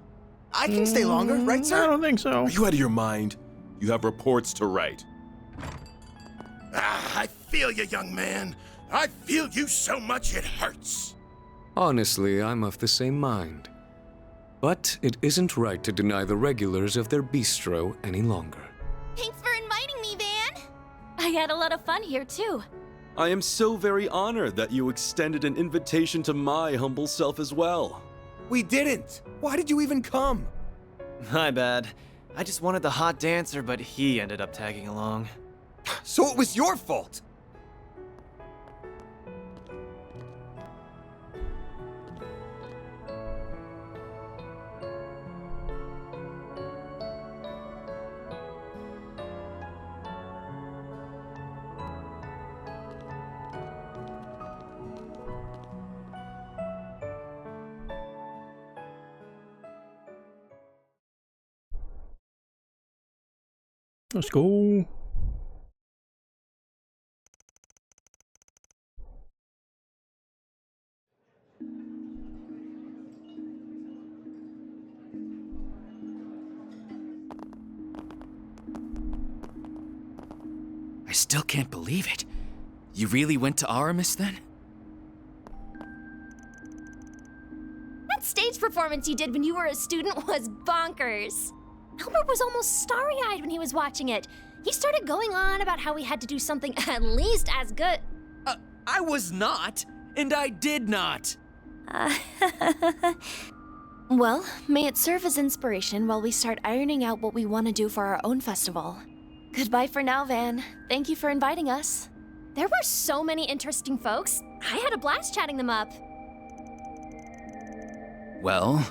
I can stay longer, right, sir? I don't think so. Are you out of your mind? You have reports to write. I feel you, young man. I feel you so much it hurts. Honestly, I'm of the same mind. But it isn't right to deny the regulars of their bistro any longer. Thanks for inviting me, Van. I had a lot of fun here, too. I am so very honored that you extended an invitation to my humble self as well. We didn't! Why did you even come? My bad. I just wanted the hot dancer, but he ended up tagging along. So it was your fault! Let's go. I still can't believe it. You really went to Aramis then? That stage performance you did when you were a student was bonkers. Albert was almost starry-eyed when he was watching it. He started going on about how we had to do something at least as good. I was not, and I did not. Well, may it serve as inspiration while we start ironing out what we want to do for our own festival. Goodbye for now, Van. Thank you for inviting us. There were so many interesting folks. I had a blast chatting them up. Well,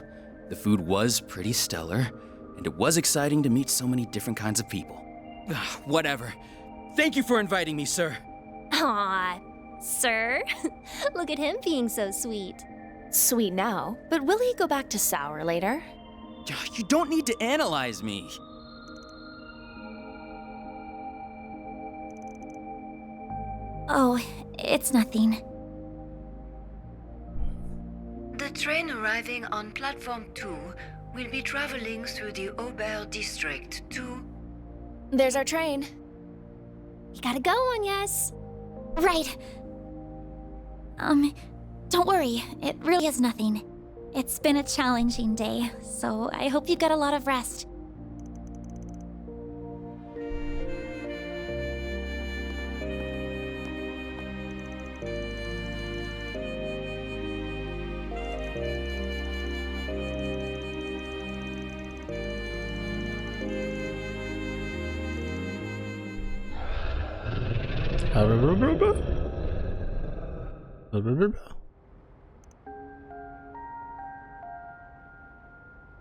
the food was pretty stellar, and it was exciting to meet so many different kinds of people. Whatever. Thank you for inviting me, sir. Aw, sir. Look at him being so sweet. Sweet now, but will he go back to sour later? You don't need to analyze me. Oh, it's nothing. The train arriving on platform 2 We'll be traveling through the Aubert district to... There's our train. We gotta go on, yes. Right. Don't worry. It really is nothing. It's been a challenging day, so I hope you get a lot of rest.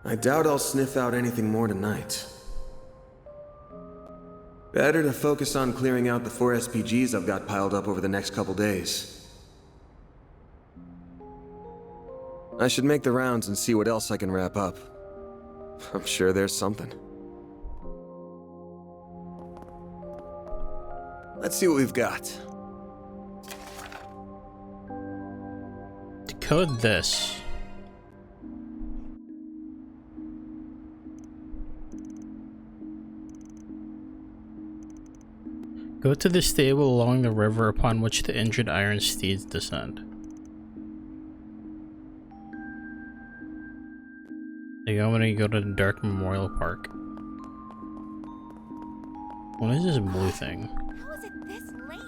I doubt I'll sniff out anything more tonight. Better to focus on clearing out the 4 SPGs I've got piled up over the next couple days. I should make the rounds and see what else I can wrap up. I'm sure there's something. Let's see what we've got. Decode this. Go to the stable along the river upon which the injured iron steeds descend. There you go when you go to the Dark Memorial Park. What is this blue thing? How is it this late?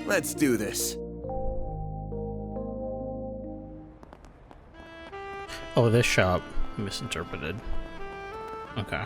Let's do this. Oh, this shop. Misinterpreted. Okay.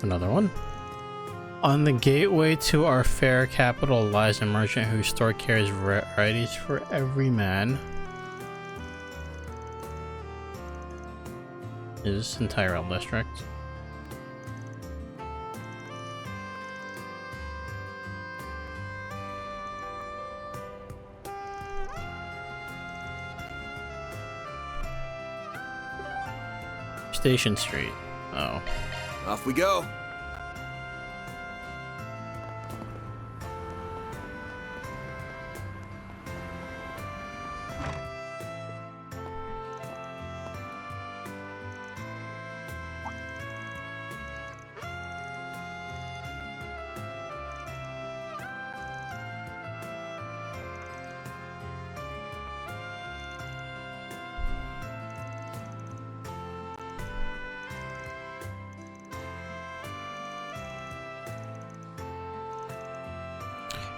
Another one. On the gateway to our fair capital lies a merchant whose store carries varieties for every man. Is this entire district? Station Street. Oh. Off we go.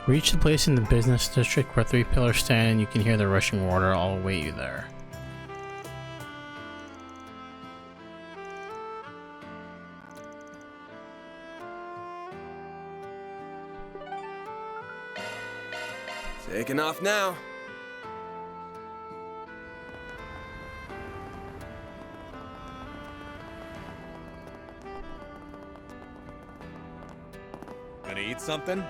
Reach the place in the business district where 3 pillars stand and you can hear the rushing water. I'll await you there. Taking off now. Gonna eat something?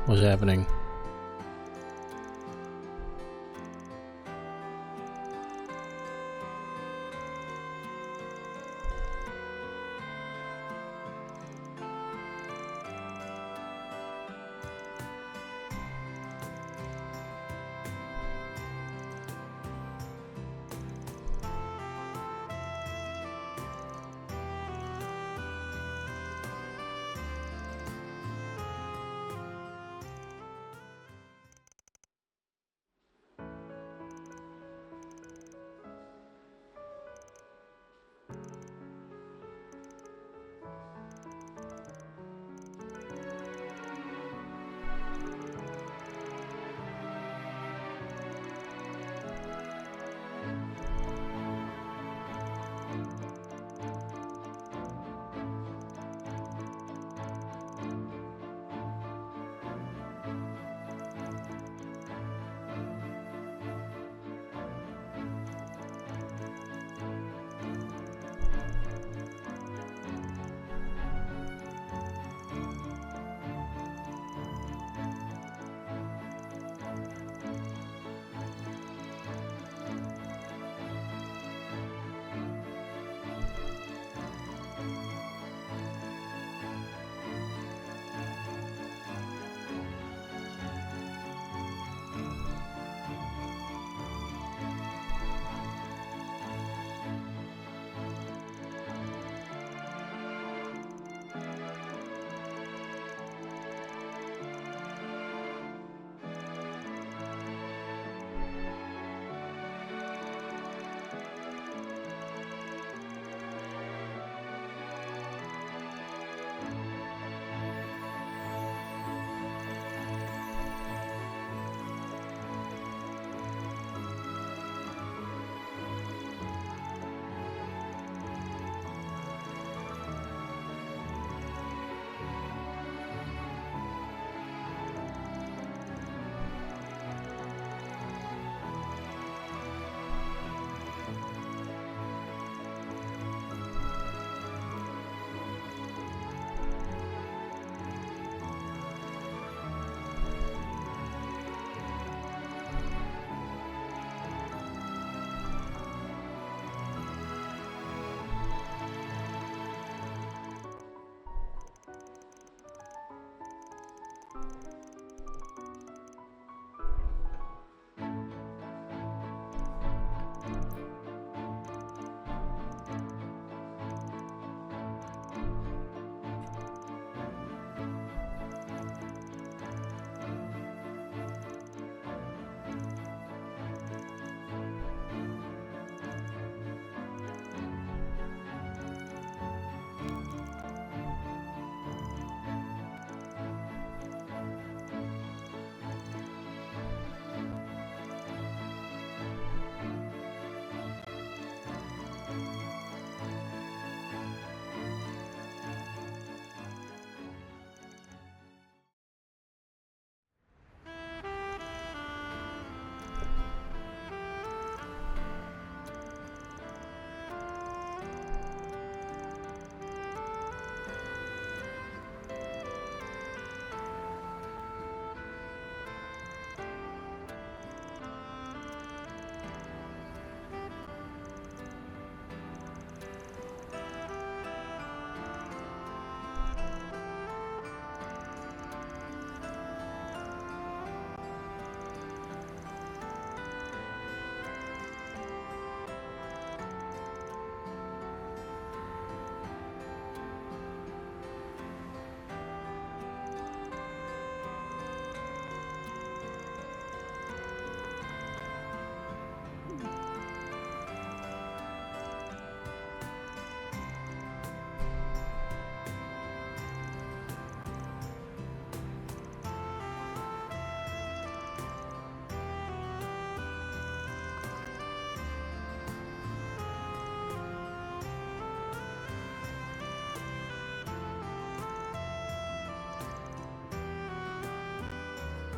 What's happening?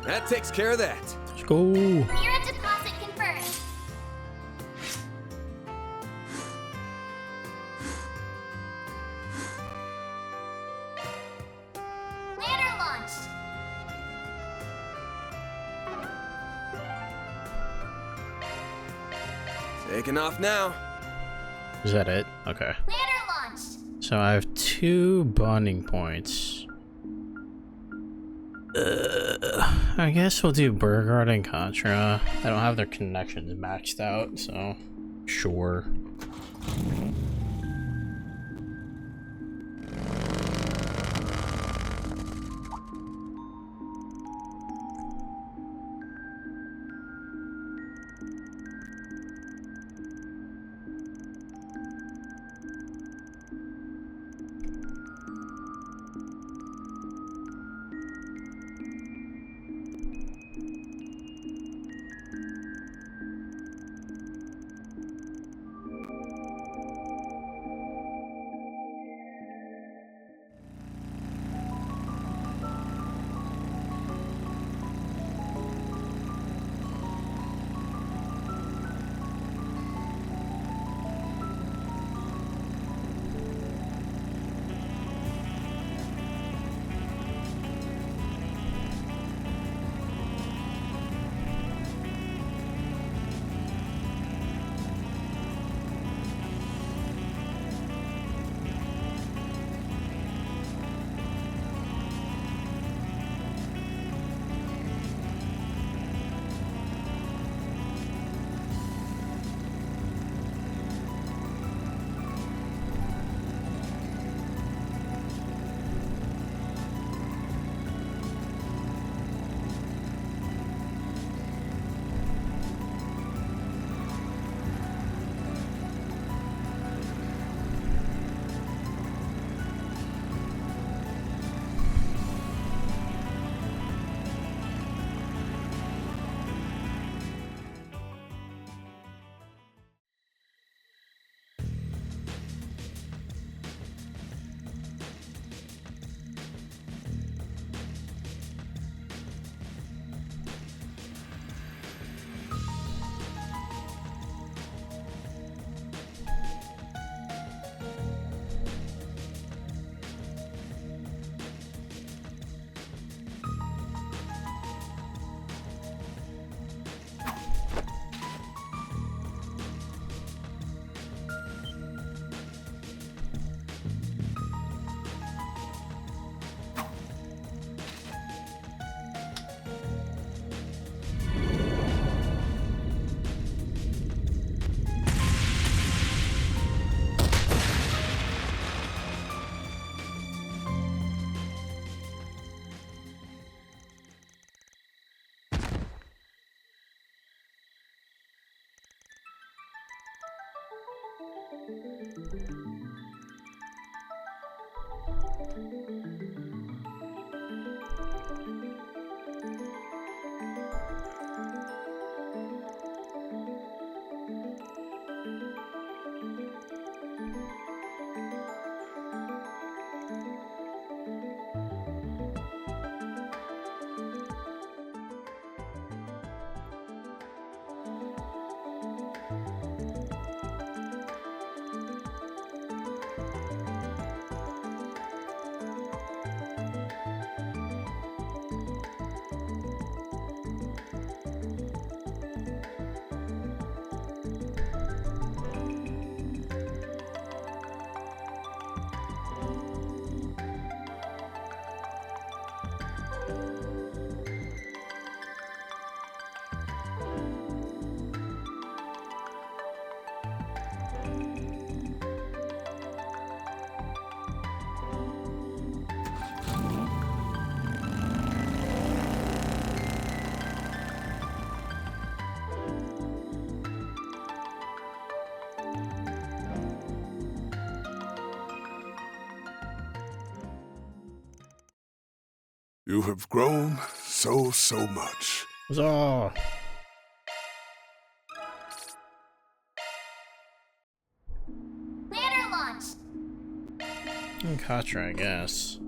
That takes care of that. Let's go. Mirror deposit confirmed. Ladder launched. Taking off now. Is that it? Okay. Ladder launched. So I have 2 bonding points. I guess we'll do Burgard and Contra. I don't have their connections maxed out, so sure. You have grown so much. Huzzah! Ladder launched. And Contra, I guess.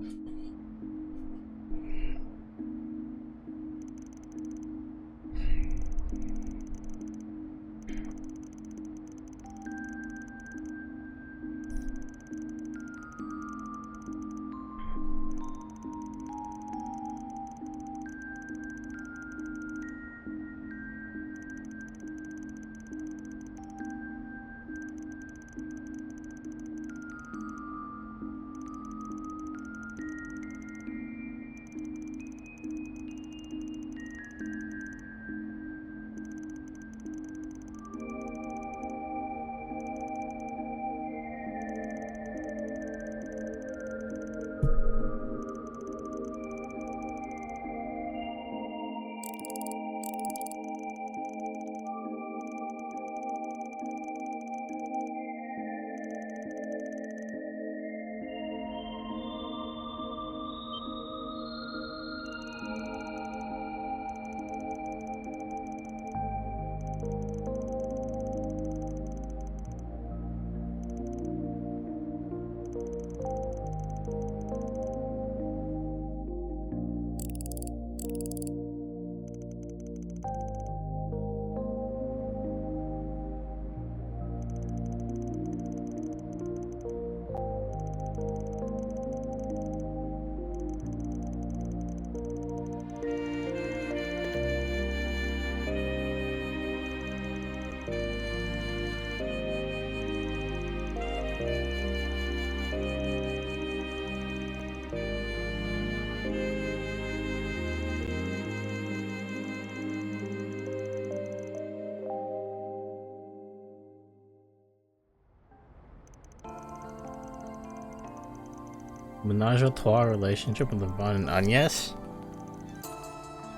Menage a trois relationship with Levon and Agnes?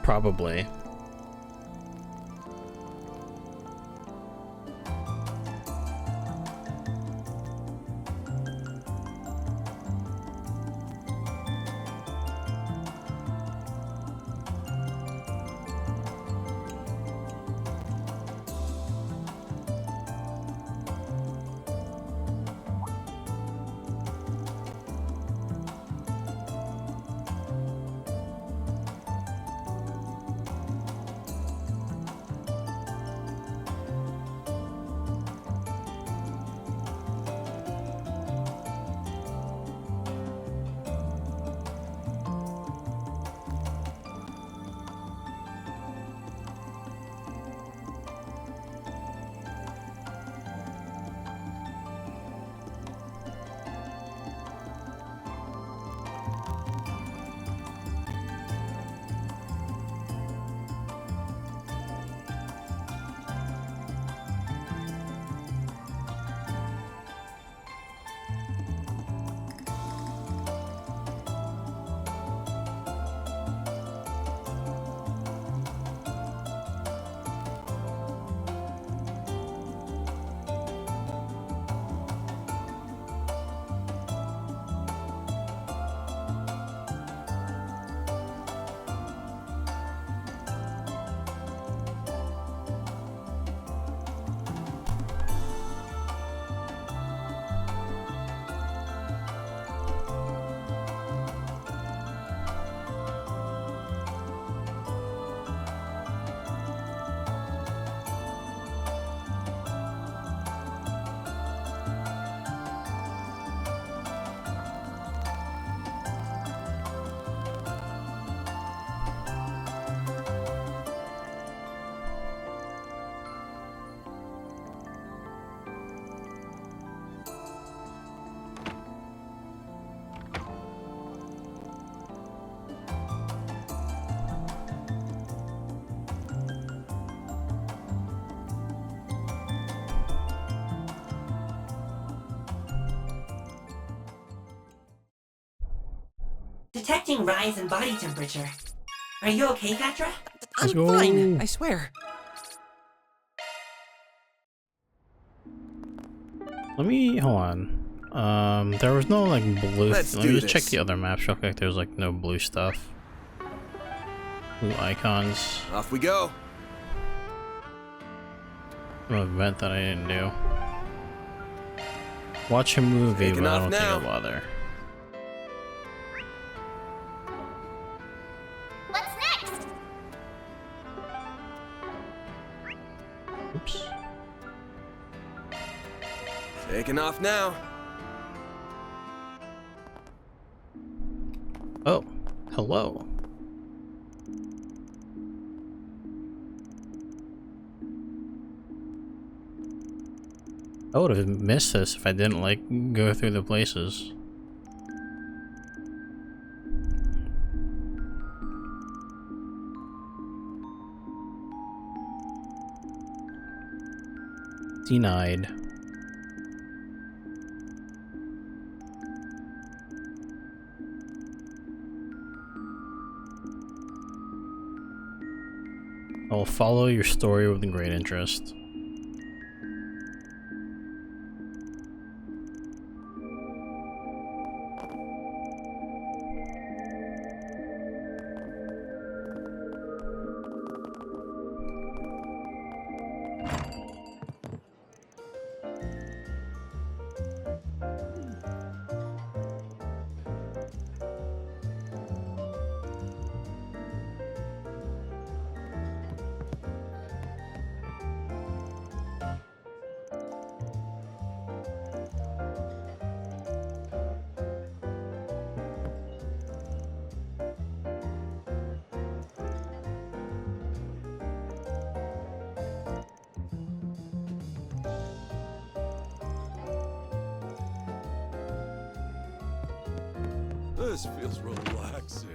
Probably. Detecting rise in body temperature. Are you okay, Catra? Let's I'm go. fine, I swear. Let me hold on. There was no like blue. Let's Let me do just check this. the other maps real quick. There's like no blue stuff. Blue icons. Off we go. Some event that I didn't do. Watch a movie, Taking but I off don't think now. I'll bother. What's next? Oops. Taking off now. Oh, hello. I would have missed this if I didn't like go through the places. Denied. I will follow your story with great interest. This feels relaxing.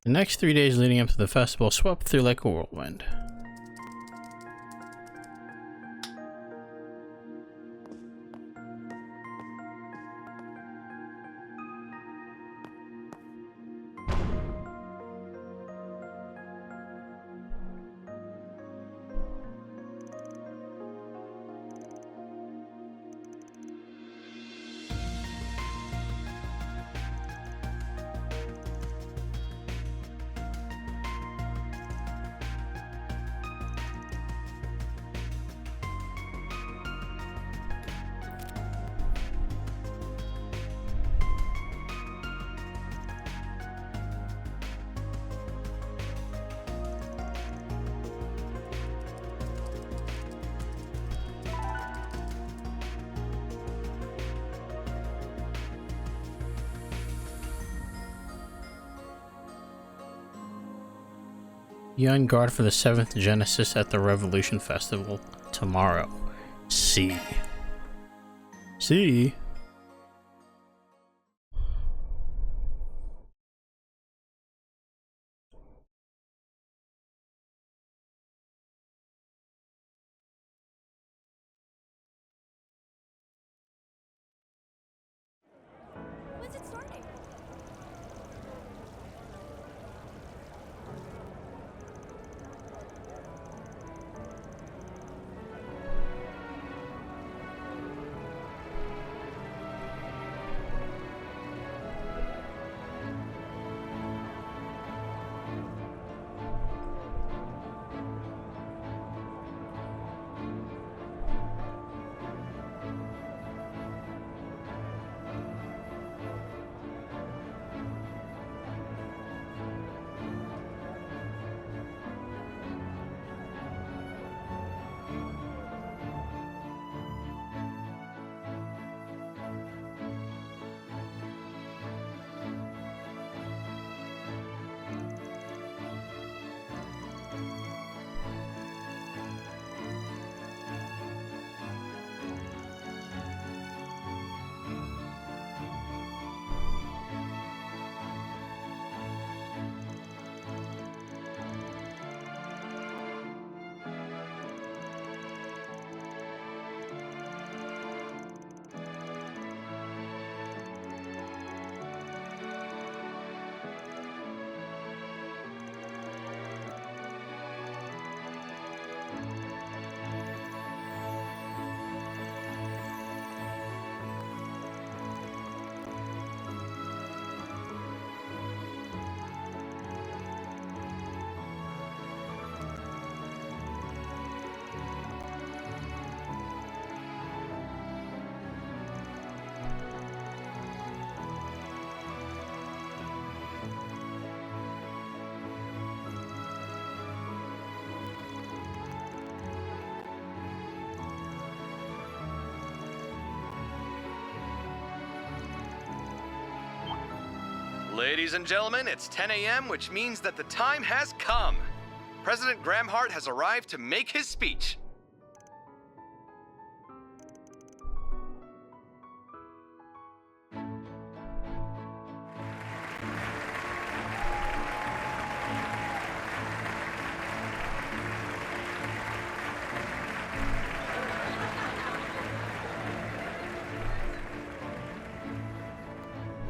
The next 3 days leading up to the festival swept through like a whirlwind. Be on guard for the 7th Genesis at the Revolution Festival tomorrow. See. When's it starting? Ladies and gentlemen, it's 10 a.m., which means that the time has come. President Gramhart has arrived to make his speech.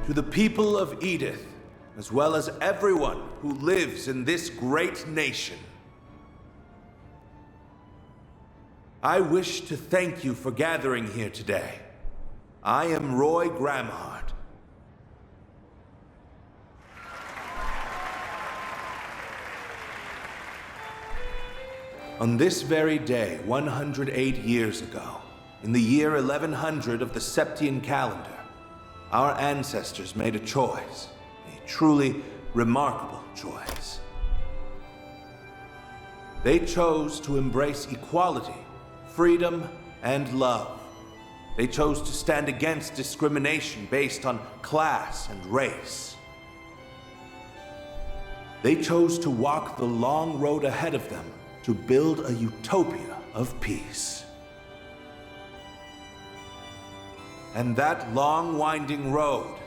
To the people of Edith, as well as everyone who lives in this great nation, I wish to thank you for gathering here today. I am Roy Gramhart. On this very day, 108 years ago, in the year 1100 of the Septian calendar, our ancestors made a choice, a truly remarkable choice. They chose to embrace equality, freedom, and love. They chose to stand against discrimination based on class and race. They chose to walk the long road ahead of them to build a utopia of peace. And that long, winding road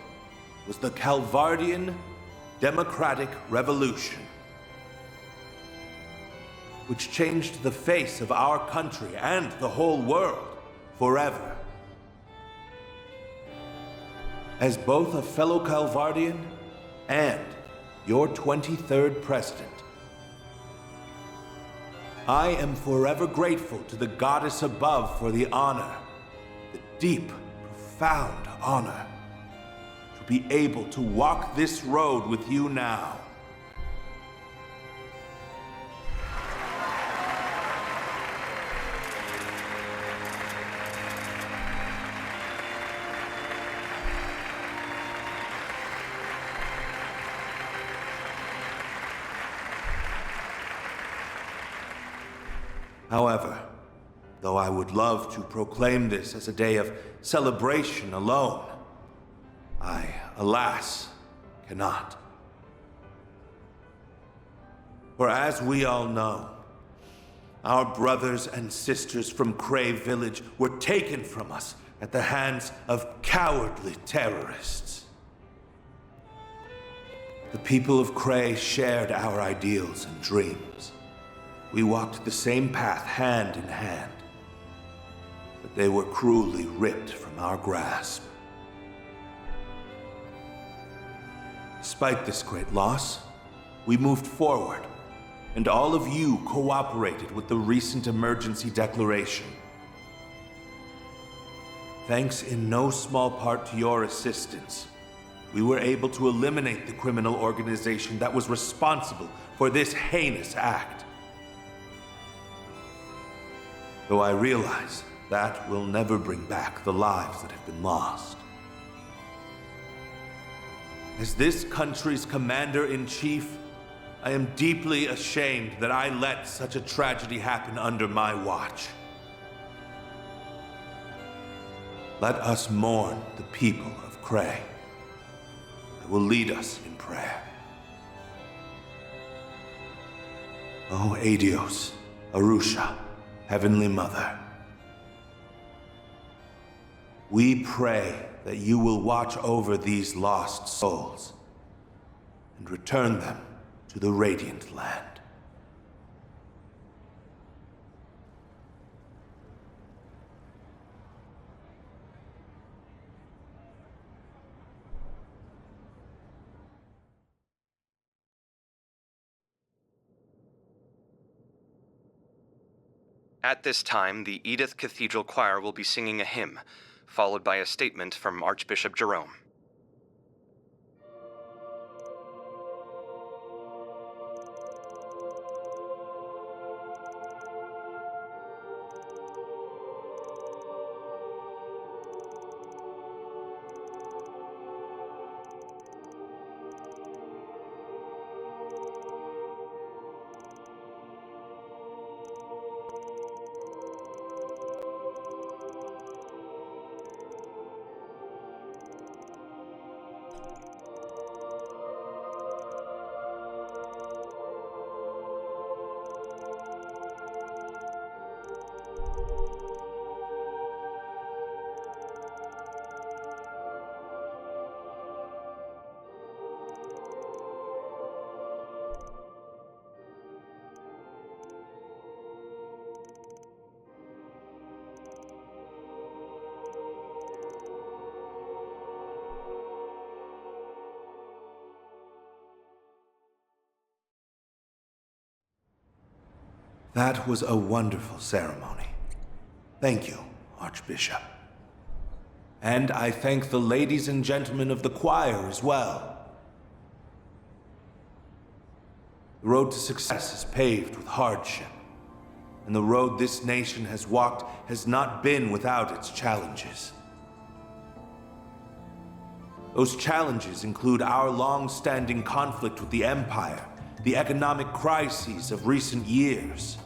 was the Calvardian democratic revolution, which changed the face of our country and the whole world forever. As both a fellow Calvardian and your 23rd president, I am forever grateful to the goddess above for the honor, the deep, profound honor, to be able to walk this road with you now. However, though I would love to proclaim this as a day of celebration alone, I, alas, cannot. For as we all know, our brothers and sisters from Cray Village were taken from us at the hands of cowardly terrorists. The people of Cray shared our ideals and dreams. We walked the same path hand in hand, but they were cruelly ripped from our grasp. Despite this great loss, we moved forward, and all of you cooperated with the recent emergency declaration. Thanks in no small part to your assistance, we were able to eliminate the criminal organization that was responsible for this heinous act. Though I realize that will never bring back the lives that have been lost. As this country's commander-in-chief, I am deeply ashamed that I let such a tragedy happen under my watch. Let us mourn the people of Cray. I will lead us in prayer. O Adios, Arusha, Heavenly Mother, we pray that you will watch over these lost souls and return them to the Radiant Land. At this time, the Edith Cathedral Choir will be singing a hymn, followed by a statement from Archbishop Jerome. That was a wonderful ceremony. Thank you, Archbishop. And I thank the ladies and gentlemen of the choir as well. The road to success is paved with hardship, and the road this nation has walked has not been without its challenges. Those challenges include our long-standing conflict with the Empire, the economic crises of recent years,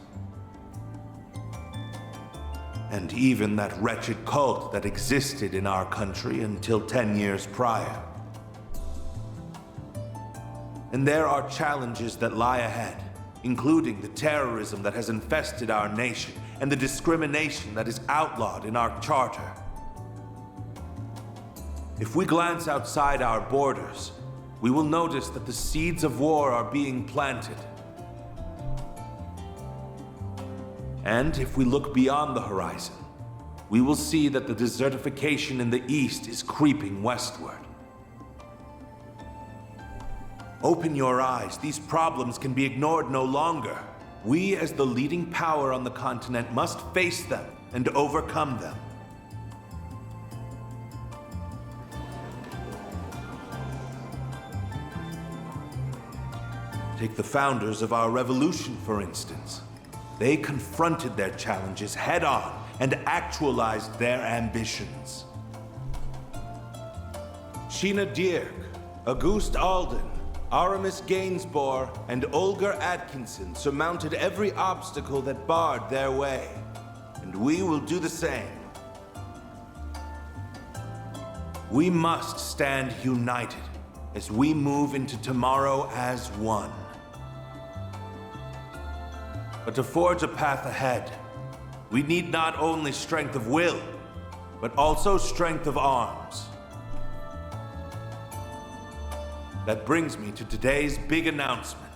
and even that wretched cult that existed in our country until 10 years prior. And there are challenges that lie ahead, including the terrorism that has infested our nation and the discrimination that is outlawed in our charter. If we glance outside our borders, we will notice that the seeds of war are being planted. And if we look beyond the horizon, we will see that the desertification in the east is creeping westward. Open your eyes. These problems can be ignored no longer. We, as the leading power on the continent, must face them and overcome them. Take the founders of our revolution, for instance. They confronted their challenges head-on and actualized their ambitions. Sheena Dierk, Auguste Alden, Aramis Gainsborough, and Olga Atkinson surmounted every obstacle that barred their way. And we will do the same. We must stand united as we move into tomorrow as one. But to forge a path ahead, we need not only strength of will, but also strength of arms. That brings me to today's big announcement.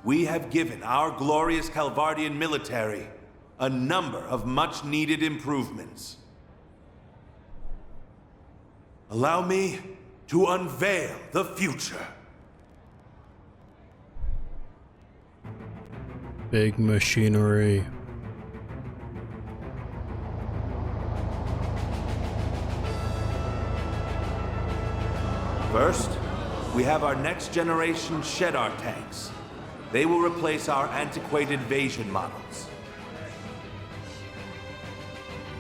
We have given our glorious Calvardian military a number of much-needed improvements. Allow me to unveil the future. Big machinery. First, we have our next-generation Shedar tanks. They will replace our antiquated Vasion models.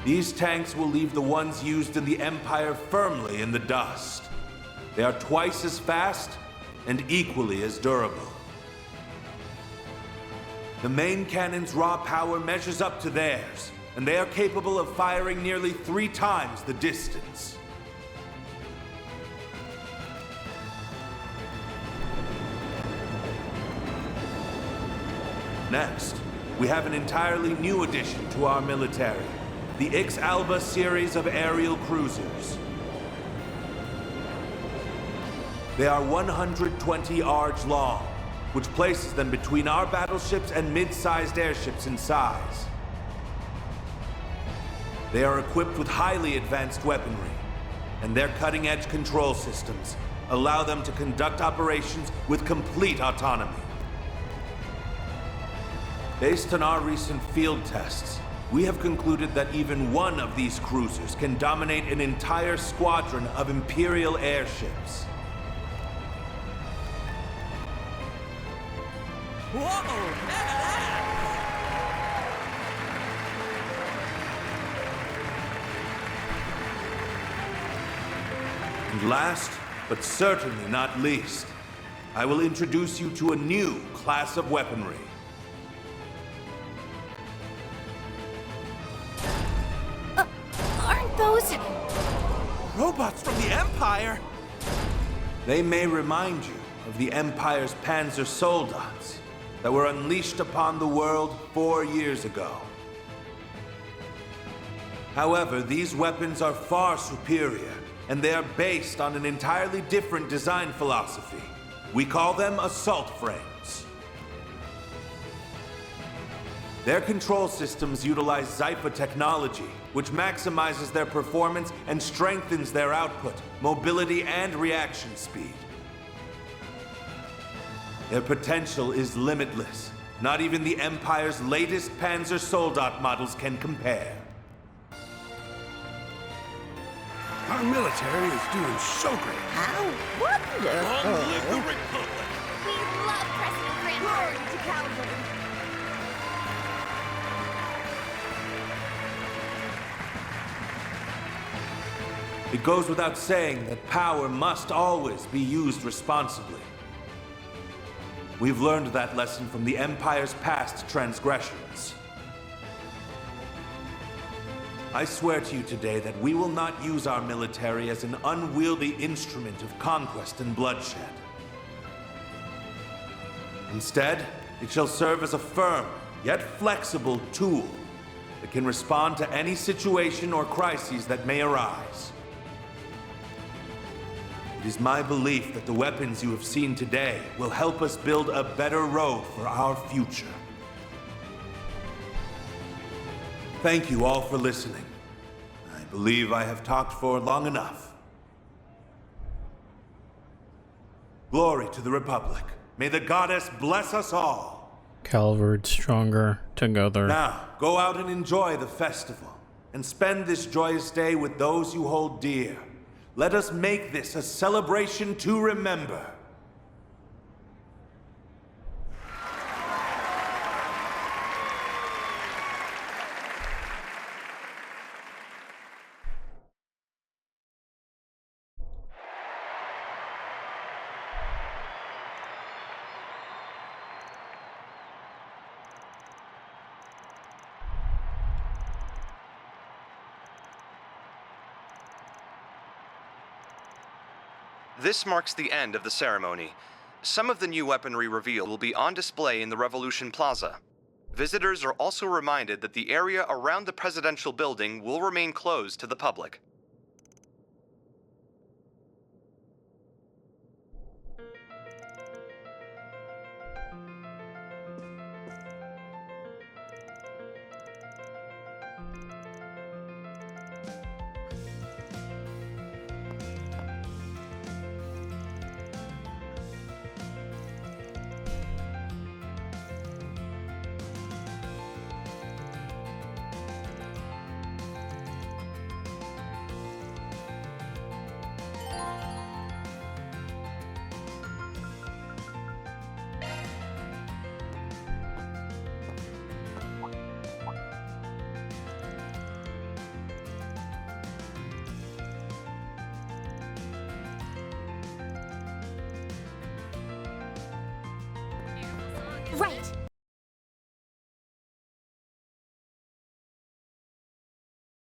These tanks will leave the ones used in the Empire firmly in the dust. They are twice as fast and equally as durable. The main cannon's raw power measures up to theirs, and they are capable of firing nearly 3 times the distance. Next, we have an entirely new addition to our military, the Ix Alba series of aerial cruisers. They are 120 arcs long, which places them between our battleships and mid-sized airships in size. They are equipped with highly advanced weaponry, and their cutting-edge control systems allow them to conduct operations with complete autonomy. Based on our recent field tests, we have concluded that even one of these cruisers can dominate an entire squadron of Imperial airships. Whoa! And last, but certainly not least, I will introduce you to a new class of weaponry. Aren't those... robots from the Empire? They may remind you of the Empire's Panzer Soldats that were unleashed upon the world 4 years ago. However, these weapons are far superior, and they are based on an entirely different design philosophy. We call them assault frames. Their control systems utilize Zypha technology, which maximizes their performance and strengthens their output, mobility, and reaction speed. Their potential is limitless. Not even the Empire's latest Panzer Soldat models can compare. Our military is doing so great. How wonderful! Long live the Republic! We love President Grant to Calvary. It goes without saying that power must always be used responsibly. We've learned that lesson from the Empire's past transgressions. I swear to you today that we will not use our military as an unwieldy instrument of conquest and bloodshed. Instead, it shall serve as a firm, yet flexible tool that can respond to any situation or crises that may arise. It is my belief that the weapons you have seen today will help us build a better road for our future. Thank you all for listening. I believe I have talked for long enough. Glory to the Republic. May the goddess bless us all. Calvard stronger together. Now, go out and enjoy the festival, and spend this joyous day with those you hold dear. Let us make this a celebration to remember. This marks the end of the ceremony. Some of the new weaponry revealed will be on display in the Revolution Plaza. Visitors are also reminded that the area around the presidential building will remain closed to the public. Right.